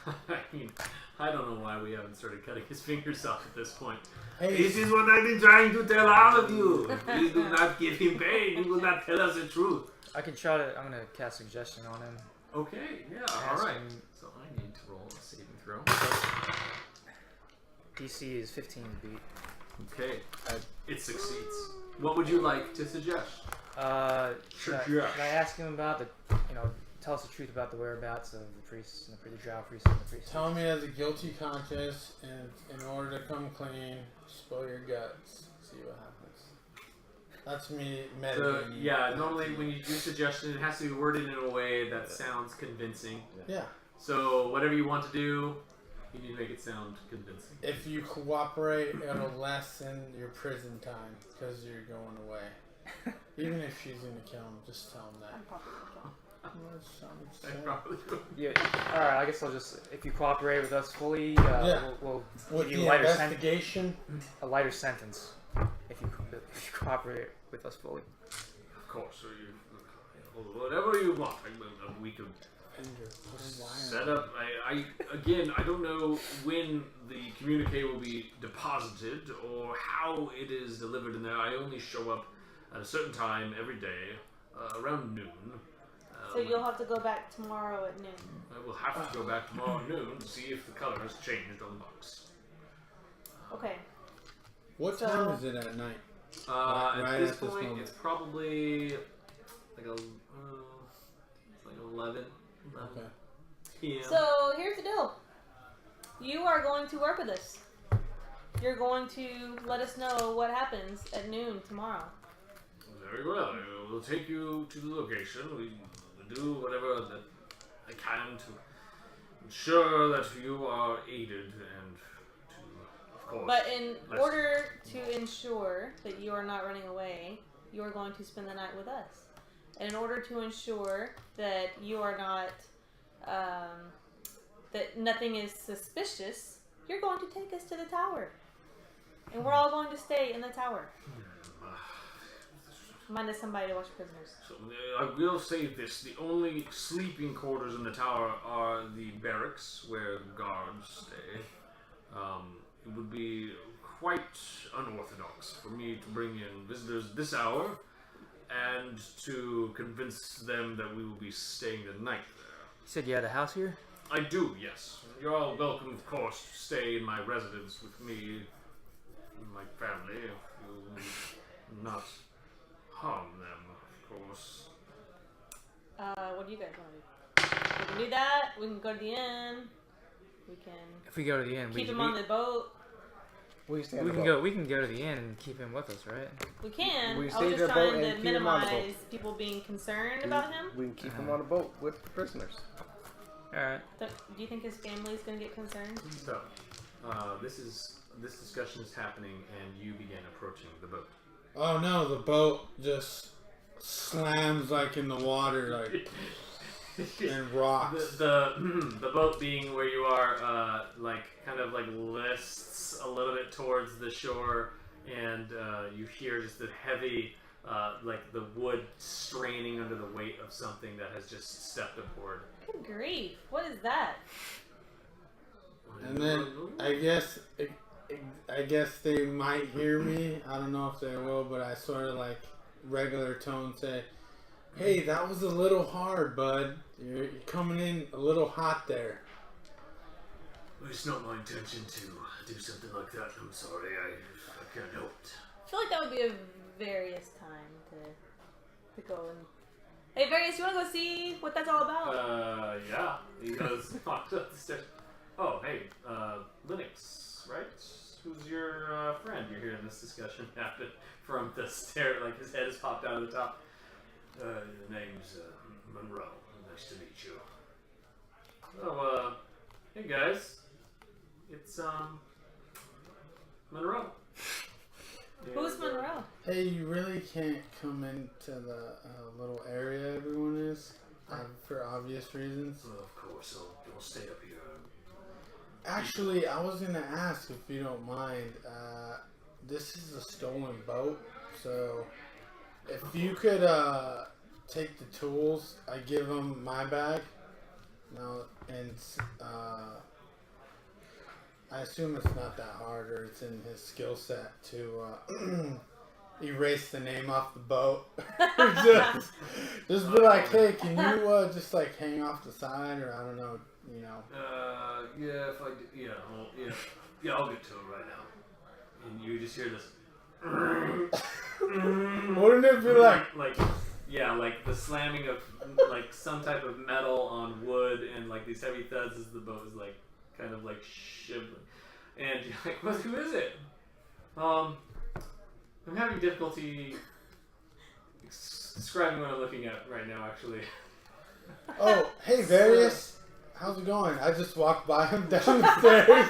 I mean, I don't know why we haven't started cutting his fingers off at this point. Hey, This is what I've been trying to tell all of you. Please do not give him pain. He will not tell us the truth. I can try to. I'm gonna cast suggestion on him. Okay, yeah, Ask alright. him- So I need to roll a saving throw. DC is 15 beat. Okay, it succeeds. What would you like to suggest? Should I ask him about the, tell us the truth about the whereabouts of the priests and the Drow priests and the priests? tell me as a guilty conscience, and in order to come clean, spill your guts. See what happens. That's me So meditating. yeah, normally when you do suggestion, it has to be worded in a way that sounds convincing. Yeah. So whatever you want to do, you need to make it sound convincing. If you cooperate, it'll lessen your prison time because you're going away. Even if she's gonna kill him, just tell him that. I'm probably gonna I probably would. Yeah. All right. I guess I'll just, if you cooperate with us fully, Yeah. we'll With give the you a investigation, lighter sentence if you cooperate with us fully. Of course, so whatever you want. We could set up. I don't know when the communique will be deposited or how it is delivered in there. I only show up at a certain time every day, around noon. So you'll have to go back tomorrow at noon. I will have to go back tomorrow at noon to see if the color has changed on the box. Okay. what So- time is it at night? At Right this at this point, moment. it's probably like it's like 11 Okay. p.m. So here's the deal. You are going to work with us. You're going to let us know what happens at noon tomorrow. Very well. I will take you to the location. We will do whatever that I can to ensure that you are aided and to, of course. But in Let's- order to ensure that you are not running away, you are going to spend the night with us. And in order to ensure that you are not, that nothing is suspicious, you're going to take us to the tower. And we're all going to stay in the tower. Minus somebody to watch prisoners. So, I will say this: the only sleeping quarters in the tower are the barracks where the guards stay. It would be quite unorthodox for me to bring in visitors this hour and to convince them that we will be staying the night there. You said you had a house here? I do, yes. You're all welcome, of course, to stay in my residence with me and my family if you will not harm them, of course. What do you guys want to do? We can do that. We can go to the inn. We can If we go to the inn, keep him on the boat. We can go to the inn and keep him with us, right? We can. We I was stay just the boat trying and to keep him on the minimize people being concerned about him. We can keep him on a boat with prisoners. Alright. Do you think his family's gonna get concerned? So, this discussion is happening, and you begin approaching the boat. Oh no, the boat just slams like in the water, like and rocks. The boat being where you are, kind of lists a little bit towards the shore, and you hear just the heavy, the wood straining under the weight of something that has just stepped aboard. Good grief! What is that? And then I guess they might hear me. I don't know if they will, but I sort of regular tone say, "Hey, that was a little hard, bud. You're coming in a little hot there." Well, it's not my intention to do something like that. I'm sorry. I can't help it. I feel like that would be a Varius time to go and. Hey, Varius, you want to go see what that's all about? Yeah. He goes, walks up the stairs. Oh, hey, Lynix, right? Who's your friend? You're hearing this discussion happen from the stair, his head has popped out of the top. The name's Monroe. Nice to meet you. Oh, hey guys. It's, Monroe. Who's Monroe? Hey, you really can't come into the little area everyone is, for obvious reasons. Well, of course, I'll stay up here. Actually, I was gonna ask if you don't mind. This is a stolen boat, so if you could take the tools, I give him my bag. No, and I assume it's not that hard, or it's in his skill set to erase the name off the boat. just be like, hey, can you just hang off the side, or I don't know, Yeah, if I do, yeah, I'll get to it right now. And you just hear this. Wouldn't it be like the slamming of some type of metal on wood, and these heavy thuds as the boat is kind of shivering. And you're like, well, who is it? I'm having difficulty describing what I'm looking at right now, actually. Oh, hey, Varius. How's it going? I just walked by him down the stairs.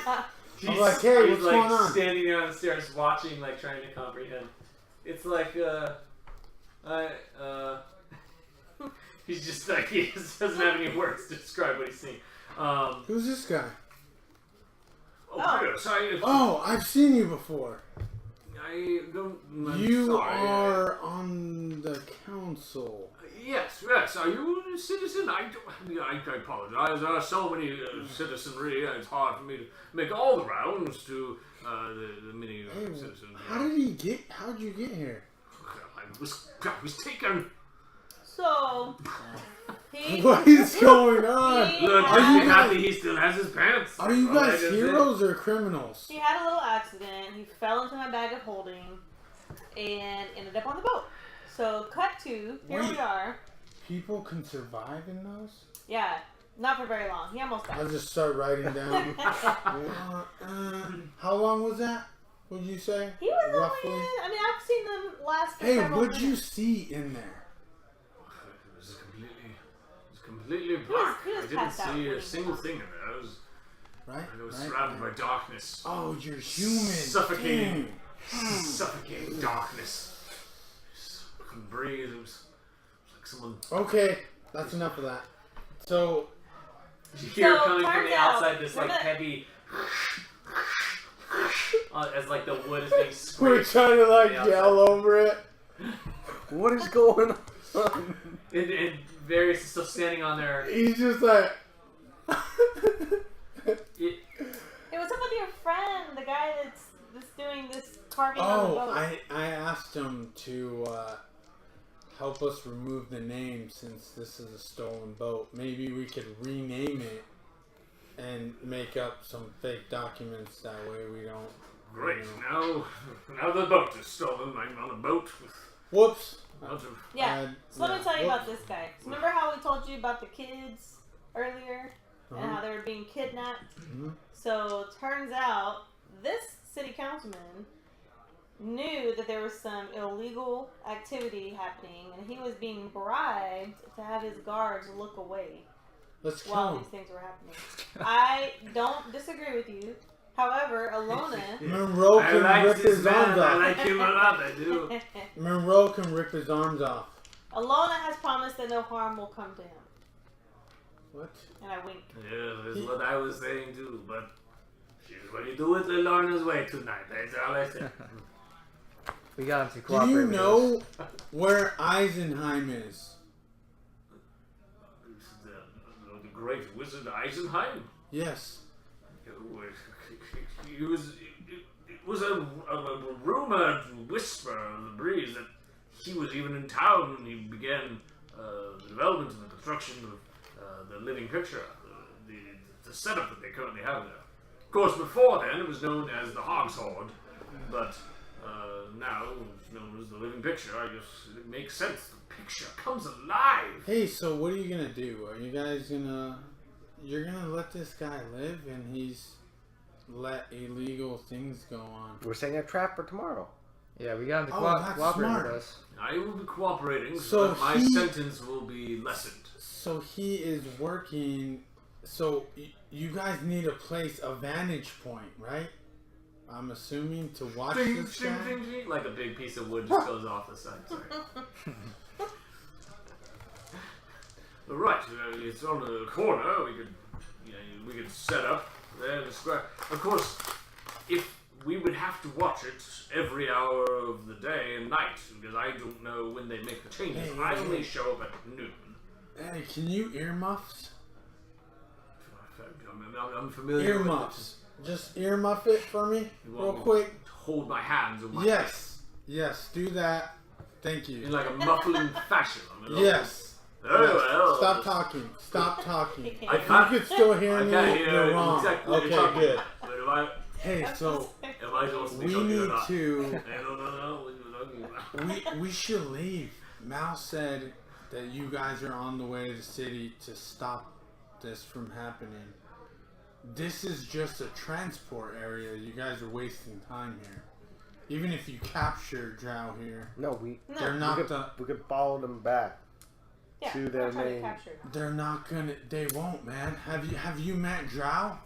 I'm like, hey, what's going on? Standing there on the stairs watching, trying to comprehend. It's he's just he just doesn't have any words to describe what he's seeing. Who's this guy? Yes, I've seen you before. I'm You sorry. are on the council. Yes. Are you a citizen? I apologize. There are so many citizenry. It's hard for me to make all the rounds to the many citizens. How'd you get here? I was taken. So, What is going on? Look, Are you happy guys- he still has his pants. Are you guys heroes or criminals? he had a little accident. He fell into my bag of holding and ended up on the boat. So, cut to, here we are. People can survive in those? Yeah, not for very long. He almost I'll died. just start writing down. How long was that? What'd you say? He was roughly. only, I've seen them last for Hey, several what'd you minutes. see in there? It was completely black. he was I didn't passed out see when a he single fell. thing in there. I was Right? surrounded by darkness. Oh, you're human. Suffocating. Dang. Suffocating darkness. I couldn't breathe. It was like someone. Okay, that's enough of that. So, You hear So, coming from turns the out, outside this remember- heavy as the wood is being we're scraped. trying to Yeah. yell over it. What is going on? And Varius is still standing on there. He's just like. It, Hey, what's up with your friend? The guy that's doing this carving on the Oh, boat. I asked him to help us remove the name since this is a stolen boat. Maybe we could rename it and make up some fake documents. That way we don't. Great. Now the boat is stolen. I'm on a boat with Whoops. lots of. Yeah. So let me tell you whoops. about this guy. So remember how we told you about the kids earlier and how they were being kidnapped? Mm-hmm. So turns out this city councilman knew that there was some illegal activity happening, and he was being bribed to have his guards look away Let's while kill these him. things were happening. I don't disagree with you. However, Ilona. Monroe I can like rip this his man. arms I off. like him a lot. I do. Monroe can rip his arms off. Ilona has promised that no harm will come to him. What? And I winked. Yeah, that's what I was saying too. But what you do with Ilona's way tonight? That's all I said. We got him to Do cooperate you with know us. where Eisenheim is? The great wizard Eisenheim. Yes. It was a rumored whisper of the breeze that he was even in town when he began the development and the construction of the living picture, the setup that they currently have there. Of course, before then it was known as the Hog's Horde, but now it's known as the living picture. I guess it makes sense. The picture comes alive. Hey, so what are you gonna do? Are you guys gonna... You're gonna let this guy live and he's let illegal things go on? We're setting a trap for tomorrow. Yeah, we got him to Oh, that's cooperate smart. with us. I will be cooperating, So so my he- sentence will be lessened. So he is working... So you guys need a place, a vantage point, right? I'm assuming to watch Ding, this ding, guy? ding, ding. Like a big piece of wood just goes off the side. Sorry. Right, it's on the corner. We could set up there in the square. Of course, if we would have to watch it every hour of the day and night, because I don't know when they make the changes. Hey, I hey, only hey. show up at noon. Hey, can you earmuffs? I'm familiar with Earmuffs. Just earmuff it for me, You real want me quick. it. Hold my hands on my Yes, do that. Thank in you. like a muffling fashion. I mean, Yes. Oh, Yes. well. Stop talking. Stop talking. I If can't. you could still hear I me, can't hear you're wrong. exactly what you're Okay, talking good. about. But am I Hey, so am I supposed to be we talking or need not? to. I don't know what you're talking about. We should leave. Mal said that you guys are on the way to the city to stop this from happening. This is just a transport area. You guys are wasting time here. Even if you capture Drow here, No, we they're No. not we could follow them back. Yeah, to we're their not trying to main- capture them. they're not gonna. They won't, man. Have you met Drow?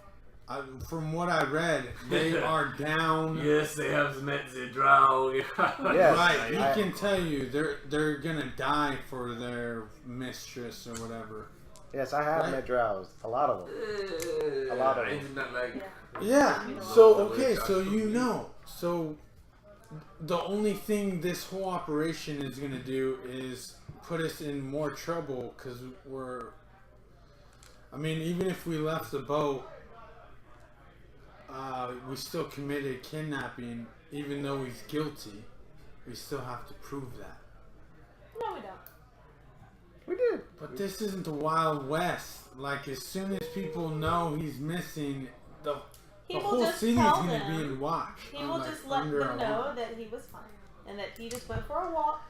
From what I read, they are down. Yes, they have met the Drow. Yes, Right, he I- can tell you they're gonna die for their mistress or whatever. Yes, I have Right. met Drows. A lot of them. A lot of I them. did not like. Yeah. So okay, so you know, so the only thing this whole operation is gonna do is put us in more trouble because we're. I mean, even if we left the boat, we still committed kidnapping. Even though he's guilty, we still have to prove that. No, we don't. We did. But this isn't the Wild West. Like, as soon as people know he's missing, the He the will whole just city's tell gonna them. be in watch. He will like, just let under them a know watch. that he was fine and that he just went for a walk.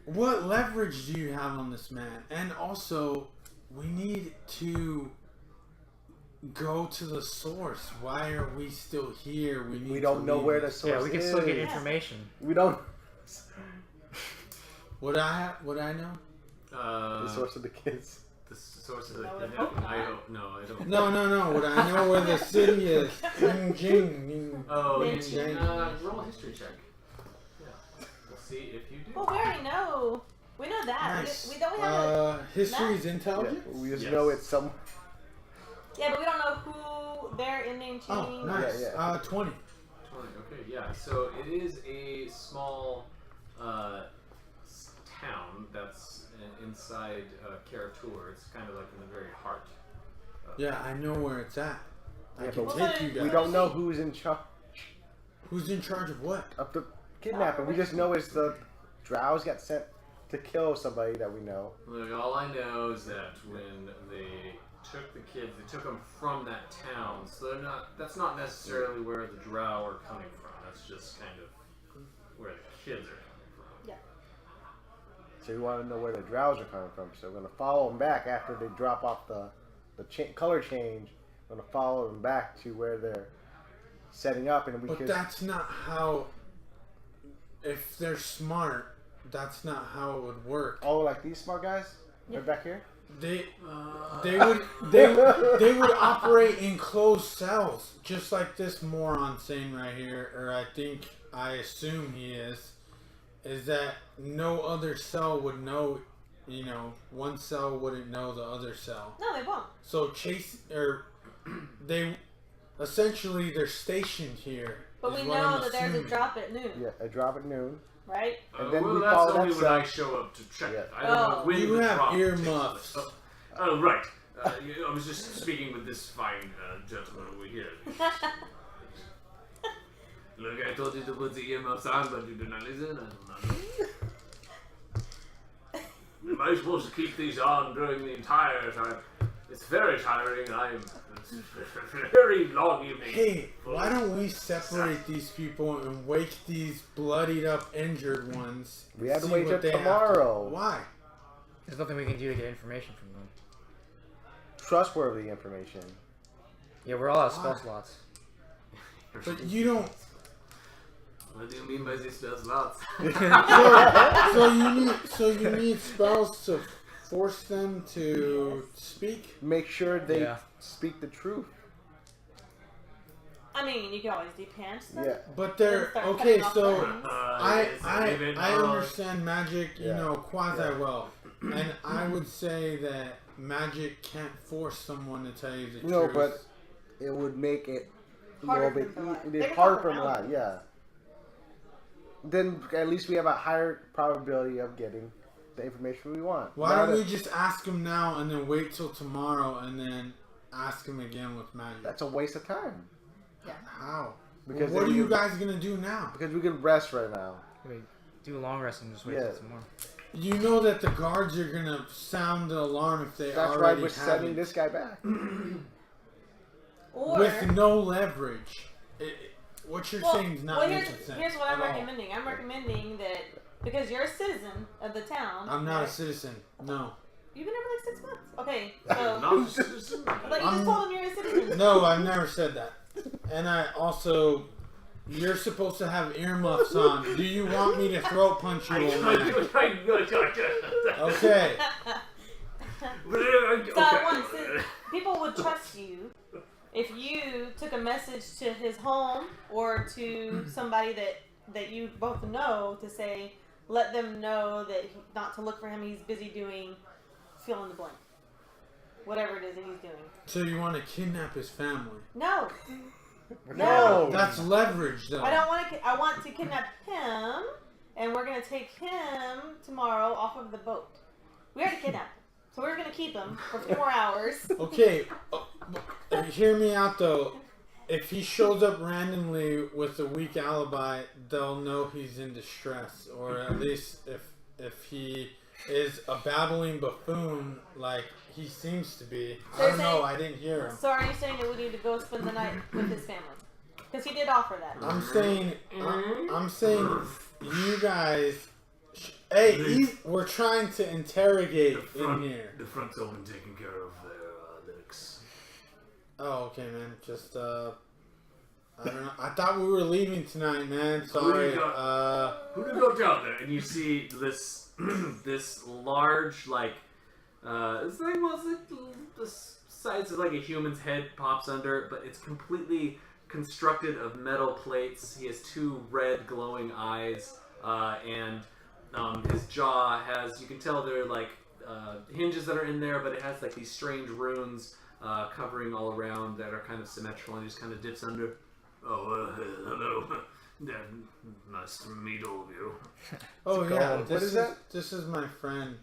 What leverage do you have on this man? And also, we need to go to the source. Why are we still here? We need. We don't to know leave where the this. source Yeah, we can is. still get information. We don't. Would I know? The source of the kids. The source of the I would kidnapping. hope not. I hope no, I don't. No. Would I know where the city is? Jing. Oh, you Bitch. can roll a history check. Yeah, we'll see if you do. Well, we already know. We know that. Nice. We don't have History's Yeah, intelligence. we just Yes. know it's some. Yeah, but we don't know who their in-name Oh, change. nice. Yeah. 20. 20. Okay, yeah. So it is a small town that's inside Kara-Tur. It's kind of like in the very heart. Yeah, I know where it's at. I Yeah, can but take you guys. We don't know who's in charge Who's in charge of what? of the kidnapping. We just know it's the Drows got sent to kill somebody that we know. Look, all I know is that when they took the kids. They took them from that town, so they're not. That's not necessarily where the Drow are coming from. That's just kind of where the kids are coming from. Yeah. So you want to know where the Drows are coming from. So we're going to follow them back after they drop off the color change. We're going to follow them back to where they're setting up, and we But that's not how. If they're smart, that's not how it would work. Oh, like these smart guys? They're back here? They would operate in closed cells, just like this moron saying right here, or I assume he is that no other cell would know, one cell wouldn't know the other cell. No, they won't. So they're stationed here. But we know that there's a drop at noon. Yeah, a drop at noon. Right? And then well, we that's follow only that when I cell. show up to check it. I Oh. don't know when You the have drop earmuffs. takes place. Oh, right. I was just speaking with this fine gentleman over here. Look, I told you to put the earmuffs on, but you did not listen. I don't know. Am I supposed to keep these on during the entire time? It's very tiring. It's a very long evening. Hey, why don't we separate these people and wake these bloodied up, injured ones? We have to see wait what till they have tomorrow. Why? There's nothing we can do to get information from them. Trustworthy information. Yeah, we're all out of spell slots. But you don't. What do you mean by these spell slots? So you need spells to force them to speak. Make sure they Yeah. speak the truth. I mean, you can always depance them. Yeah. But they're Start okay. cutting off So them. I understand magic, Yeah. quasi Yeah. well, and I would say that magic can't force someone to tell you the No, truth. but it would make it a Harder little bit for them to lie. They it's can harder talk for them to lie. around. Yeah. Then at least we have a higher probability of getting the information we want. Why Now don't we that- just ask him now and then wait till tomorrow and then ask him again with magic? That's a waste of time. How? Because What then are you we- guys gonna do now? Because we can rest right now. We do a long rest and just wait Yeah. till tomorrow. You know that the guards are gonna sound the alarm if they That's why already we're sending haven't. this guy back. Or With no leverage. What you're saying is not well, making sense. here's what I'm at all. recommending. I'm recommending that because you're a citizen of the town. I'm not a right? citizen. No. You've been here for like 6 months. Okay, so Not a citizen. I thought you I'm- just told him you're a citizen. No, I've never said that. And I also, you're supposed to have earmuffs on. Do you want me to throat punch you, old man? Okay. So I want people would trust you if you took a message to his home or to somebody that you both know to say, let them know that not to look for him. He's busy doing fill in the blank, whatever it is that he's doing. So you want to kidnap his family? No, No. That's leverage, though. I don't want to. I want to kidnap him, and we're gonna take him tomorrow off of the boat. We already kidnapped him, so we're gonna keep him for 4 more hours. Okay, hear me out though. If he shows up randomly with a weak alibi, they'll know he's in distress. Or at least if he is a babbling buffoon like he seems to be. So I don't you're know, saying- I didn't hear him. So are you saying that we need to go spend the night with his family? Because he did offer that. I'm saying you guys. Hey, we're trying to interrogate in here. The front's all been taken care of there, Lynix. Oh, okay, man. Just I don't know. I thought we were leaving tonight, man. Sorry. Who do you go down there? And you see this this large, like, this thing was like the size of like a human's head pops under, but it's completely constructed of metal plates. He has 2 red glowing eyes, and his jaw has, you can tell they're like hinges that are in there, but it has like these strange runes covering all around that are kind of symmetrical, and he just kind of dips under. Oh, hello. Nice to meet all of you. Oh yeah, What this is that? This is my friend.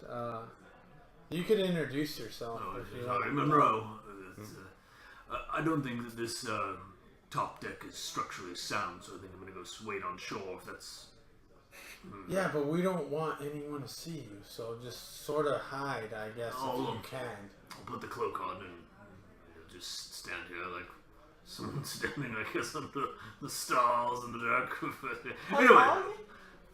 You could introduce yourself. Oh, if you sorry, like. Monroe. I don't think that this top deck is structurally sound, so I think I'm going to go wait on shore if that's... Yeah, but we don't want anyone to see you, so just sort of hide, I guess, Oh, if you look. can. I'll put the cloak on and just stand here like someone standing, I guess, on the stalls in the dark. Anyway,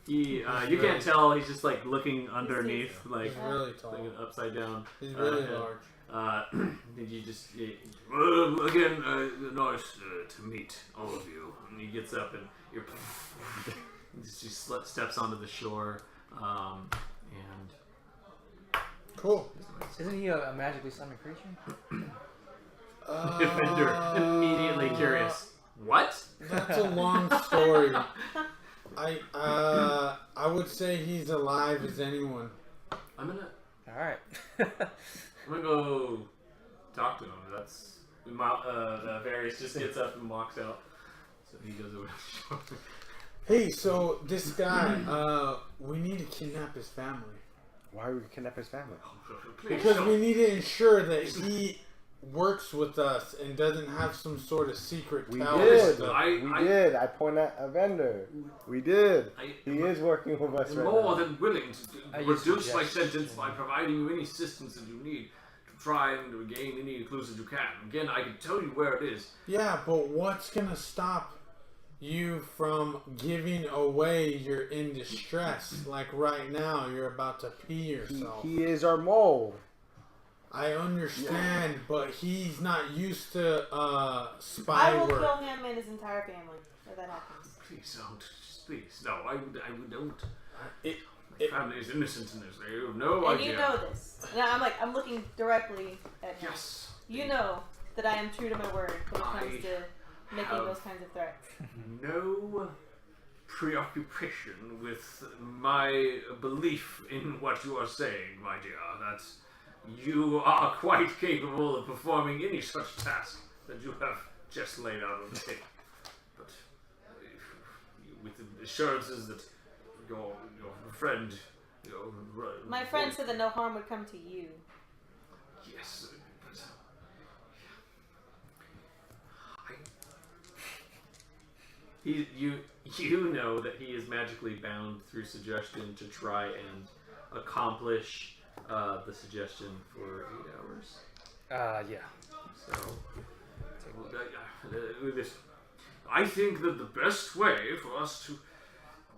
you can't tell. He's just like looking underneath, like He's really tall. like upside down. He's really large. Did you just? again, nice to meet all of you. And he gets up and she steps onto the shore, and Cool. Isn't he a magically summoned creature? Evendur immediately curious. What? That's a long story. I would say he's alive as anyone. I'm gonna Alright. go talk to him. That's Varius just gets up and walks out. So he goes over to the shore. Hey, so this guy, we need to kidnap his family. Why would we kidnap his family? Because we need to ensure that he works with us and doesn't have some sort of secret We power did. stuff. We did. I point at Evendur. We did. He is working with us right More now. than willing to reduce my sentence by providing you any assistance that you need to try and regain any clues that you can. Again, I can tell you where it is. Yeah, but what's gonna stop you from giving away you're in distress? Like right now, you're about to pee yourself. He is our mole. I understand, but he's not used to spy I will work. kill him and his entire family if that happens. Please don't. Please, no. I don't. It- My family is innocent in this. They have no And idea. you know this. And I'm looking directly at him. Yes. You know that I am true to my word when it comes I to making have- those kinds of threats. No preoccupation with my belief in what you are saying, my dear. That you are quite capable of performing any such task that you have just laid out on the table. But with the assurances that your friend, My friend said that no harm would come to you. yes, but You know that he is magically bound through suggestion to try and accomplish the suggestion for 8 hours. Yeah. So listen, I think that the best way for us to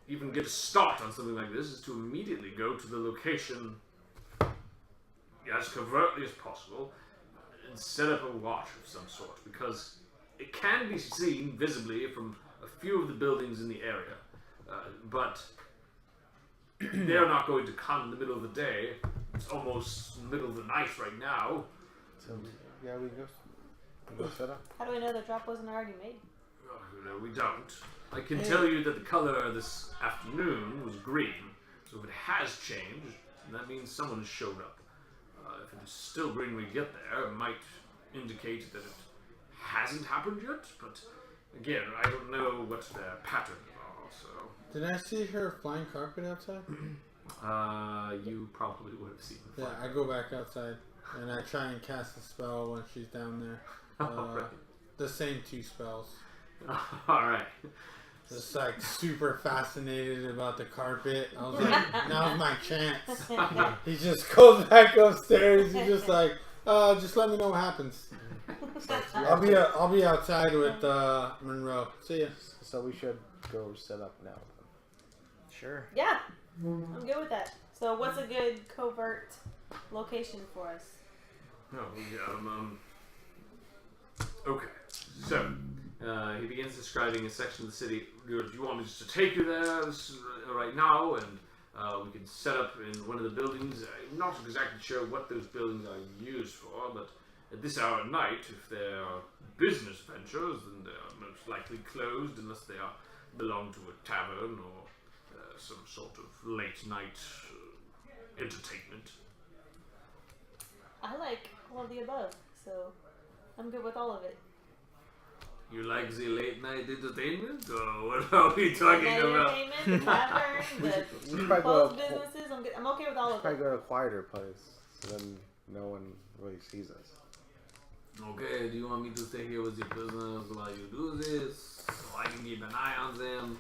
even get a start on something like this is to immediately go to the location as covertly as possible and set up a watch of some sort, because it can be seen visibly from a few of the buildings in the area, but they're not going to come in the middle of the day. It's almost the middle of the night right now. So, yeah, we go set up. How do we know the drop wasn't already made? No, we don't. I can tell you that the color this afternoon was green, so if it has changed, that means someone has showed up. If it is still green when we get there, it might indicate that it hasn't happened yet, but again, I don't know what their patterns are, so... Did I see her flying carpet outside? You probably would have seen the Yeah, I go back outside and I try and cast a spell when she's down there. Alright. The same 2 spells. Alright. Just like super fascinated about the carpet. I was like, now's my chance. He just goes back upstairs. He's just like, just let me know what happens. I'll be outside with Monroe. See ya. So we should go set up now. Sure. Yeah, I'm good with that. So what's a good covert location for us? Oh, yeah, okay, so... He begins describing a section of the city. Do you want me just to take you there right now, and we can set up in one of the buildings? I'm not exactly sure what those buildings are used for, but at this hour at night, if they are business ventures, then they are most likely closed unless they belong to a tavern or some sort of late night entertainment. I like all of the above, so I'm good with all of it. You like the late night entertainment, or what are we talking Night about? entertainment, the tavern, We the should probably closed go to businesses. I'm okay with all of probably it. go to a quieter place, so then no one really sees us. Okay, do you want me to stay here with your prisoners while you do this? So I can keep an eye on them.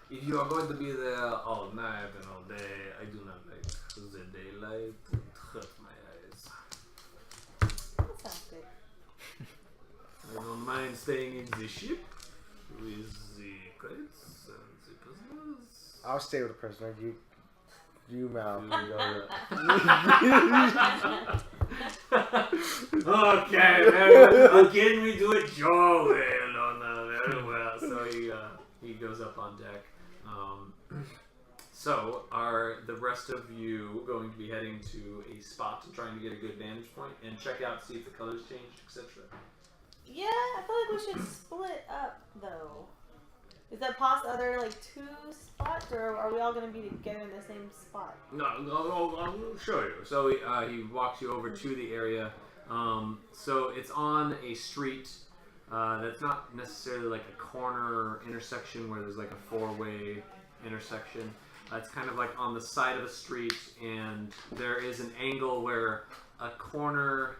If you are going to be there all night and all day, I do not like the daylight. It hurts my eyes. That sounds good. mind staying in the ship with the crates and the prisoners? I'll stay with the prisoner. You Mal. Okay, again we do it your way, Ilona. Very well. So he goes up on deck. So are the rest of you going to be heading to a spot and trying to get a good vantage point and check out, see if the colors changed, etc.? Yeah, I feel like we should split up though. Is that possible? Are there like 2 spots, or are we all going to be together in the same spot? No, I'll show you. So he walks you over to the area. So it's on a street that's not necessarily like a corner intersection where there's like a 4-way intersection. It's kind of like on the side of a street, and there is an angle where a corner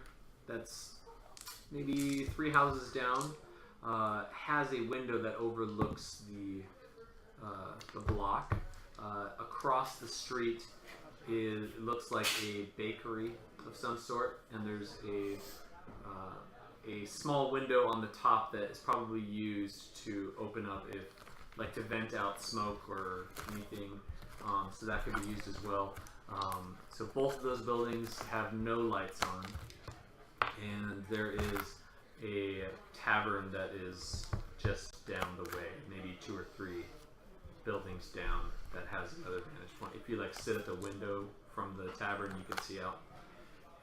that's maybe 3 houses down has a window that overlooks the block. Across the street it looks like a bakery of some sort, and there's a small window on the top that is probably used to open up like to vent out smoke or anything. So that could be used as well. So both of those buildings have no lights on, and there is a tavern that is just down the way, maybe 2 or 3 buildings down, that has another vantage point. If you like sit at the window from the tavern, you can see out.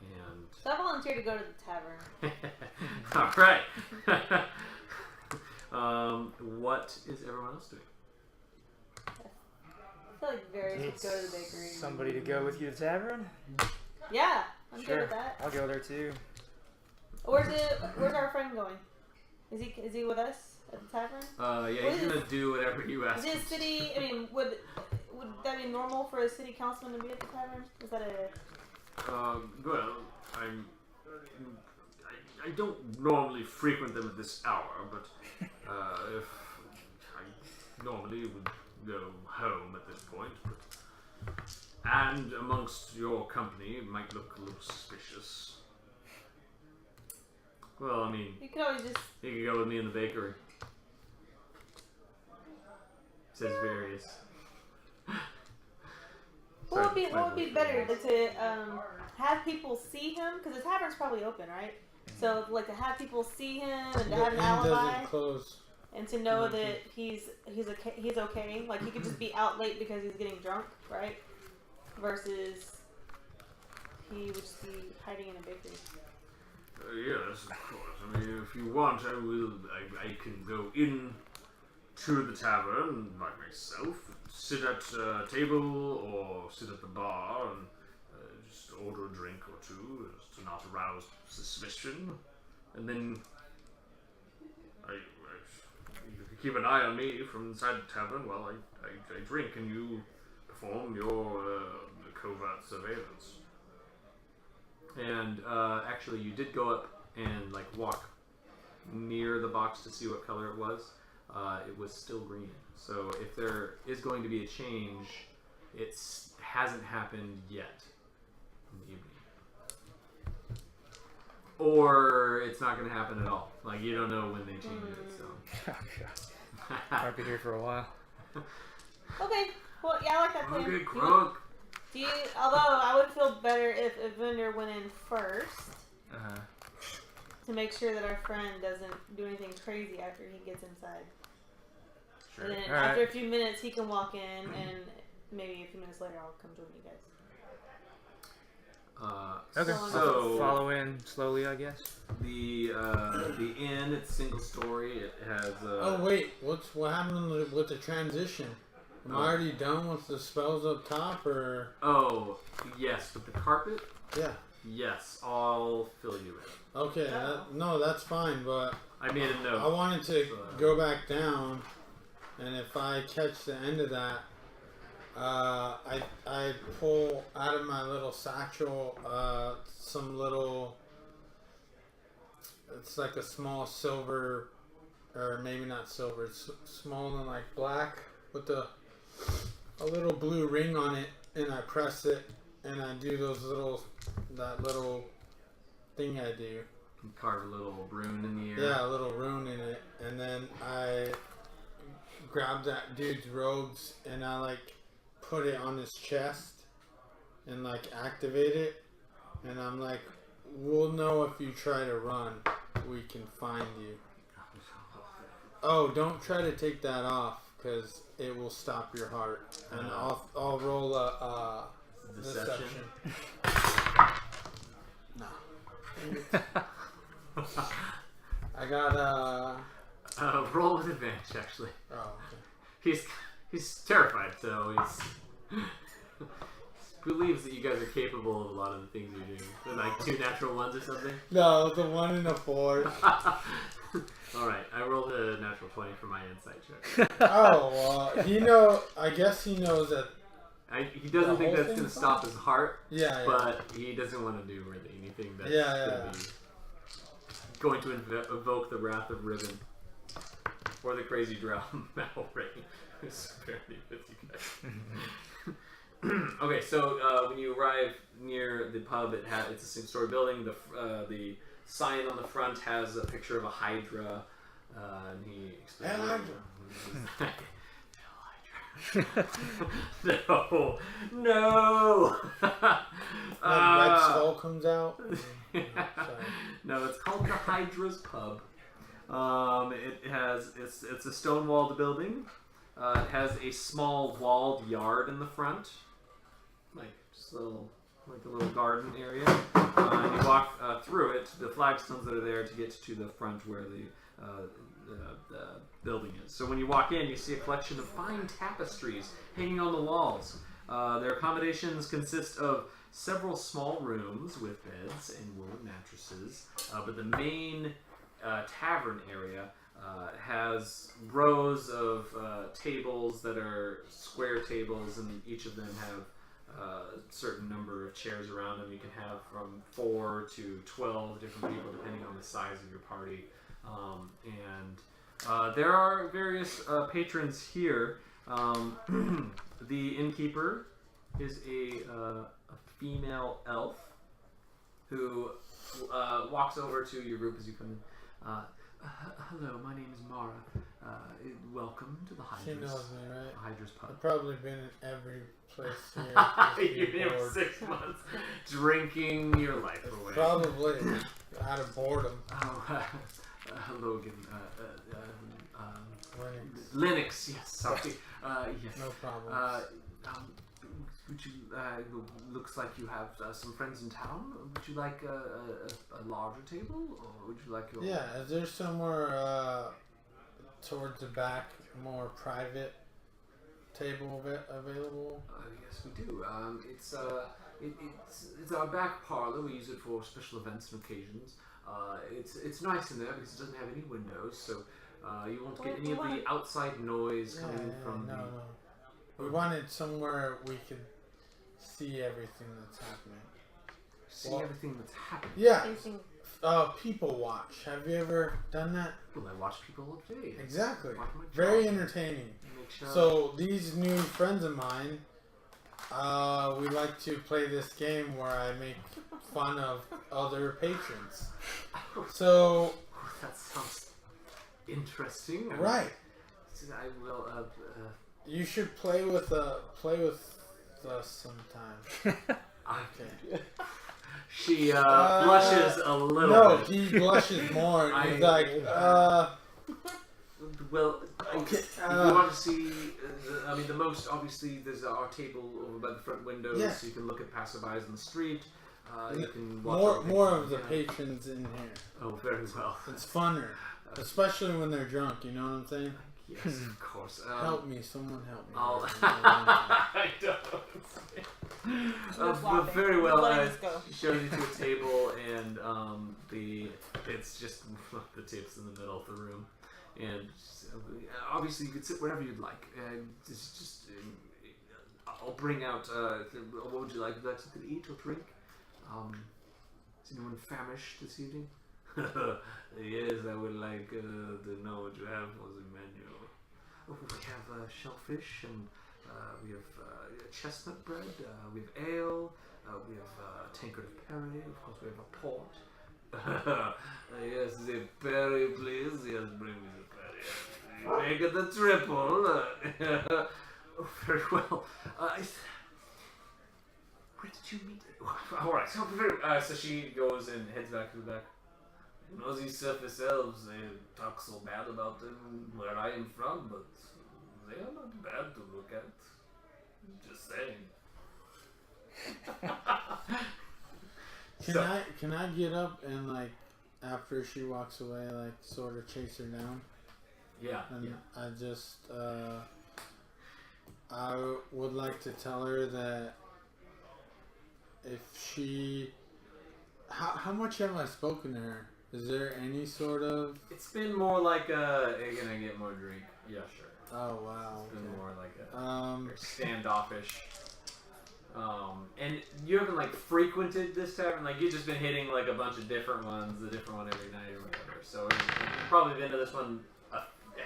And So I volunteer to go to the tavern. all right. What is everyone else doing? I feel like Varius would go to the bakery. Somebody to go with you to the tavern? Yeah, I'm Sure. good with that. I'll go there too. Where's our friend going? Is he with us at the tavern? Yeah, he's gonna do whatever you ask. Is it a city? I mean, would that be normal for a city councilman to be at the tavern? Is that a? Well, I don't normally frequent them at this hour, but if I normally would go home at this point. And amongst your company, it might look a little suspicious. Well, I mean, You could always just. you could go with me in the bakery. Says Varius. What would be better to have people see him, because the tavern's probably open, right? So like to have people see him and to have an alibi doesn't close. and to know that he's okay. Like he could just be out late because he's getting drunk, right? Versus he would just be hiding in a bakery. Yes, of course. I mean, if you want, I can go in to the tavern by myself, sit at a table or sit at the bar and just order a drink or two, just to not arouse suspicion. And then you can keep an eye on me from inside the tavern while I drink and you perform your covert surveillance. And actually, you did go up and like walk near the box to see what color it was. It was still green. So if there is going to be a change, it hasn't happened yet in the evening, or it's not going to happen at all. Like you don't know when they change it. So Might be here for a while. Okay, well yeah, I like that plan. Okay, You Crook. although I would feel better if Evendur went in first to make sure that our friend doesn't do anything crazy after he gets inside. sure. And then All right. after a few minutes, he can walk in, and maybe a few minutes later, I'll come join you guys. Okay. So Follow in slowly, I guess. the inn, it's single story. It has. Oh wait, what happened with the transition? Am I already done with the spells up top, or? Oh yes, with the carpet. Yeah. Yes, I'll fill you in. Okay, no, that's fine, but I made a note. I wanted to go back down, and if I catch the end of that, I pull out of my little satchel some little. It's like a small silver, or maybe not silver. It's smaller than like black with a little blue ring on it, and I press it, and I do that little thing I do. carve a little rune in the air. Yeah, a little rune in it, and then I grab that dude's robes and I like put it on his chest and like activate it, and I'm like, we'll know if you try to run, we can find you. Oh, don't try to take that off because it will stop your heart. And I'll roll a deception. No. I got roll with advantage, actually. Oh, okay. He's terrified, so he believes that you guys are capable of a lot of the things you're doing. With like 2 natural ones or something. No, it's a 1 and a 4. Alright, I rolled a natural 20 for my insight check. Oh, well, I guess he knows that. He doesn't think that's going to stop his heart. Yeah. But he doesn't want to do really anything that's going to evoke the wrath of Riven. Or the crazy Drow Malray, who's apparently with you guys. Okay, so when you arrive near the pub, it's a single-story building. The sign on the front has a picture of a Hydra, and he explains. No. Red Skull comes out. No, it's called the Hydra's Pub. It's a stone-walled building. It has a small walled yard in the front, like a little garden area. And you walk through it, the flagstones that are there to get to the front where the building is. So when you walk in, you see a collection of fine tapestries hanging on the walls. Their accommodations consist of several small rooms with beds and woolen mattresses, but the main tavern area has rows of tables that are square tables, and each of them have a certain number of chairs around them. You can have from 4 to 12 different people depending on the size of your party. And there are various patrons here. The innkeeper is a female elf who walks over to your group as you come in. Hello, my name is Mara. Welcome to the Hydra's. She knows me, right? Hydra's Pub. I've probably been in every place here. You've been here for 6 months, drinking your life away. Probably out of boredom. Oh, hello again. Lynix. Lynix, yes, sorry. Yes. No problem. Would you, looks like you have some friends in town. Would you like a larger table, or would you like your... Yeah, is there somewhere towards the back, more private table available? Yes, we do. It's our back parlor. We use it for special events and occasions. It's nice in there because it doesn't have any windows, so you won't get any of the outside noise coming from No. We wanted somewhere we could see everything that's happening. See everything that's happening. Yeah. People watch. Have you ever done that? Well, I watch people all day. Exactly. It's very entertaining. Sure. So these new friends of mine, we like to play this game where I make fun of other patrons. So that sounds interesting. Right. I will. You should play with us sometime. Okay. She blushes a little No, bit. he blushes more. And he's like, Well, okay. if you want to see, the most obviously, there's our table over by the front windows, Yeah. so you can look at passerbys in the street. You can watch more of the patrons in here. Oh, very well. It's funner, especially when they're drunk. You know what I'm saying? Yes, of course. Help me, someone help me. I don't. But very well. She shows you to a table, and it's just the tape's in the middle of the room, and obviously you can sit wherever you'd like. And it's just I'll bring out. What would you like? Would you like something to eat or drink? Is anyone famished this evening? Yes, I would like to know what you have on the menu. We have shellfish, and we have chestnut bread, we have ale, we have a tankard of perry, of course we have a port, Yes, the berry, please. Yes, bring me the berry. Make it the triple. Oh, very well. Where did you meet? Alright, so she goes and heads back to the back. You know, these surface elves, they talk so bad about them where I am from, but they are not bad to look at. Just saying. Can I get up and like after she walks away, like sort of chase her down? Yeah. And I just I would like to tell her that if she, how much have I spoken to her? Is there any sort of? It's been more like a, "Hey, can I get more drink?" Yeah, sure. Oh wow. It's been more like a Okay. standoffish. And you haven't like frequented this tavern, like you've just been hitting like a bunch of different ones, the different one every night or whatever. So you've probably been to this one a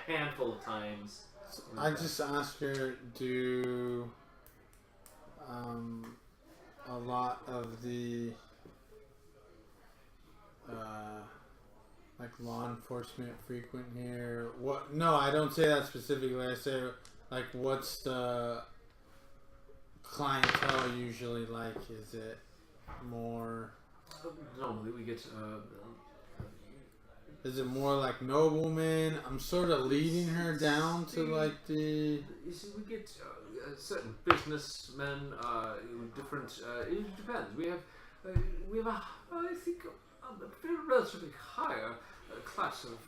handful of times. I just asked her, do a lot of the like law enforcement frequent here? What? No, I don't say that specifically. I say like, what's the clientele usually like? Is it more? Normally we get. Is it more like noblemen? I'm sort of leading her down to like the. You see, we get certain businessmen, different. It depends. We have a, I think, a very relatively higher class of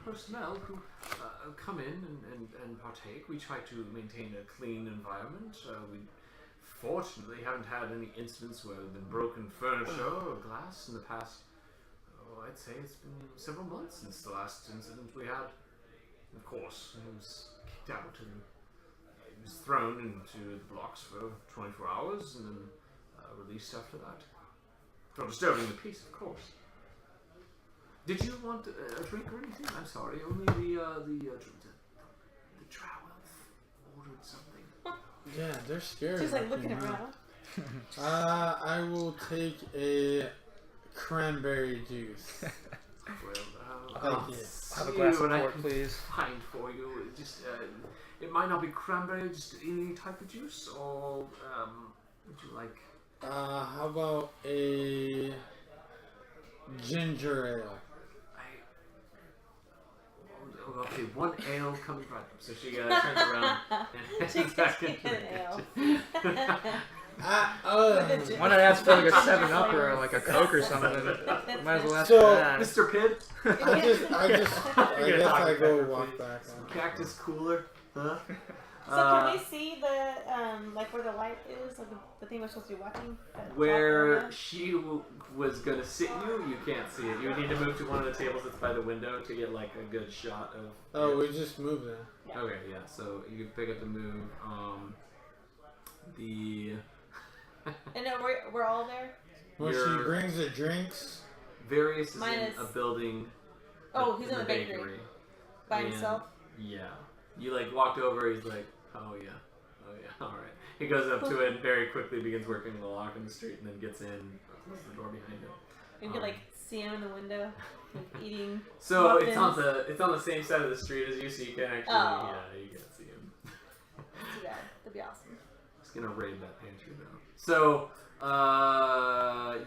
personnel who come in and partake. We try to maintain a clean environment. We fortunately haven't had any incidents where there's been broken furniture or glass in the past. I'd say it's been several months since the last incident we had. Of course, he was kicked out and he was thrown into the blocks for 24 hours and then released after that. For disturbing the peace, of course. Did you want a drink or anything? I'm sorry, only the Drow elf ordered something. Yeah, they're scared. She's like looking around. I will take a cranberry juice. Well, Thank you. Have a glass of what I port, can please. find for you. Just it might not be cranberry, just any type of juice, or would you like? How about a ginger ale? Okay, one ale coming right up. So she turns around and She heads back gets into an the ale. Why not ask for like a 7-Up or like a Coke or something? Might as well ask So, for that. Mr. Pibb? I guess I go walk back. Cactus cooler? Huh? So can we see the like where the light is, like the thing we're supposed to be watching? Where she was gonna sit you can't see it. You would need to move to one of the tables that's by the window to get like a good shot of. Oh, we just moved there. Yeah. Okay, yeah. So you can pick up the move. And we're all there. When she brings the drinks. Varius is Minus- in a building. Oh, he's in the bakery by And, himself. Yeah. You like walked over. He's like, oh yeah, all right. He goes up to it and very quickly begins working the lock in the street and then gets in. Closes the door behind him. You can like see him in the window, like, eating. So muffins. it's on the same side of the street as you, so you can actually you can see him. Too bad. That'd be awesome. Just gonna raid that pantry though. So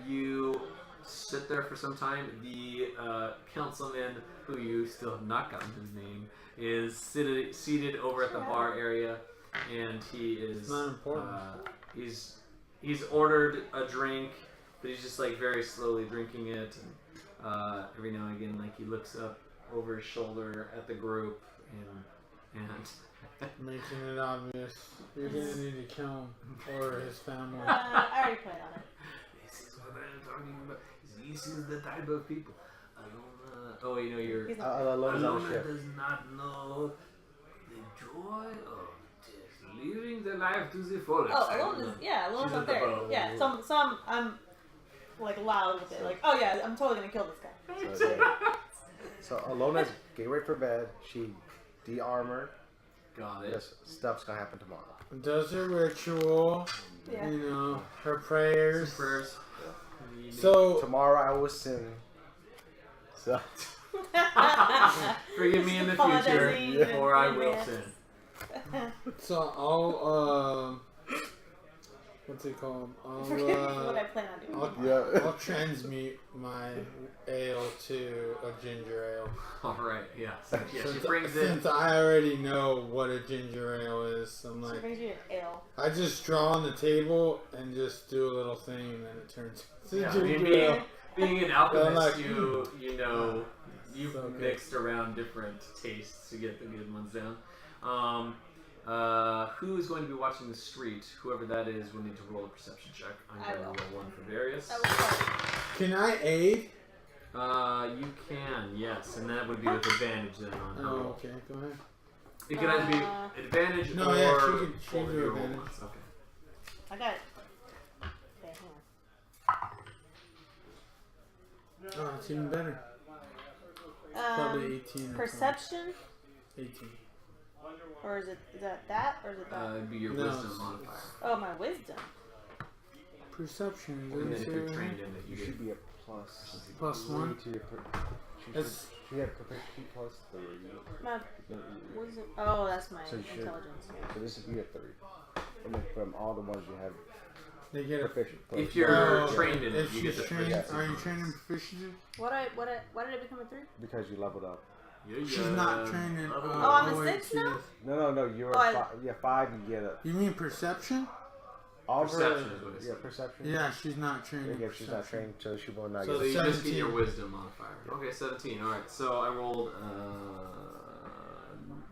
you sit there for some time. The councilman, who you still have not gotten his name, is seated over at the bar area, and he is It's not important. He's ordered a drink, but he's just like very slowly drinking it. And every now and again, like he looks up over his shoulder at the group and Making it obvious. You're gonna need to kill him or his family. I already played on it. This is what I'm talking about. This is the type of people. Oh, you know you're. He's not Ilona does not know the joy of just living the life to the fullest. Ilona's She's up at the there. bow. Yeah, so I'm like loud with it. Like, oh yeah, I'm totally gonna kill this guy. So Ilona's getting ready for bed. She de-armored. Got it. This stuff's gonna happen tomorrow. Does her ritual, Yeah. you know, her prayers. Prayers. So Tomorrow I will sin. So. Forgive me in the Apologizing future, or I in will advance. sin. So I'll what's it called? Forget what I plan on doing. I'll transmute my ale to a ginger ale. Alright, yeah. So, yeah, she brings it. Since I already know what a ginger ale is, I'm She like, brings you an ale. I just draw on the table and just do a little thing, and then it turns into Yeah, ginger ale. being an alchemist, like, you know, you've so good. mixed around different tastes to get the good ones down. Who is going to be watching the street? Whoever that is will need to roll a perception check. I'm going to roll one for Varius. Can I aid? You can, yes, and that would be with advantage then on her Oh, roll. okay, go ahead. It can either be advantage No, or yeah, she can or do your roll advantage. once. Okay. I got it. Okay, hang Oh, it's even better. on. Probably 18. Or Perception? 18. Or is that, or is it that? It'd be your No, wisdom it's- modifier. Oh, my wisdom. Perception. And Doesn't then if say you're right trained here. in it, You you should get be a plus. +1. To your That's she had proficiency +3. My wisdom. Oh, that's my So you should- intelligence. So this would be a 3. And then from all the ones you have they get a. proficient. if you're Oh, trained in it, If you get she's the trained, proficiency. are you trained in proficiency? Why did it become a 3? Because you leveled up. Yeah, She's not trained in. level Oh, I'm a wait, 6 she now? is. No. You're Oh, I- 5. You get it. You mean perception? All Perception her, is what it yeah, said. perception. Yeah, she's not trained in Yeah, if she's not perception. trained, so she will not So So get you it. just get 17. your wisdom modifier. Okay, 17. All right. So I rolled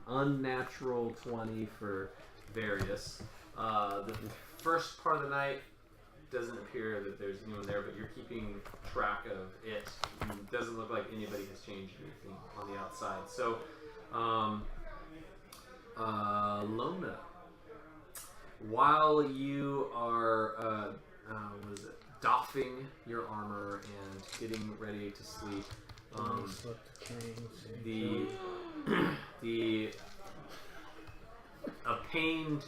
unnatural 20 for Varius. The first part of the night doesn't appear that there's anyone there, but you're keeping track of it. It doesn't look like anybody has changed anything on the outside. So, Lona, while you are what is it, doffing your armor and getting ready to sleep, Slip the chains. a pained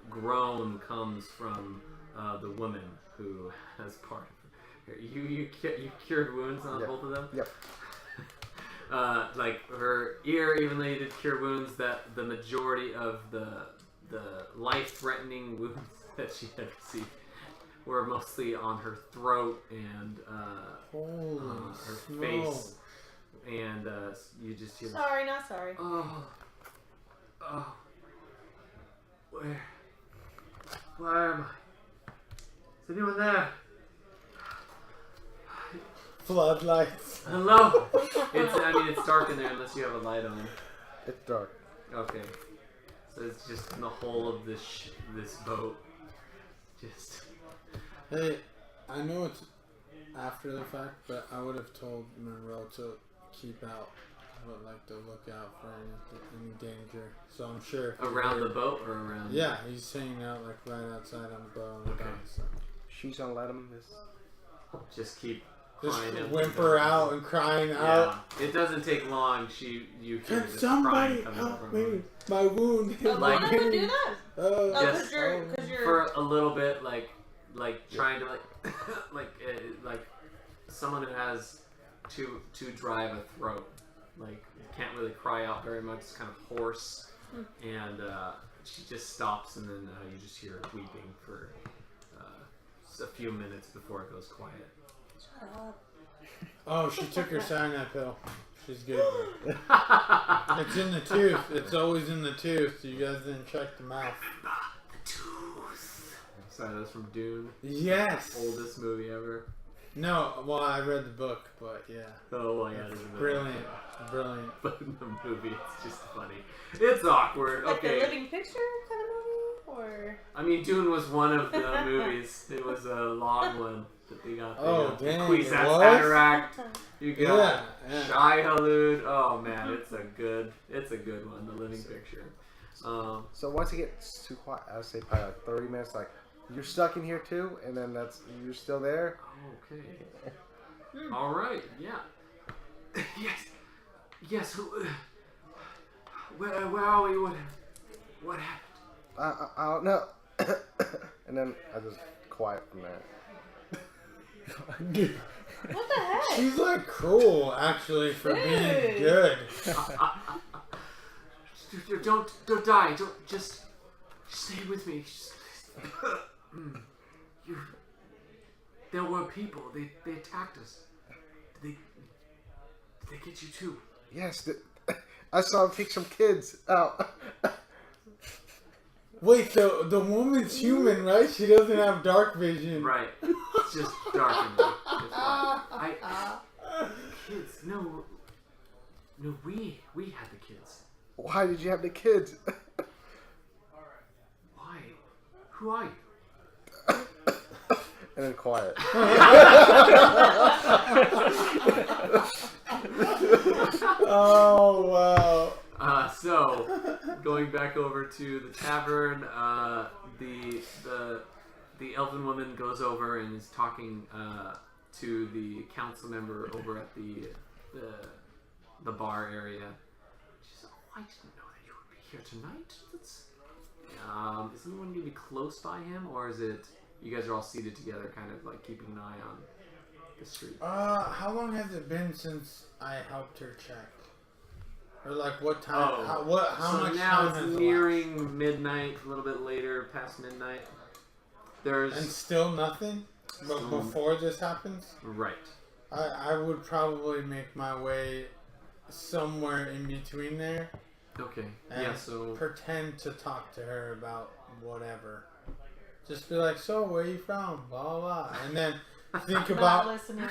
groan comes from the woman who has part of her. You cured wounds on Yep. both of them? Yep. Like her ear evenly did cure wounds that the majority of the life-threatening wounds that she had received were mostly on her throat and Holy her snow. face. And you just hear Sorry, not sorry. Oh, where am I? Is anyone there? Floodlights. Hello? It's dark in there unless you have a light on. It's dark. Okay. So it's just in the hull of this boat. Just. Hey, I know it's after the fact, but I would have told Monroe to keep out, to look out for any danger. So I'm sure. Around the boat or around? Yeah, he's hanging out like right outside on the boat. Okay. So. She's gonna let him. Just keep Just crying out. whimper out and crying out. Yeah. It doesn't take long. You hear Can this somebody crying coming help from me? her. My wound. Oh, Like- Luna would do that? Oh, Yes. because you're. For a little bit, like trying to like someone who has too dry of a throat, like can't really cry out very much. It's kind of hoarse, and she just stops, and then you just hear her weeping for a few minutes before it goes quiet. Shut up. Oh, she took her cyanide pill. She's good. It's in the tooth. It's always in the tooth. You guys didn't check the mouth. The tooth. Sorry, that's from Dune. Yes. Oldest movie ever. No, well, I read the book, but yeah. Oh my god, it's Brilliant. Brilliant. But in the movie, it's just funny. It's awkward. Like Okay. the Living Picture kind of movie? Or. I mean, Dune was one of the movies. It was a long one that they got. Oh, dang, Kwisatz it was? Haderach. You got Yeah. Shai Hulud. Oh man, it's a good one. The Living Picture. So once it gets too quiet, I would say probably like 30 minutes. Like you're stuck in here too, and then you're still there. Okay. All right. Yeah. Yes. Where are we? What happened? I don't know. And then I just quiet from that. What the heck? She's like cruel, actually, for being Dude. good. Don't die. Don't just stay with me. There were people. They attacked us. Did they get you too? Yes, I saw him take some kids out. Wait, the woman's human, right? She doesn't have dark vision. Right. It's just darkened. Kids. No, we had the kids. Why did you have the kids? Why? Who are you? And then quiet. Oh, wow. So, going back over to the tavern, the elven woman goes over and is talking to the council member over at the bar area. She says, "Oh, I didn't know that you would be here tonight. Is anyone maybe close by him, or is it you guys are all seated together, kind of like keeping an eye on the street?" How long has it been since I helped her check? Or like what time? How so much now time it's has nearing elapsed? midnight, a little bit later, past midnight. There's And still nothing? But before this happens? right. I would probably make my way somewhere in between there Okay. and Yeah. So pretend to talk to her about whatever. Just be like, so where you from? Blah blah blah. And then think Not about listening.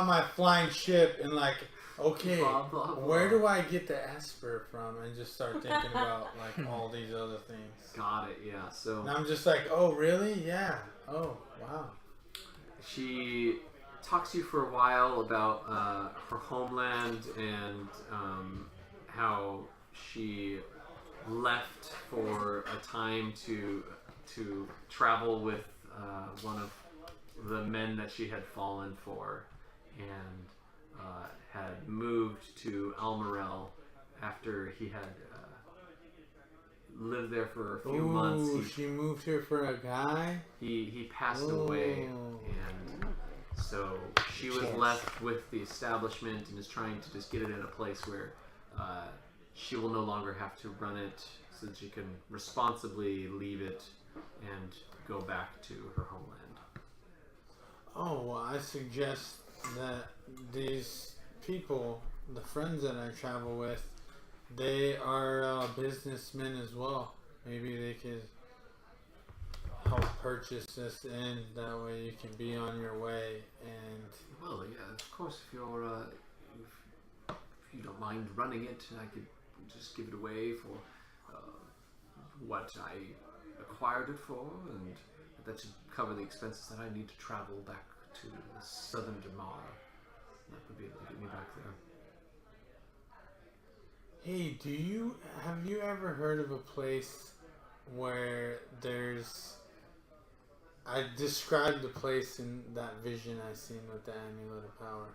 my flying ship and like, okay, Blah, blah, blah. where do I get the Esper from? And just start thinking about like all these other things. got it. Yeah. So And I'm just like, oh really? Yeah. Oh wow. she talks to you for a while about her homeland and how she left for a time to travel with one of the men that she had fallen for, and had moved to Almorel after he had lived there for a few months. Ooh, she moved here for a guy? He passed away, Ooh. and so she was left with the establishment and is trying to just get it in a place where she will no longer have to run it, so that she can responsibly leave it and go back to her homeland. Oh, well, I suggest that these people, the friends that I travel with, they are businessmen as well. Maybe they could help purchase this in. That way you can be on your way. And Well, yeah, of course. If you don't mind running it, I could just give it away for what I acquired it for, and that should cover the expenses that I need to travel back to the southern Damar. That would be able to get me back there. hey, have you ever heard of a place where there's... I described the place in that vision I seen with the Amulet of Power.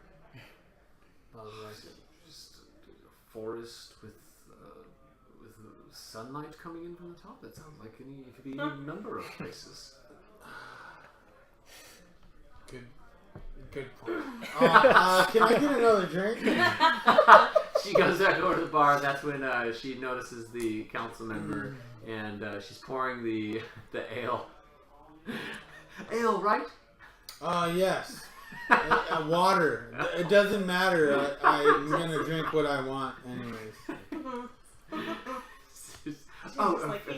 I was like, Just a forest with sunlight coming in from the top. That sounds like it could be any number of places. good point. Can I get another drink? She goes back over to the bar. That's when she notices the council member, and she's pouring the ale. Ale, right? Yes. Water. It doesn't matter. I'm gonna drink what I want, anyways.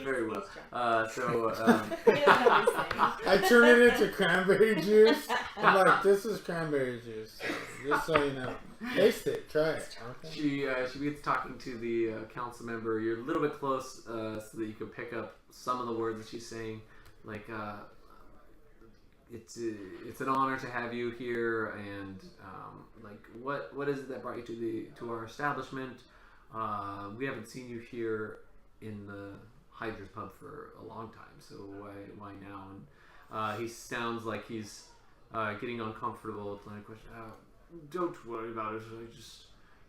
Very well. I turn it into cranberry juice. I'm like, this is cranberry juice. Just so you know. Taste it. Try it. Okay. She begins talking to the council member. You're a little bit close so that you can pick up some of the words that she's saying. Like, it's an honor to have you here, and like, what is it that brought you to our establishment? We haven't seen you here in the Hydra's pub for a long time, so why now? And he sounds like he's getting uncomfortable with the question. Don't worry about it. I just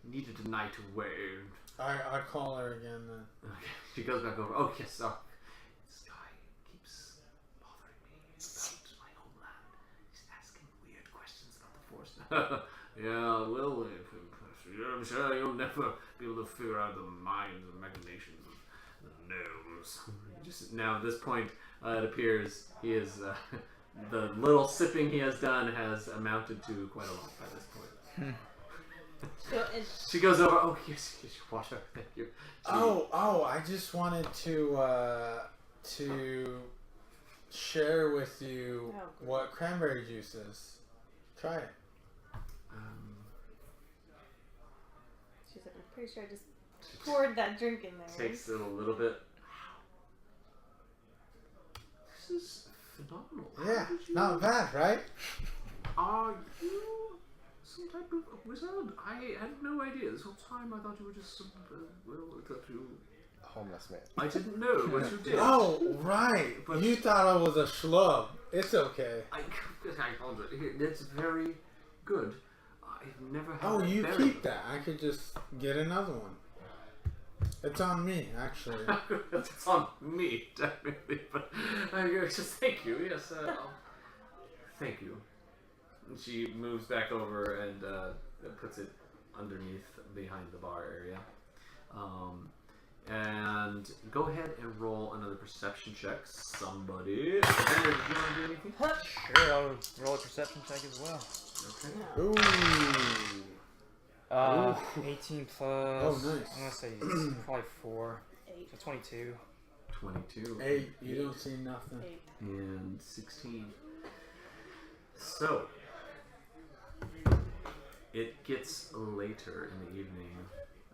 needed a night away. I call her again then. Okay. She goes back over. Oh yes, this guy keeps bothering me about my homeland. He's asking weird questions Yeah, well, I'm sure you'll never be able to figure out the minds and machinations of the gnomes. Just now, at this point, it appears he is the little sipping he has done has amounted to quite a lot by this point. So She goes over. Oh, here's your water. Thank you. I just wanted to share with you what cranberry juice is. Try it. she's like, I'm pretty sure I just poured that drink in there. Takes it a little bit. This is phenomenal. Yeah, not bad, right? Are you some type of wizard? I had no idea. This whole time I thought you were just some, I thought you... Homeless man. I didn't know what you did. Oh, right. But- You thought I was a schlub. It's okay. I apologize. That's very good. I've never had Oh, a you berry. keep that. I could just get another one. It's on me, actually. It's on me, technically, but just thank you. Yes, thank you. And she moves back over and puts it underneath, behind the bar area. And go ahead and roll another perception check. Somebody. Evendur, did you want to do anything? Sure, I'll roll a perception check as well. Ooh. 18 plus. Oh, nice. I'm gonna say probably 4. 8. So 22. 22. 8. You don't see nothing. 8. And 16. So, it gets later in the evening,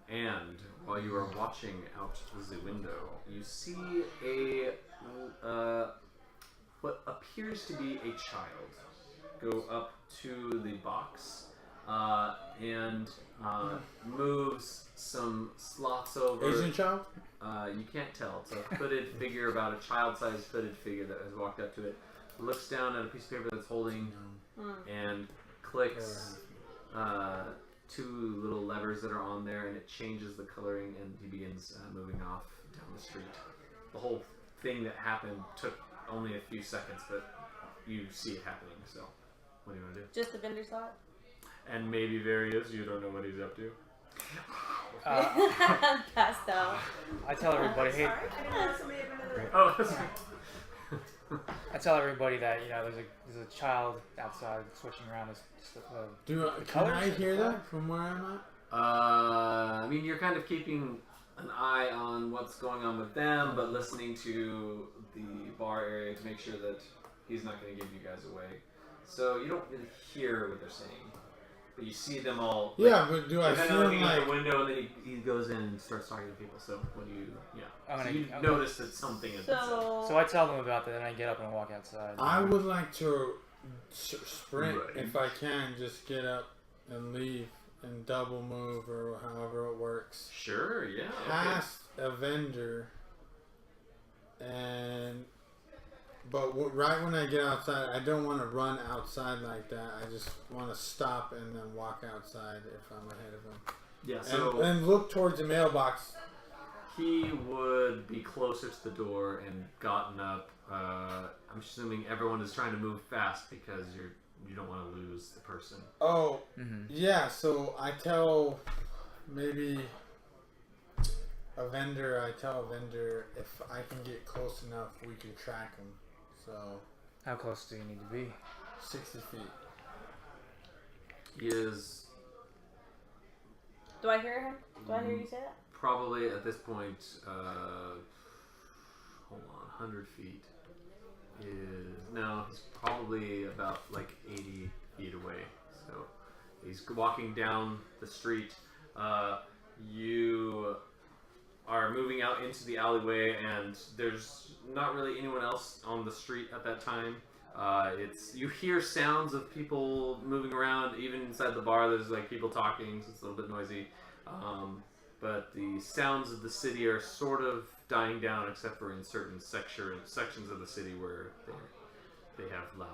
and while you are watching out the window, you see a what appears to be a child go up to the box and moves some slots over. Asian child? You can't tell. It's a hooded figure, about a child-sized hooded figure that has walked up to it. Looks down at a piece of paper that's holding, and clicks two little levers that are on there, and it changes the coloring, and he begins moving off down the street. The whole thing that happened took only a few seconds, but you see it happening. So, what do you want to do? Just the vendor saw it? And maybe Varius, you don't know what he's up to. I'm passed out. I tell everybody, hey, Sorry, I didn't know somebody had another. Oh, that's right. I tell everybody that there's a child outside switching around his. Can I hear that from where I'm at? I mean, you're kind of keeping an eye on what's going on with them, but listening to the bar area to make sure that he's not going to give you guys away. So you don't really hear what they're saying, but you see them all. Yeah, but do I and then feel looking out like... the window, and then he goes in and starts talking to people. So when you, so you I'm notice that something has been said. So I tell them about that, and I get up and walk outside. I would like to sprint Right. if I can, just get up and leave and double move or however it works. Sure, yeah. Okay. Past Evendur, but right when I get outside, I don't want to run outside like that. I just want to stop and then walk outside if I'm ahead of him. Yeah. So And look towards the mailbox. he would be closer to the door and gotten up. I'm assuming everyone is trying to move fast because you don't want to lose the person. Oh, yeah, so I tell maybe I tell Evendur if I can get close enough, we can track him. So, How close do you need to be? 60 feet. He is Do I hear him? Do I hear you say that? probably at this point, hold on, 100 feet he's probably about like 80 feet away. So he's walking down the street. You are moving out into the alleyway, and there's not really anyone else on the street at that time. You hear sounds of people moving around, even inside the bar. There's like people talking, so it's a little bit noisy. But the sounds of the city are sort of dying down, except for in certain sections of the city where they have loud.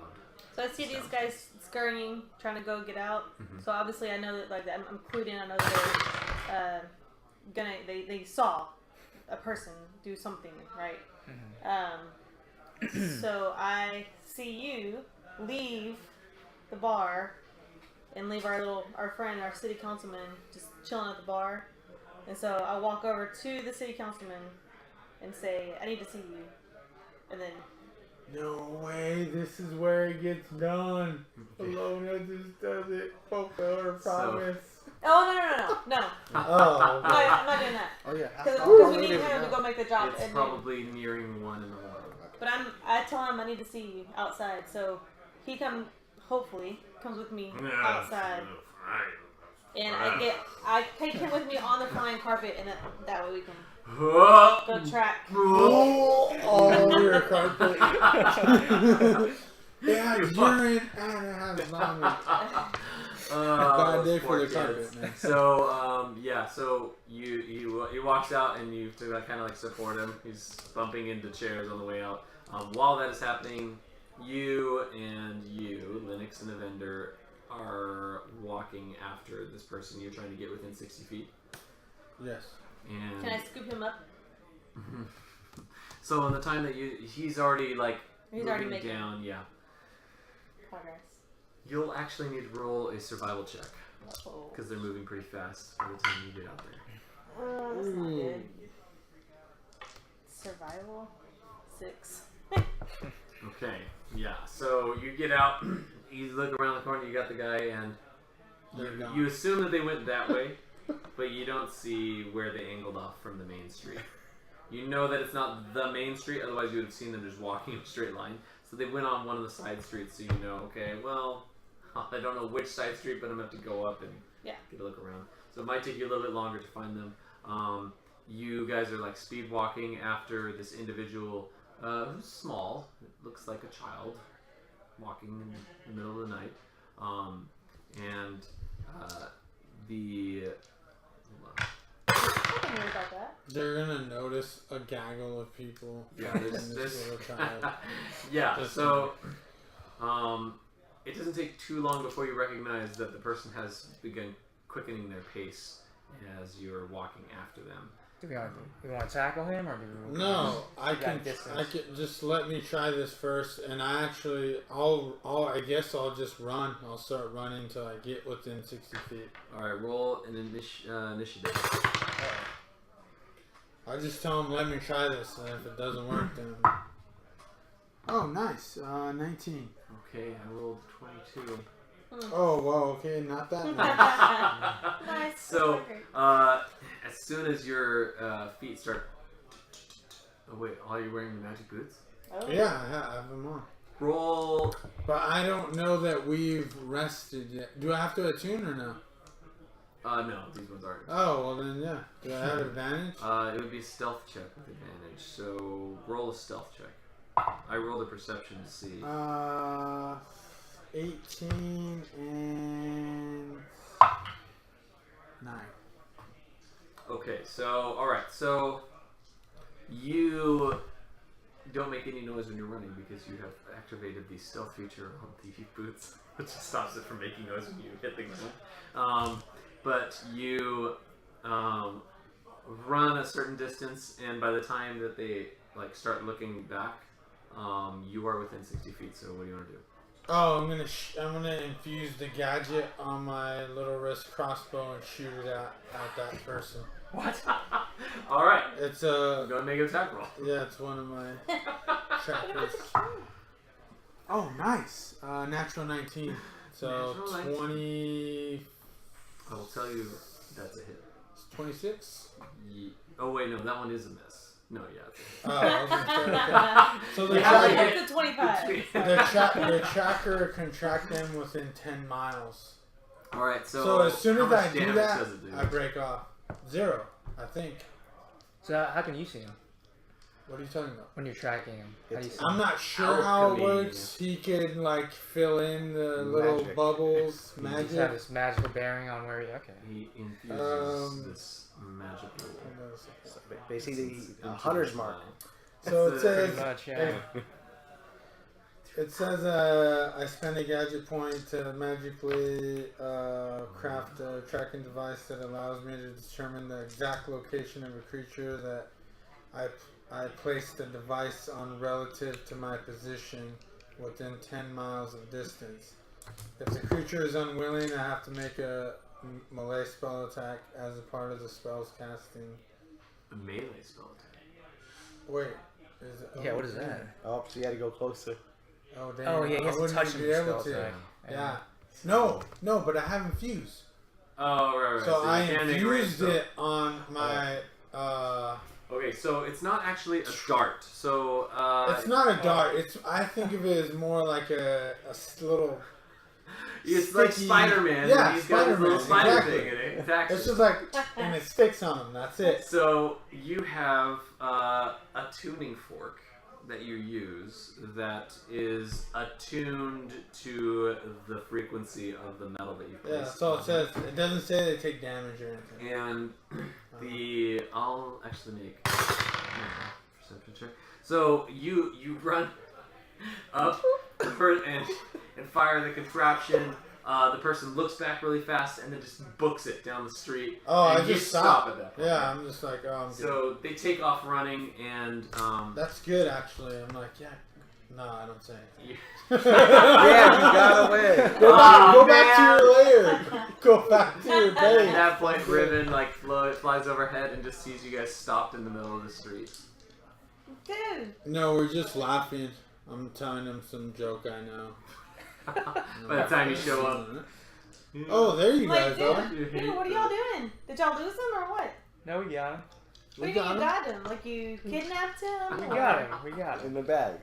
So I see these guys scurrying, trying to go get out. So obviously I know that I'm clued in. I know that they're they saw a person do something, right? So I see you leave the bar and leave our friend, our city councilman, just chilling at the bar. And so I walk over to the city councilman and say, I need to see you. And then... No way, this is where it gets done. Ilona just does it. Fulfill her promise. Oh, no. Oh, okay. I'm not doing that. Oh yeah. Because we need him to go make the job. It's probably nearing 1 in the morning. But I tell him I need to see you outside. So he comes with me outside. And I take him with me on the flying carpet, and that way we can go track. All over your carpet. Yeah, urine and it has vomit. Bad day for the carpet, man. So, so he walks out and you have to kind of like support him. He's bumping into chairs on the way out. While that is happening, you, Lynix and Evendur, are walking after this person. You're trying to get within 60 feet. Yes. And can I scoop him up? So in the time that he's already already making down, progress. You'll actually need to roll a survival check because they're moving pretty fast by the time you get out there. That's not good. Survival 6. Okay, so you get out, you look around the corner, you got the guy, and you assume that they went that way, but you don't see where they angled off from the main street. You know that it's not the main street, otherwise you would have seen them just walking in a straight line. So they went on one of the side streets, so you know, okay, well, I don't know which side street, but I'm going to have to go up and get a look around. So it might take you a little bit longer to find them. You guys are like speed walking after this individual who's small. It looks like a child walking in the middle of the night. About that. They're gonna notice a gaggle of people. Yeah, this little child. It doesn't take too long before you recognize that the person has begun quickening their pace as you're walking after them. Do we want to tackle him, or do we? No, I can just let me try this first, and I guess I'll just run. I'll start running until I get within 60 feet. All right, roll an initiative. I just tell him, let me try this, and if it doesn't work, then... Oh, nice. 19. Okay, I rolled 22. Oh, wow, okay, not that nice. Nice. So, as soon as your feet start... Oh, wait, are you wearing the magic boots? Oh. Yeah, I have them on. Roll... But I don't know that we've rested yet. Do I have to attune or no? No, these ones aren't. Oh, well then, yeah. Do I have advantage? It would be a stealth check with advantage. So roll a stealth check. I rolled a perception to see. 18 and 9. Okay, so alright, so you don't make any noise when you're running because you have activated the stealth feature on the boots, which stops it from making noise when you hit the ground. But you run a certain distance, and by the time that they start looking back, you are within 60 feet. So what do you want to do? Oh, I'm gonna infuse the gadget on my little wrist crossbow and shoot it at that person. What? All right. It's Go and make an attack roll. Yeah, it's one of my chapters. Oh, nice. Natural 19. So Natural 20. I will tell you that's a hit. 26? Oh wait, no, that one is a miss. No, yeah. It's a hit. Oh, I was gonna say, so It's a 25. the tracker can track them within 10 miles. All right, So as soon as I do that, does it do? I break off. 0, I think. So how can you see him What are you talking about? when you're tracking him? How do you see I'm him? not sure how it Alchemy. works. He can fill in the little Magic. bubbles, You just have magic. this magical bearing on where you. Okay. He infuses this magical. So basically, a hunter's mark. So it Pretty says much, yeah. It says I spend a gadget point to magically craft a tracking device that allows me to determine the exact location of a creature that I place the device on relative to my position within 10 miles of distance. If the creature is unwilling, I have to make a melee spell attack as a part of the spell's casting. A melee spell attack. Wait. Is it, Yeah, what is that? Oh, so you had to go closer. Oh, damn. Oh, yeah, he has I to wouldn't touch even him be to able spell to. attack. Yeah. No, but I have infused. Oh, right. So you I can't make a range infused spell. it on my. Okay, so it's not actually a dart. So It's not a dart. It's. I think of it as more like a little. it's like sticky- Spider-Man. Yeah, and he's got his little Spider-Man, spider exactly. thing in it. Exactly. It's just like, and it sticks on them. That's it. So you have a tuning fork that you use that is attuned to the frequency of the metal that you place. Yeah, that's all it says. It doesn't say they take damage or anything. And I'll actually make a perception check. So you run up and fire the contraption. The person looks back really fast and then just books it down the street. Oh, and I you just stop. at that point. Yeah, I'm just like, oh, I'm good. So they take off running and That's good, actually. I'm like, yeah. No, I don't say anything. Yeah, you got away. Go back to your lair. Go back to your At base. that point, Riven flies overhead and just sees you guys stopped in the middle of the street. Dude. No, we're just laughing. I'm telling them some joke I know. By the time you show up. Oh, there you Like, guys are. dude, what are y'all doing? Did y'all lose him or what? No, we got him. What do you mean you got him? Like you kidnapped him? We or- got him. We got him. In the bag.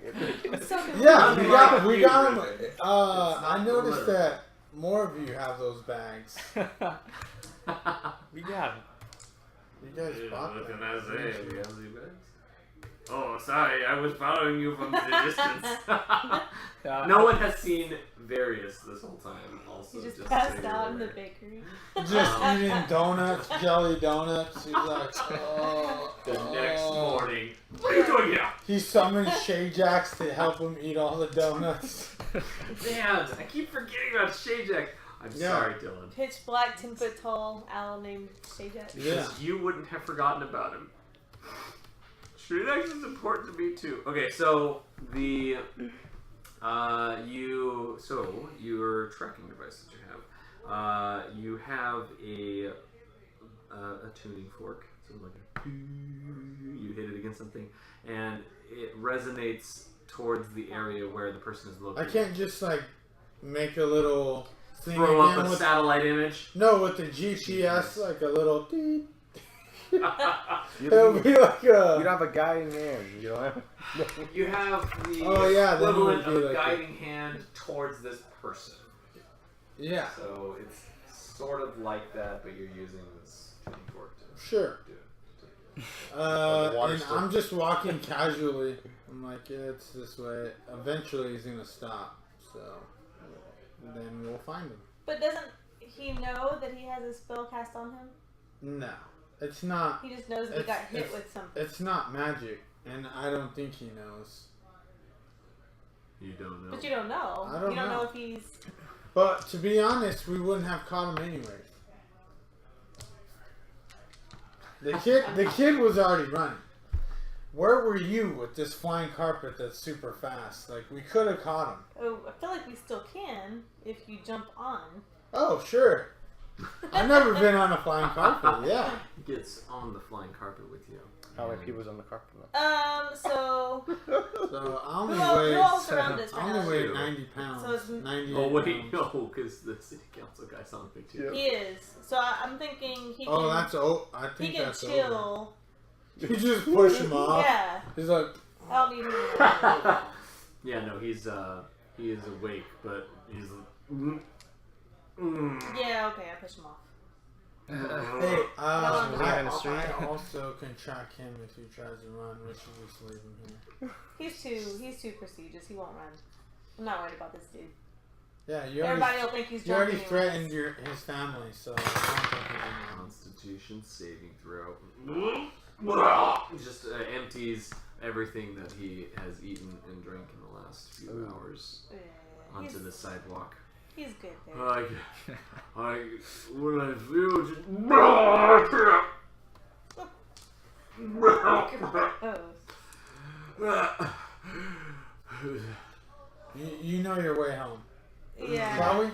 I'm so confused. Yeah, Unlike we you, got him. Riven. I noticed that more of you have those bags. We got him. You guys bought What them. can I say? You have the bags? Oh, sorry, I was following you from the distance. No one has seen Varius this whole time. Also, He just so passed you're out in the aware. bakery. Just eating donuts, jelly donuts. He's like, oh. The next morning. What are you doing here? He summoned Shajax to help him eat all the donuts. Damn, I keep forgetting about Shajak. I'm Yeah. sorry, Dylan. Pitch black, 10 foot tall owl named Shajak. Yeah. Because you wouldn't have forgotten about him. Shajak is important to me too. Okay, so the your tracking device that you have a tuning fork. So like you hit it against something, and it resonates towards the area where the person is I located. can't just like make a little thing Throw again up a with satellite image. no with the GPS like a little. Deed. You It'll be like you a. don't have a guiding hand. You know. You have the Oh, yeah, then it would equivalent be of a like guiding hand towards this person. Yeah, So it's sort of like that, but you're using this tuning fork to sure. do it. water And stick. I'm just walking casually. I'm like, yeah, it's this way. Eventually, he's gonna stop. So then we'll find him. But doesn't he know that he has a spell cast on him? No, it's not. He just knows that he got hit with something. It's not magic, and I don't think he knows. You don't know. But you don't know. I don't you don't know know. if he's. But to be honest, we wouldn't have caught him anyways. The kid was already running. Where were you with this flying carpet that's super fast? Like, we could have caught him. Oh, I feel like we still can if you jump on. Oh, sure. I've never been on a flying carpet. Yeah. He gets on the flying carpet with you. How many people's on the carpet? So So I only who else weigh. around us I right only now? weigh 90 pounds. So it's- 98 Oh wait, pounds. no, because the city council guy's on the big too. He is. So I'm thinking he Oh, can. that's I he think can that's over. chill. You just push him off. Yeah. He's like, I don't need him. Yeah, no, he is awake, but he's. Yeah. Okay. I push him off. hey, on, leave him in the street. I also can track him if he tries to run. We should just leave him here. He's too prestigious. He won't run. I'm not worried about this dude. Yeah, you Everybody already, will think he's you already jumping threatened his family, so I don't think he's gonna run. Constitution saving throw. He just empties everything that he has eaten and drank in the last few hours onto the sidewalk. He's good there. When I feel just. Oh. You know your way home. Yeah. Shall we?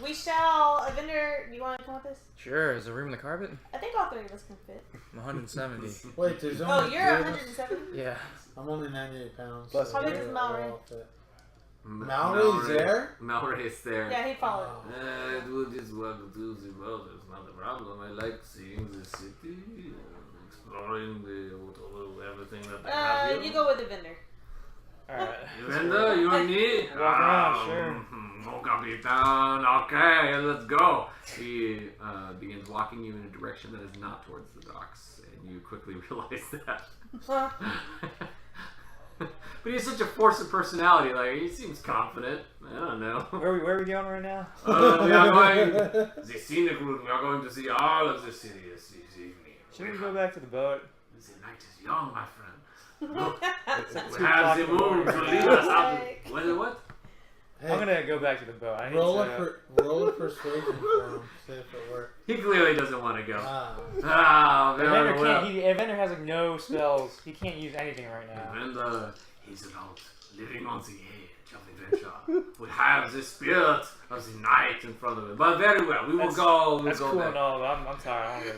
We shall. Evendur, you want to come with us? Sure. Is there room in the carpet? I think all 3 of us can fit. I'm 170. Wait, there's only Oh, you're 3 of us? 107? Yeah. I'm only 98 pounds. Plus How big we'll is Mallory? all fit. Mallory's there? Mallory's there. Yeah, he followed. I do this work to the world. It's not a problem. I like seeing the city, exploring everything that they have here. You go with Evendur. Alright. Evendur, you and me? Walk around, sure. Oh, Capitan. Okay, let's go. He begins walking you in a direction that is not towards the docks, and you quickly realize that. But he's such a force of personality. Like, he seems confident. I don't know. Where are we going right now? We are going. The scenic route. We are going to see all of the city this evening. Should we go back to the boat? The night is young, my friend. Look, It's we 2 have the o'clock in the moon to morning. lead us out. What? Hey, I'm gonna go back to the boat. I need roll to... a persuasion for him. See if it works. He clearly doesn't want to go. Very Evendur well. can't. Evendur has like no spells. He can't use anything right now. And he's about living on the edge of adventure. We have the spirit of the night in front of him. But very well, we will go. We'll That's go cool back. and all, but I'm tired. I want to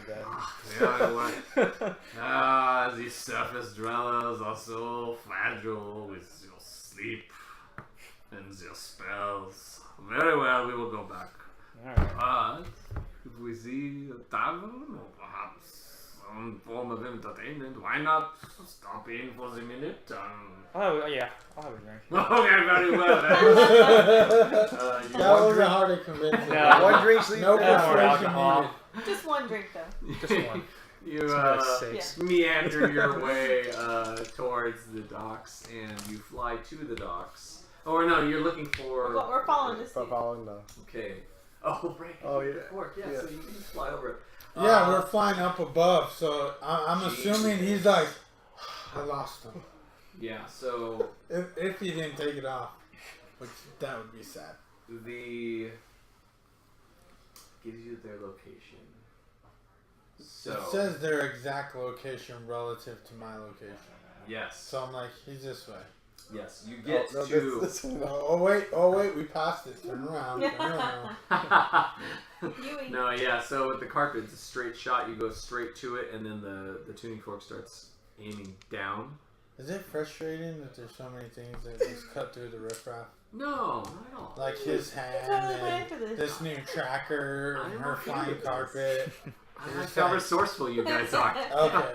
go to bed. Very well. These surface dwellers are so fragile with your sleep and your spells. Very well, we will go back. Alright. But if we see a tavern or perhaps some form of entertainment, why not stop in for the minute? Oh, yeah. I'll have a drink. Okay, very well. That wasn't hard to convince him. No. One drink, sleep. No No more persuasion alcohol. needed. Just one drink, though. Just one. You It's like 6. meander your way towards the docks, and you fly to the docks. Or no, you're looking for. We're following this dude. Following the. Okay. Oh, right. Oh, yeah. Work. Yeah, Yeah. so you can just fly over it. Yeah, we're flying up above, so I'm assuming he's like, I lost him. Yeah, so If he didn't take it off, which that would be sad. the gives you their location. So It says their exact location relative to my location. yes, So I'm like, he's this way. yes, you get no, to. this Oh wait, we passed it. Turn around. Yui. No, yeah. So with the carpet, it's a straight shot. You go straight to it, and then the tuning fork starts aiming down. Is it frustrating that there's so many things that just cut through the riffraff? No, not at all. Like his hand totally went and for this. this new tracker and I'm her okay flying with this. carpet. I like how resourceful you guys are. Okay,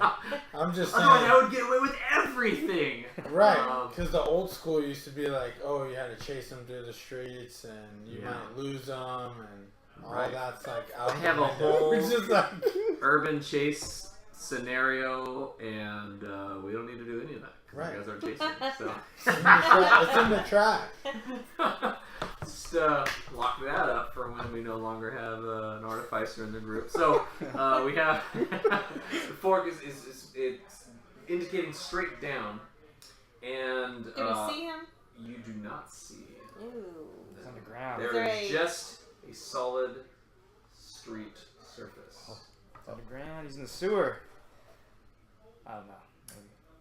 I'm just saying. Otherwise, I would get away with everything. Right, because the old school used to be like, oh, you had to chase them through the streets and you Yeah. might lose them and all Right. that's like out I have the a window. whole- It's just like, Urban chase scenario, and we don't need to do any of that. 'Cause Right. You guys aren't chasing me, so. it's in the track. Just lock that up for when we no longer have an artificer in the group. So we have the fork is it's indicating straight down, and Do we see him? you do not see. Ooh. It's on the ground. There There is a- just a solid street surface. It's on the ground. He's in the sewer. I don't know.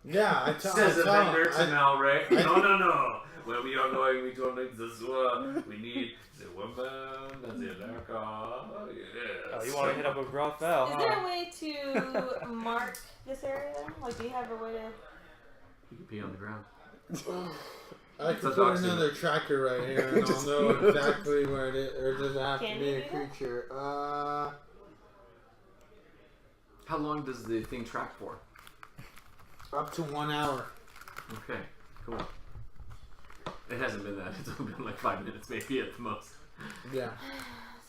Maybe. Yeah, I tell Says him. Evendur to I- Malray. No. Where we are going, we don't need the sewer. We need the woman and the America. Yes. Oh, you want to hit up a brothel, Is huh? there a way to mark this area? Like, do you have a way to? You can pee on the ground. I It's a can put dog another tracker right here and I'll Just- know exactly where it is. Or does it have Can to be you a do that? creature? How long does the thing track for? Up to 1 hour. Okay, cool. It hasn't been that. It's only been like 5 minutes, maybe at the most. Yeah.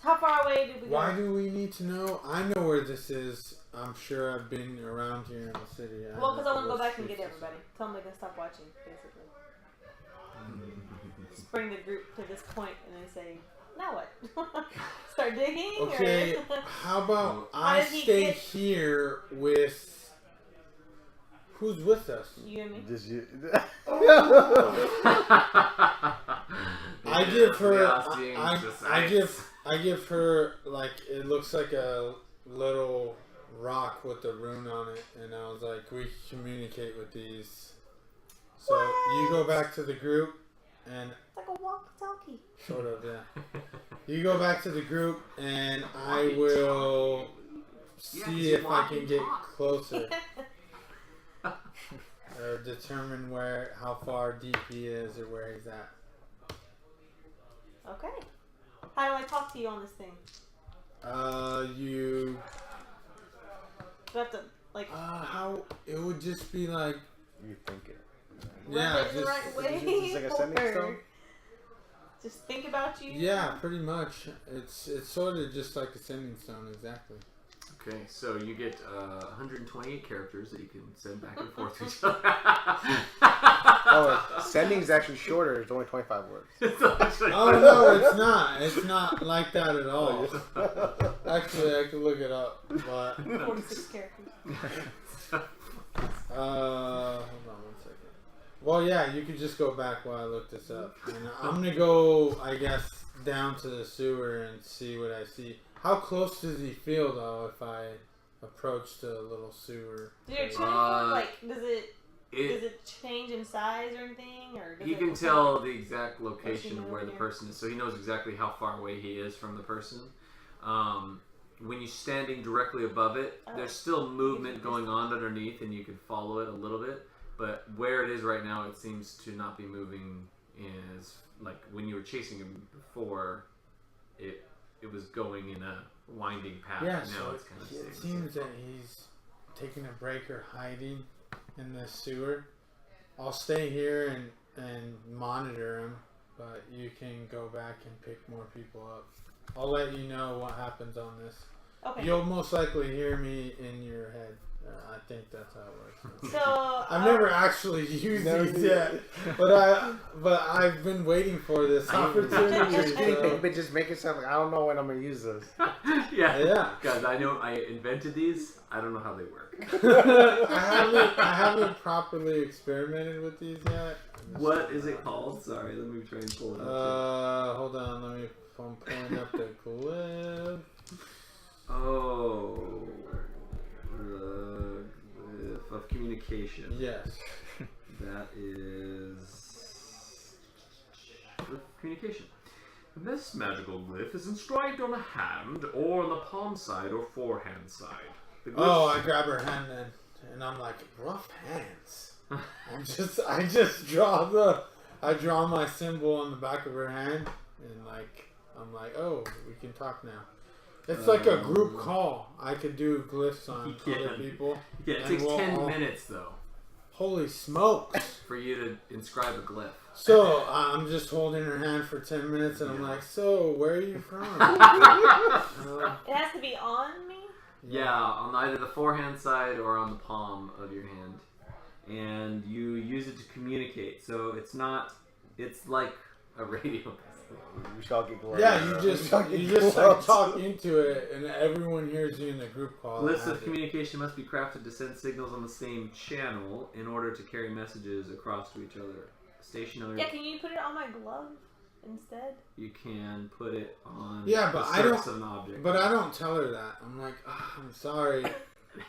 How far away did we go? Why do we need to know? I know where this is. I'm sure I've been around here in the city. Well, because I want to go back and get everybody. Tell them they can stop watching, basically. Just bring the group to this point and then say, now what? Start digging? Okay, Or... how about How I did he stay get- here with... Who's with us? You and me? Just you. I give her... Curiosity and I exercise. give her, like, it looks like a little rock with a rune on it. And I was like, we communicate with these. So you go back to the group and... It's like a walkie-talkie. talkie. Sort of, yeah. You go back to the group, and I will see if I can get closer. Or determine how far deep he is or where he's at. Okay. How do I talk to you on this thing? You... Do I have to, like... how... It would just be like... You think it. Yeah, rub it the right way? It's like a sending stone? Just think about you? Yeah, pretty much. It's sort of just like a sending stone, exactly. Okay, so you get 128 characters that you can send back and forth to each other. Oh, sending's actually shorter. It's only 25 words. Oh, no, it's not. It's not like that at all. Actually, I could look it up, but... 46 characters. Hold on 1 second. Well, yeah, you could just go back while I look this up. And I'm going to go, I guess, down to the sewer and see what I see. How close does he feel, though, if I approach the little sewer? Does your uniform, like, does it change in size or anything? Or does He it can look tell like the exact location of where the person is, so he knows exactly how far away he is from the person. When you're standing directly above it, there's still movement going on underneath, and you can follow it a little bit. But where it is right now, it seems to not be moving as, like, when you were chasing him before, it was going in a winding path. Yeah, now so it's kind of it seems that he's taking a break or hiding in the sewer. I'll stay here and monitor him, but you can go back and pick more people up. I'll let you know what happens on this. Okay. You'll most likely hear me in your head. I think that's how it works. So I've never actually used these yet, but I've been waiting for this opportunity. Just guinea so- pig, but just make it sound like I don't know when I'm gonna use this. yeah. Guys, I know I invented these. I don't know how they work. I haven't properly experimented with these yet. What is it called? Sorry, let me try and pull it up. Hold on, I'm pulling up the glyph. Oh, the glyph of communication. Yes. That is glyph of communication. This magical glyph is inscribed on a hand or on the palm side or forehand side. The glyph- I grab her hand then, and I'm like, rough hands. I just draw my symbol on the back of her hand, and I'm like, oh, we can talk now. It's like a group call. I could do glyphs on other people. Yeah, it takes 10 minutes though. Holy smokes! For you to inscribe a glyph. So I'm just holding her hand for 10 minutes, and I'm like, so where are you from? it has to be on me? Yeah, on either the forehand side or on the palm of your hand. And you use it to communicate. So it's like a radio. We shall get glory. Yeah, you just like talk into it, and everyone hears you in the group call. Lists of communication must be crafted to send signals on the same channel in order to carry messages across to each other. Stationary. Yeah, can you put it on my glove instead? You can put it on but the I surface don't. of an object. But I don't tell her that. I'm like, I'm sorry.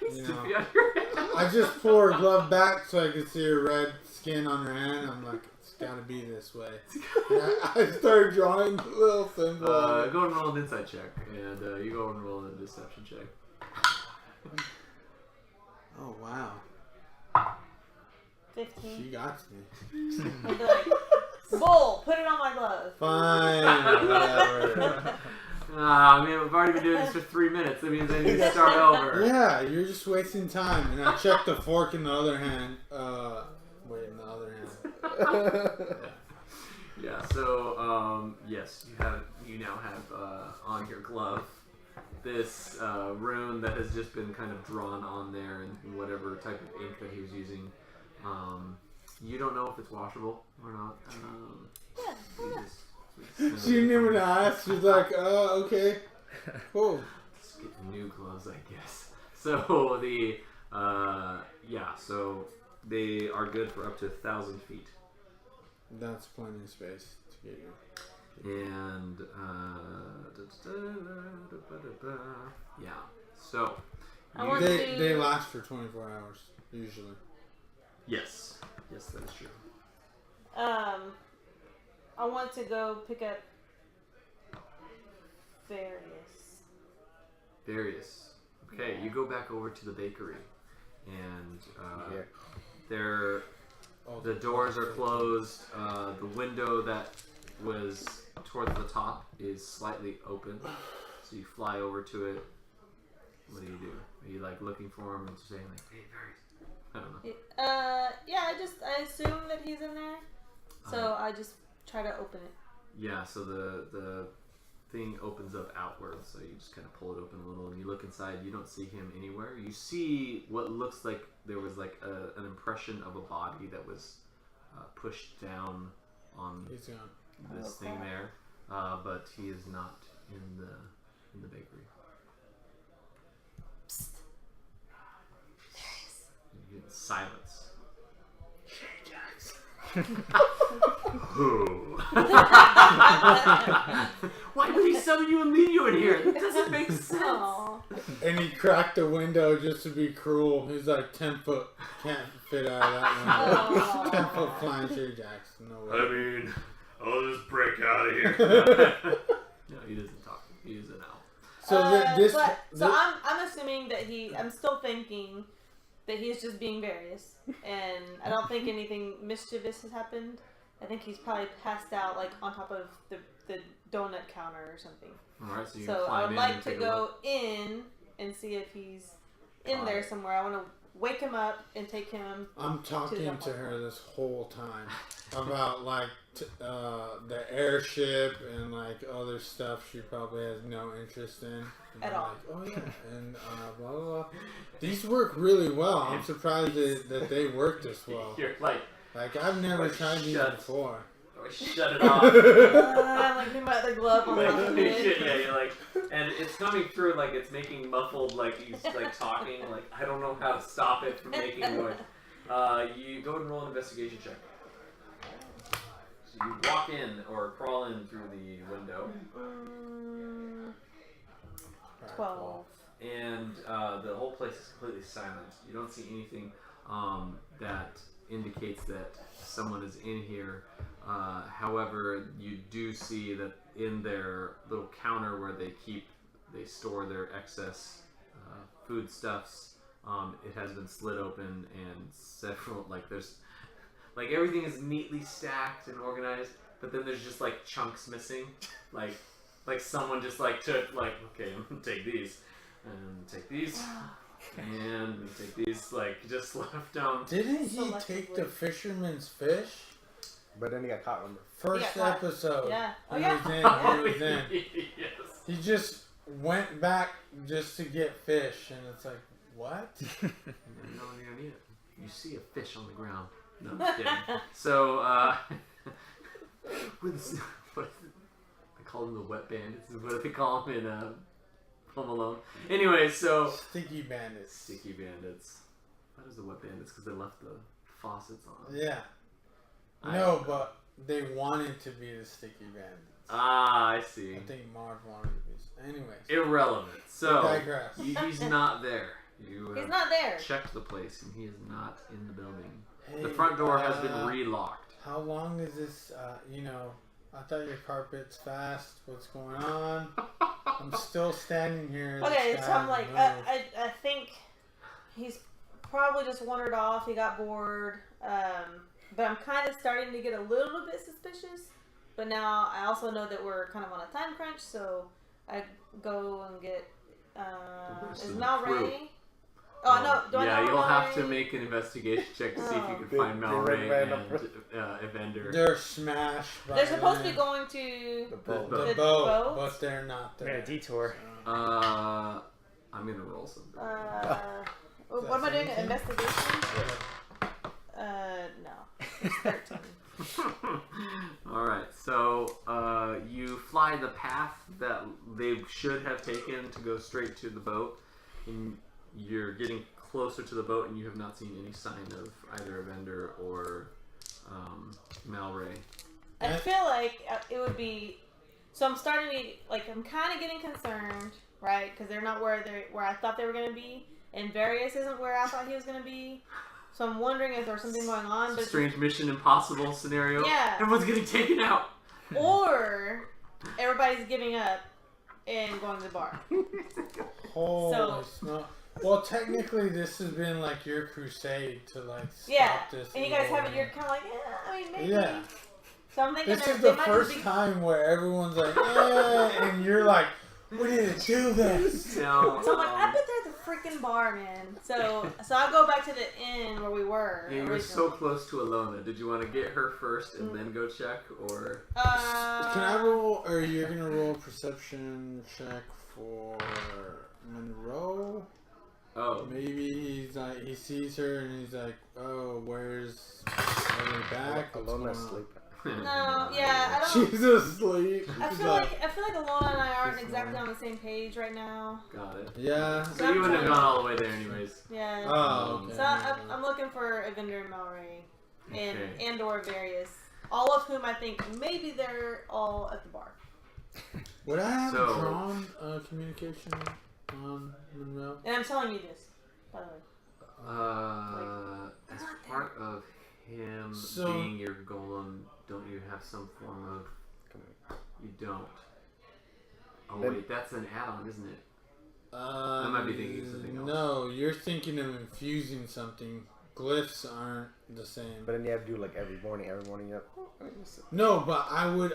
Needs You to know. be on your hand. I just pull her glove back so I can see her red skin on her hand. I'm like, it's gotta be this way. I start drawing the little symbol. Go and roll an insight check, and you go and roll a deception check. Oh wow. 15. She got me. I'd be like, Bull, put it on my glove. Fine. Whatever. I mean, we've already been doing this for 3 minutes. That means I need to start over. Yeah, you're just wasting time. And I check the fork in the other hand. Wait, in the other hand. Yeah. So, yes, you now have on your glove this rune that has just been kind of drawn on there in whatever type of ink that he was using. You don't know if it's washable or not. She didn't even ask. She's like, okay. Cool. Let's get new gloves, I guess. So so they are good for up to 1,000 feet. That's plenty of space to get you. And yeah. So They last for 24 hours usually. yes, that is true. I want to go pick up Varius. Various. Okay, you go back over to the bakery, and the doors are closed. The window that was towards the top is slightly open, so you fly over to it. What do? Are you like looking for him and saying like, "Hey, Various"? I don't know. Yeah, I assume that he's in there, so I just try to open it. Yeah, so the thing opens up outwards, so you just kind of pull it open a little, and you look inside. You don't see him anywhere. You see what looks like there was like an impression of a body that was pushed down on this thing there, but he is not in the bakery. Psst. There he is. You get silence. Who? Why would he summon you and leave you in here? That doesn't make sense. Aww. And he cracked the window just to be cruel. He's like 10 foot. Can't fit out of that window. Aww. 10 foot flying Sherry Jacks. No way. I mean, I'll just break out of here. No, he doesn't talk. He is an owl. So I'm assuming that I'm still thinking that he's just being Various, and I don't think anything mischievous has happened. I think he's probably passed out like on top of the donut counter or something. Alright, so you So I climb would in like and to take a go look. in and see if he's in there somewhere. I want to wake him up and take him. I'm talking to her this whole time about like the airship and like other stuff she probably has no interest in. And At I'm all. Like, oh yeah, and blah blah blah. These work really well. I'm surprised that they work this well. You're like, I've never tried these before. shut it off. I'm like putting my other glove on top of Yeah, it. you're like, and it's coming through like it's making muffled, like he's like talking, like I don't know how to stop it from making noise. You go and roll an investigation check. So you walk in or crawl in through the window, 12. and the whole place is completely silent. You don't see anything that indicates that someone is in here. However, you do see that in their little counter where they store their excess foodstuffs, it has been slid open, and several there's everything is neatly stacked and organized, but then there's just like chunks missing, like someone just took okay, I'm gonna take these and take these. And take these, just left down. Didn't he take the fisherman's fish? But then he got caught, remember? First Yeah, episode. Yeah. Oh, He yeah. was in. Yes. He just went back just to get fish, and it's like, what? No, you don't need it. You see a fish on the ground. No, I'm just kidding. So, what is it? I call them the wet bandits. Is what they call them in Home Alone. Anyway, so Sticky bandits. sticky bandits. What is the wet bandits? Because they left the faucets on. Yeah. I No, don't know. but they wanted to be the sticky bandits. Ah, I see. I think Marv wanted to be. Anyways. Irrelevant. So digress. he's not there. You He's not there. checked the place, and he is not in the building. Hey, The front door has been relocked. How long is this, I thought your carpet's fast. What's going on? I'm still standing here. Okay, This so I'm guy like, moved. I think he's probably just wandered off. He got bored. But I'm kind of starting to get a little bit suspicious. But now I also know that we're kind of on a time crunch, so I go and get. rest Is of the Mal crew. Ray? Oh no! Do I Yeah, know you'll have Mal to Ray? make an investigation check to see if you can They- find they Malray ran and up- Evendur. They're smashed. By They're supposed to be then. going to. The boat. The The the boat, boat? but they're not We there. had a detour. I'm gonna roll something. What am I doing? anything? Investigation? No. It's 13. Alright, so you fly the path that they should have taken to go straight to the boat, and you're getting closer to the boat, and you have not seen any sign of either Evendur or Malray. I feel like it would be. So I'm starting to I'm kind of getting concerned, right? Because they're not where I thought they were gonna be, and Varius isn't where I thought he was gonna be. So I'm wondering if there's something going on. But Strange Mission Impossible scenario. Yeah. Everyone's getting taken out. or everybody's giving up and going to the bar. Holy smokes. Well, technically, this has been like your crusade to like stop this. And you guys evil. haven't. You're kind of like, I mean, maybe. Yeah. So I'm thinking This is they the might first just be... time where everyone's like, and you're like, we need to do this. No, So I'm like, I bet they're at the freaking bar, man. So I'll go back to the inn where we were. Yeah, you were so close to Ilona. Did you want to get her first and then go check, or? Can I roll, or you're gonna roll a perception check for Monroe? Oh. Maybe he's like, he sees her and he's like, oh, where's her back? Ilona's sleeping. No, yeah, I don't. She's asleep. I feel like Ilona and I aren't exactly on the same page right now. Got it. Yeah. So you wouldn't have gone all the way there anyways. Yeah. Oh, okay. So I'm looking for Evendur and Malray and or Varius, all of whom I think maybe they're all at the bar. Would I have So- drawn communication on Monroe? And I'm telling you this, by the way. As part of him being your golem, don't you have some form of? You don't. Oh wait, that's an add-on, isn't it? I might be thinking of something else. No, you're thinking of infusing something. Glyphs aren't the same. But then you have to do like every morning you have. No, but I would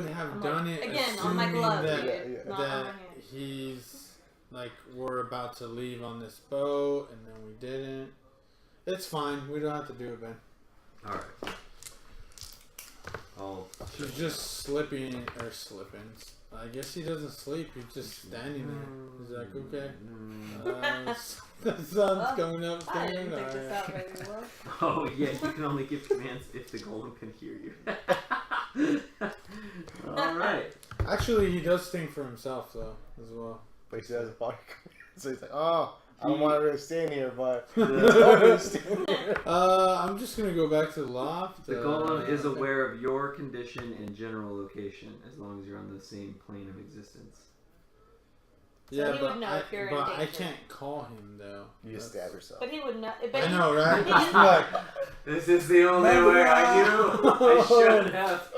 have done it again on my glove, that, dude, not on my hand. he's like, we're about to leave on this boat and then we didn't. It's fine. We don't have to do it, Ben. All right. She's just slipping. I guess he doesn't sleep. He's just standing there. Is that okay? The sun's coming up. I didn't think this out very well. Oh yeah, you can only give commands if the golem can hear you. All right. Actually, he does think for himself though, as well. But he has a body. So he's like, oh, I don't want her to stay in here, but I'm just gonna go back to the loft. The golem is aware of your condition and general location as long as you're on the same plane of existence. Yeah, he would know if you're in but I danger. can't call him though. you just stab yourself. But he would know. I know, right? He's like, This is the only way I knew. I should have.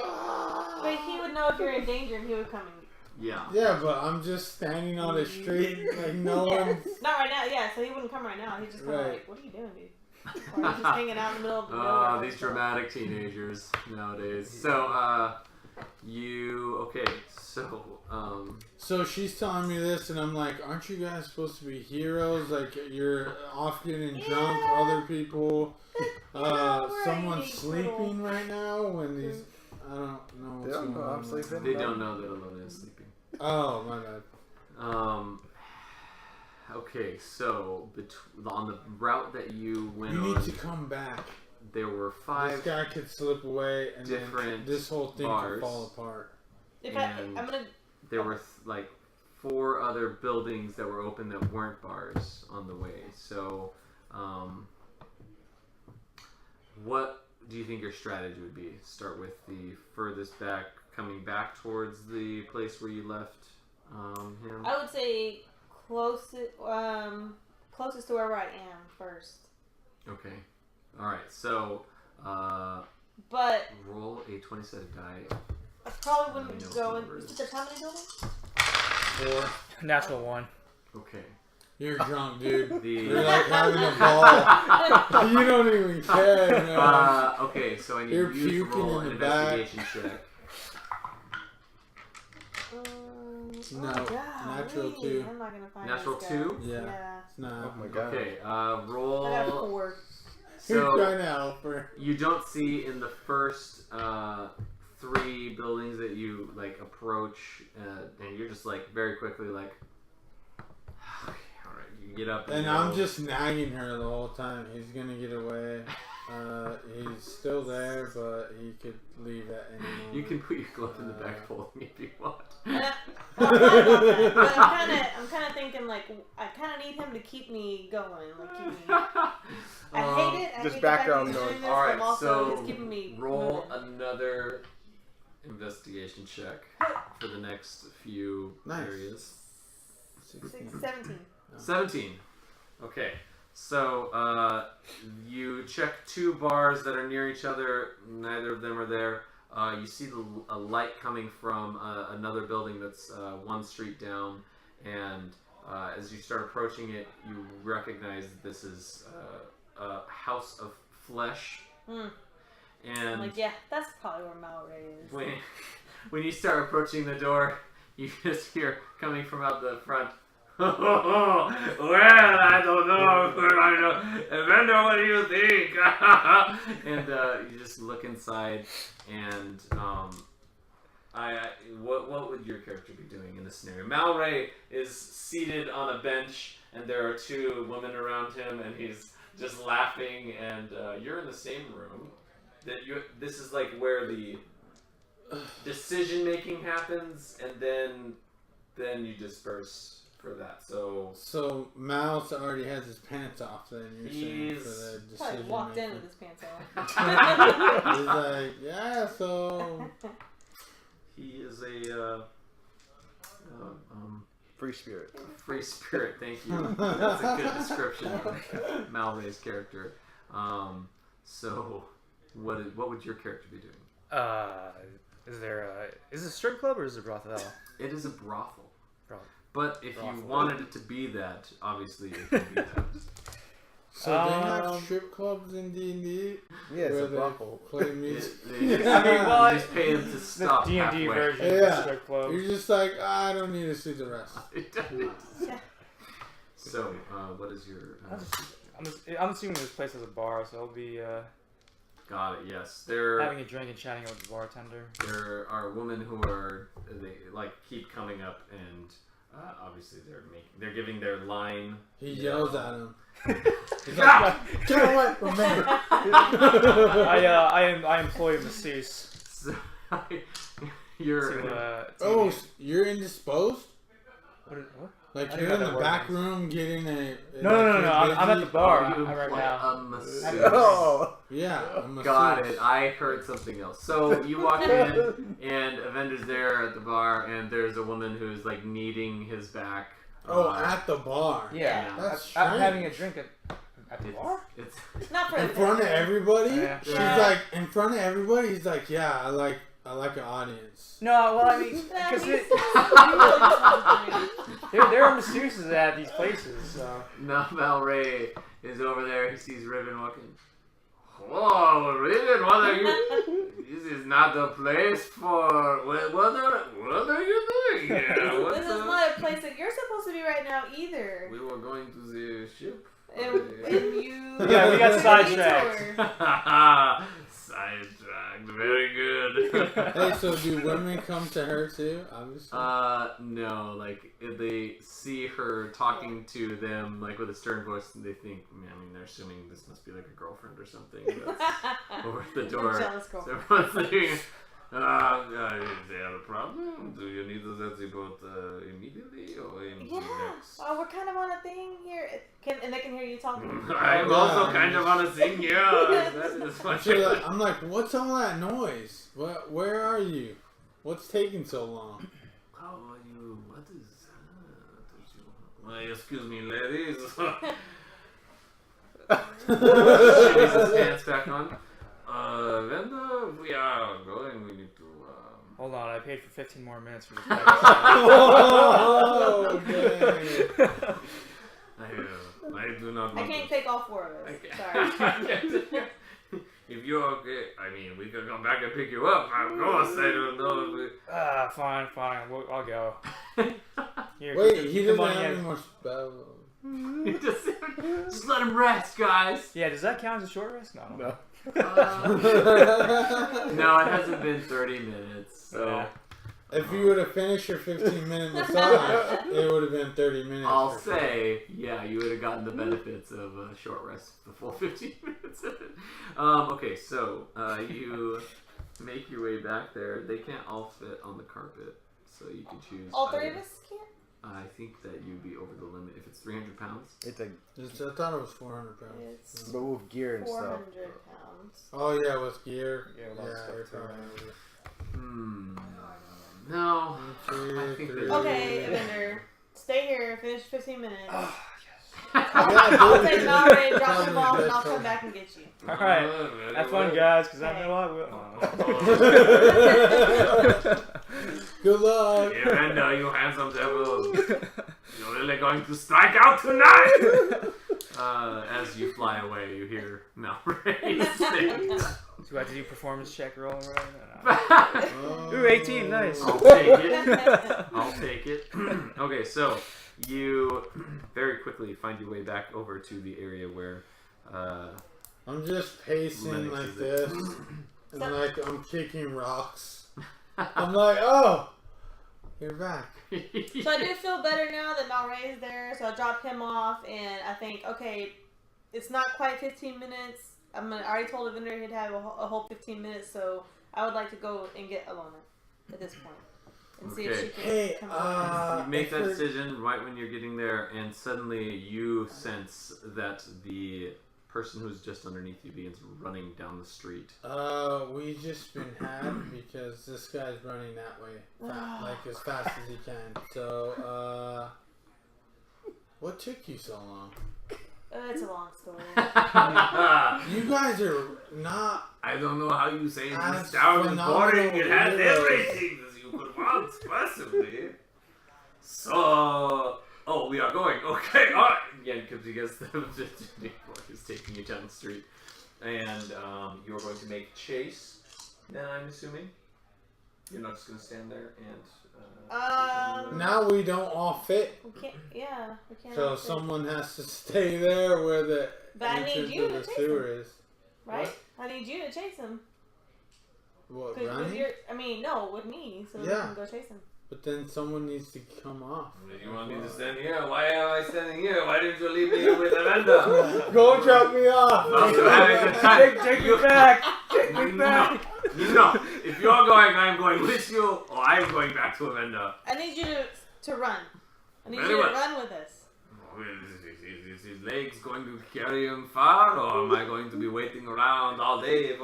But he would know if you're in danger, and he would come and. Yeah. yeah, but I'm just standing on the street, like no one's. Not right now, yeah. So he wouldn't come right now. He's just kind of Right. like, "What are you doing, dude?" Or he's just hanging out in the middle of the Oh, nowhere. these dramatic teenagers nowadays. So, okay? So she's telling me this, and I'm like, aren't you guys supposed to be heroes? Like, you're off getting drunk, other people. we're Someone's eating sleeping right now when these. I don't know what's going on. I'm sleeping. They don't know that Ilona is sleeping. Oh, my bad. Okay, so on the route that you went You on, need to come back. there were This 5 guy could slip away, and then different this whole thing bars. could fall apart. If And I'm gonna. there were like 4 other buildings that were open that weren't bars on the way. So, what do you think your strategy would be? Start with the furthest back, coming back towards the place where you left him? I would say closest to wherever I am first. Okay. Alright, so But roll a 20-sided die. I probably I wouldn't know go in. numbers. Is there how many buildings? 4. Natural 1. Okay. You're drunk, dude. You're The like having a ball. You don't even care, man. okay, so I need You're you to puking roll in an the back. investigation check. No, golly, natural 2. I'm not gonna find Natural this 2? guy. Yeah. Yeah. It's not. Oh my god. Okay, I got roll. 4. You're So trying to help her. you don't see in the first 3 buildings that you like approach, and you're just like very quickly like, okay, all right, you get up. And go. I'm just nagging her the whole time. He's gonna get away. He's still there, but he could leave at any moment. You can put your glove in the back fold of me if you want. But I'm kind of thinking like I kind of need him to keep me going, like keep me. I hate it. I Just hate background the fact that he's doing noise. this, All right, but also so it's keeping me roll moving. another investigation check for the next few Nice. areas. 17. 17. Okay. So, you check 2 bars that are near each other. Neither of them are there. you see a light coming from another building that's one street down, and as you start approaching it, you recognize this is a house of flesh. Mm. And I'm like, yeah, that's probably where Malray is. when you start approaching the door, you just hear coming from out the front. Well, I don't know. Evendur, what do you think? And you just look inside, and what would your character be doing in this scenario? Malray is seated on a bench, and there are two women around him, and he's just laughing. And you're in the same room. This is like where the decision making happens, and then you disperse. For that, so Mouse already has his pants off. Then you're saying for the decision. Probably walked in with his pants off. He's like, yeah. So he is a free spirit. Free spirit. Thank you. That's a good description of Malray's character. So what would your character be doing? Is it a strip club or is it a brothel? It is a brothel. But if you wanted it to be that, obviously it could be that. So they have strip clubs in D&D? Yeah, it's a brothel. Play music. You just pay them to stop the D&D version of the strip club. You're just like, I don't need to see the rest. So, what is your... I'm assuming this place has a bar, so I'll be... Got it. Yes, they're having a drink and chatting with the bartender. There are women who are keep coming up, and obviously they're giving their line. He yells at him. He's like, get away from me! I employ masseuse. So, you're you're indisposed. What? Like you're in the back room getting a... No. I'm at the bar right now. Oh. Yeah, a masseuse. Got it. I heard something else. So you walk in, and Evendur's there at the bar, and there's a woman who's like kneading his back. At the bar. Yeah. That's I'm having a drink at the bar? It's not for in front of everybody? Yeah. She's like, in front of everybody, he's like, yeah, I like an audience. No, well, I mean, because there are masseuses at these places, so. Now Malray is over there. He sees Riven walking. Whoa, Riven, what are you? This is not the place for. What are you doing here? This is not a place that you're supposed to be right now either. We were going to the ship. And you. Yeah, we got sidetracked. Sidetracked, very good. Hey, so do women come to her too? Obviously. No. Like if they see her talking to them, like with a stern voice, they think. I mean, they're assuming this must be like a girlfriend or something. That's over the door. Jealous So everyone's thinking, do they have a problem? Do you need to set the boat immediately or next? Oh, we're kind of on a thing here. And they can hear you talking. I'm also kind of on a thing, yeah. That is what I'm like, what's all that noise? Where are you? What's taking so long? How are you? What is that? Well, excuse me, ladies. Shimmies his pants back on. Evendur, we are going. We need to. Hold on, I paid for 15 more minutes for this. Oh, dang. I do not. I can't take all four of us. Sorry. If you're okay, I mean, we can come back and pick you up. Of course, I don't know. If we... Fine. I'll go. Here, Wait, he doesn't money have in. any more spells. just let him rest, guys. Yeah, does that count as a short rest? No. No, it hasn't been 30 minutes. So Yeah. If you would have finished your 15-minute massage, it would have been 30 minutes. I'll say, yeah, you would have gotten the benefits of a short rest, the full 15 minutes of it. Okay, so you make your way back there. They can't all fit on the carpet, so you can choose. All three of us can't? I think that you'd be over the limit if it's 300 pounds. I thought it was 400 pounds. It's But with gear and 400 stuff. pounds. Oh yeah, with gear. Yeah, a lot of stuff too. No. Two, I think three. that- Okay, Evendur. Stay here. Finish 15 minutes. Oh, I'll take Malray and drop him off, and I'll come back and get you. All right. Have fun, guys, because I know I will. Good luck. Evendur, you handsome devil. You're really going to strike out tonight? As you fly away, you hear Malray say, Do I have to do performance check roll right? Ooh, 18, nice. I'll take it. I'll take it. Okay, so you very quickly find your way back over to the area where I'm just pacing Lynix like is this, and like I'm kicking rocks. I'm like, oh, you're back. So I do feel better now that Malray is there, so I drop him off, and I think, okay, it's not quite 15 minutes. I already told Evendur he'd have a whole 15 minutes, so I would like to go and get Ilona at this point and see if she can come over. You make that decision right when you're getting there, and suddenly you sense that the person who's just underneath you begins running down the street. We just been had because this guy's running that way, like as fast as he can. So, what took you so long? It's a long story. You guys are not. I don't know how you say As this down and boring. It has phenomenal everything that you could want, possibly. So, we are going. Okay, all right. Yeah, because you guys is taking you down the street, and you're going to make chase. Then I'm assuming you're not just going to stand there and. Now we don't all fit. We can't. Yeah, we can't. So someone has to stay there where the But I need entrance you of to the chase sewer him. is. Right? I need you to chase him. What, With running? no, with me, so we Yeah. can go chase him. But then someone needs to come off. You want me to stand here? Why am I standing here? Why didn't you leave me with Evendur? Go drop me off. I'm having a good time. Take me back! Take me back! No, if you're going, I'm going with you, or I'm going back to Evendur. I need you to run. I need Very you to well. run with us. Is his legs going to carry him far, or am I going to be waiting around all day?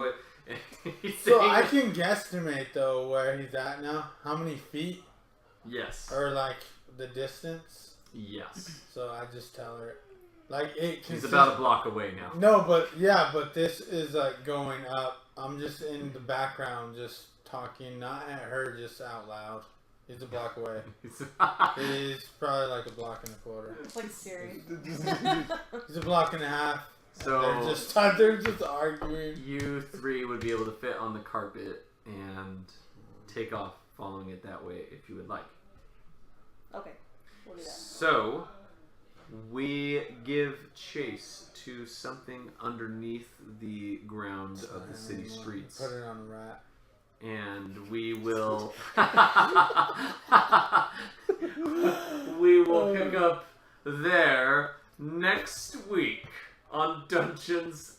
So I can guesstimate though where he's at now. How many feet? Yes. Or like the distance. Yes. So I just tell her, like it. He's about a block away now. No, but this is like going up. I'm just in the background, just talking, not at her, just out loud. He's a block away. It is probably like a block and a quarter. It's like Siri. He's a block and a half. So They're just arguing. you three would be able to fit on the carpet and take off following it that way if you would like. Okay, we'll do that. So we give chase to something underneath the ground of the city streets. Put it on a rat. And we will pick up there next week on Dungeons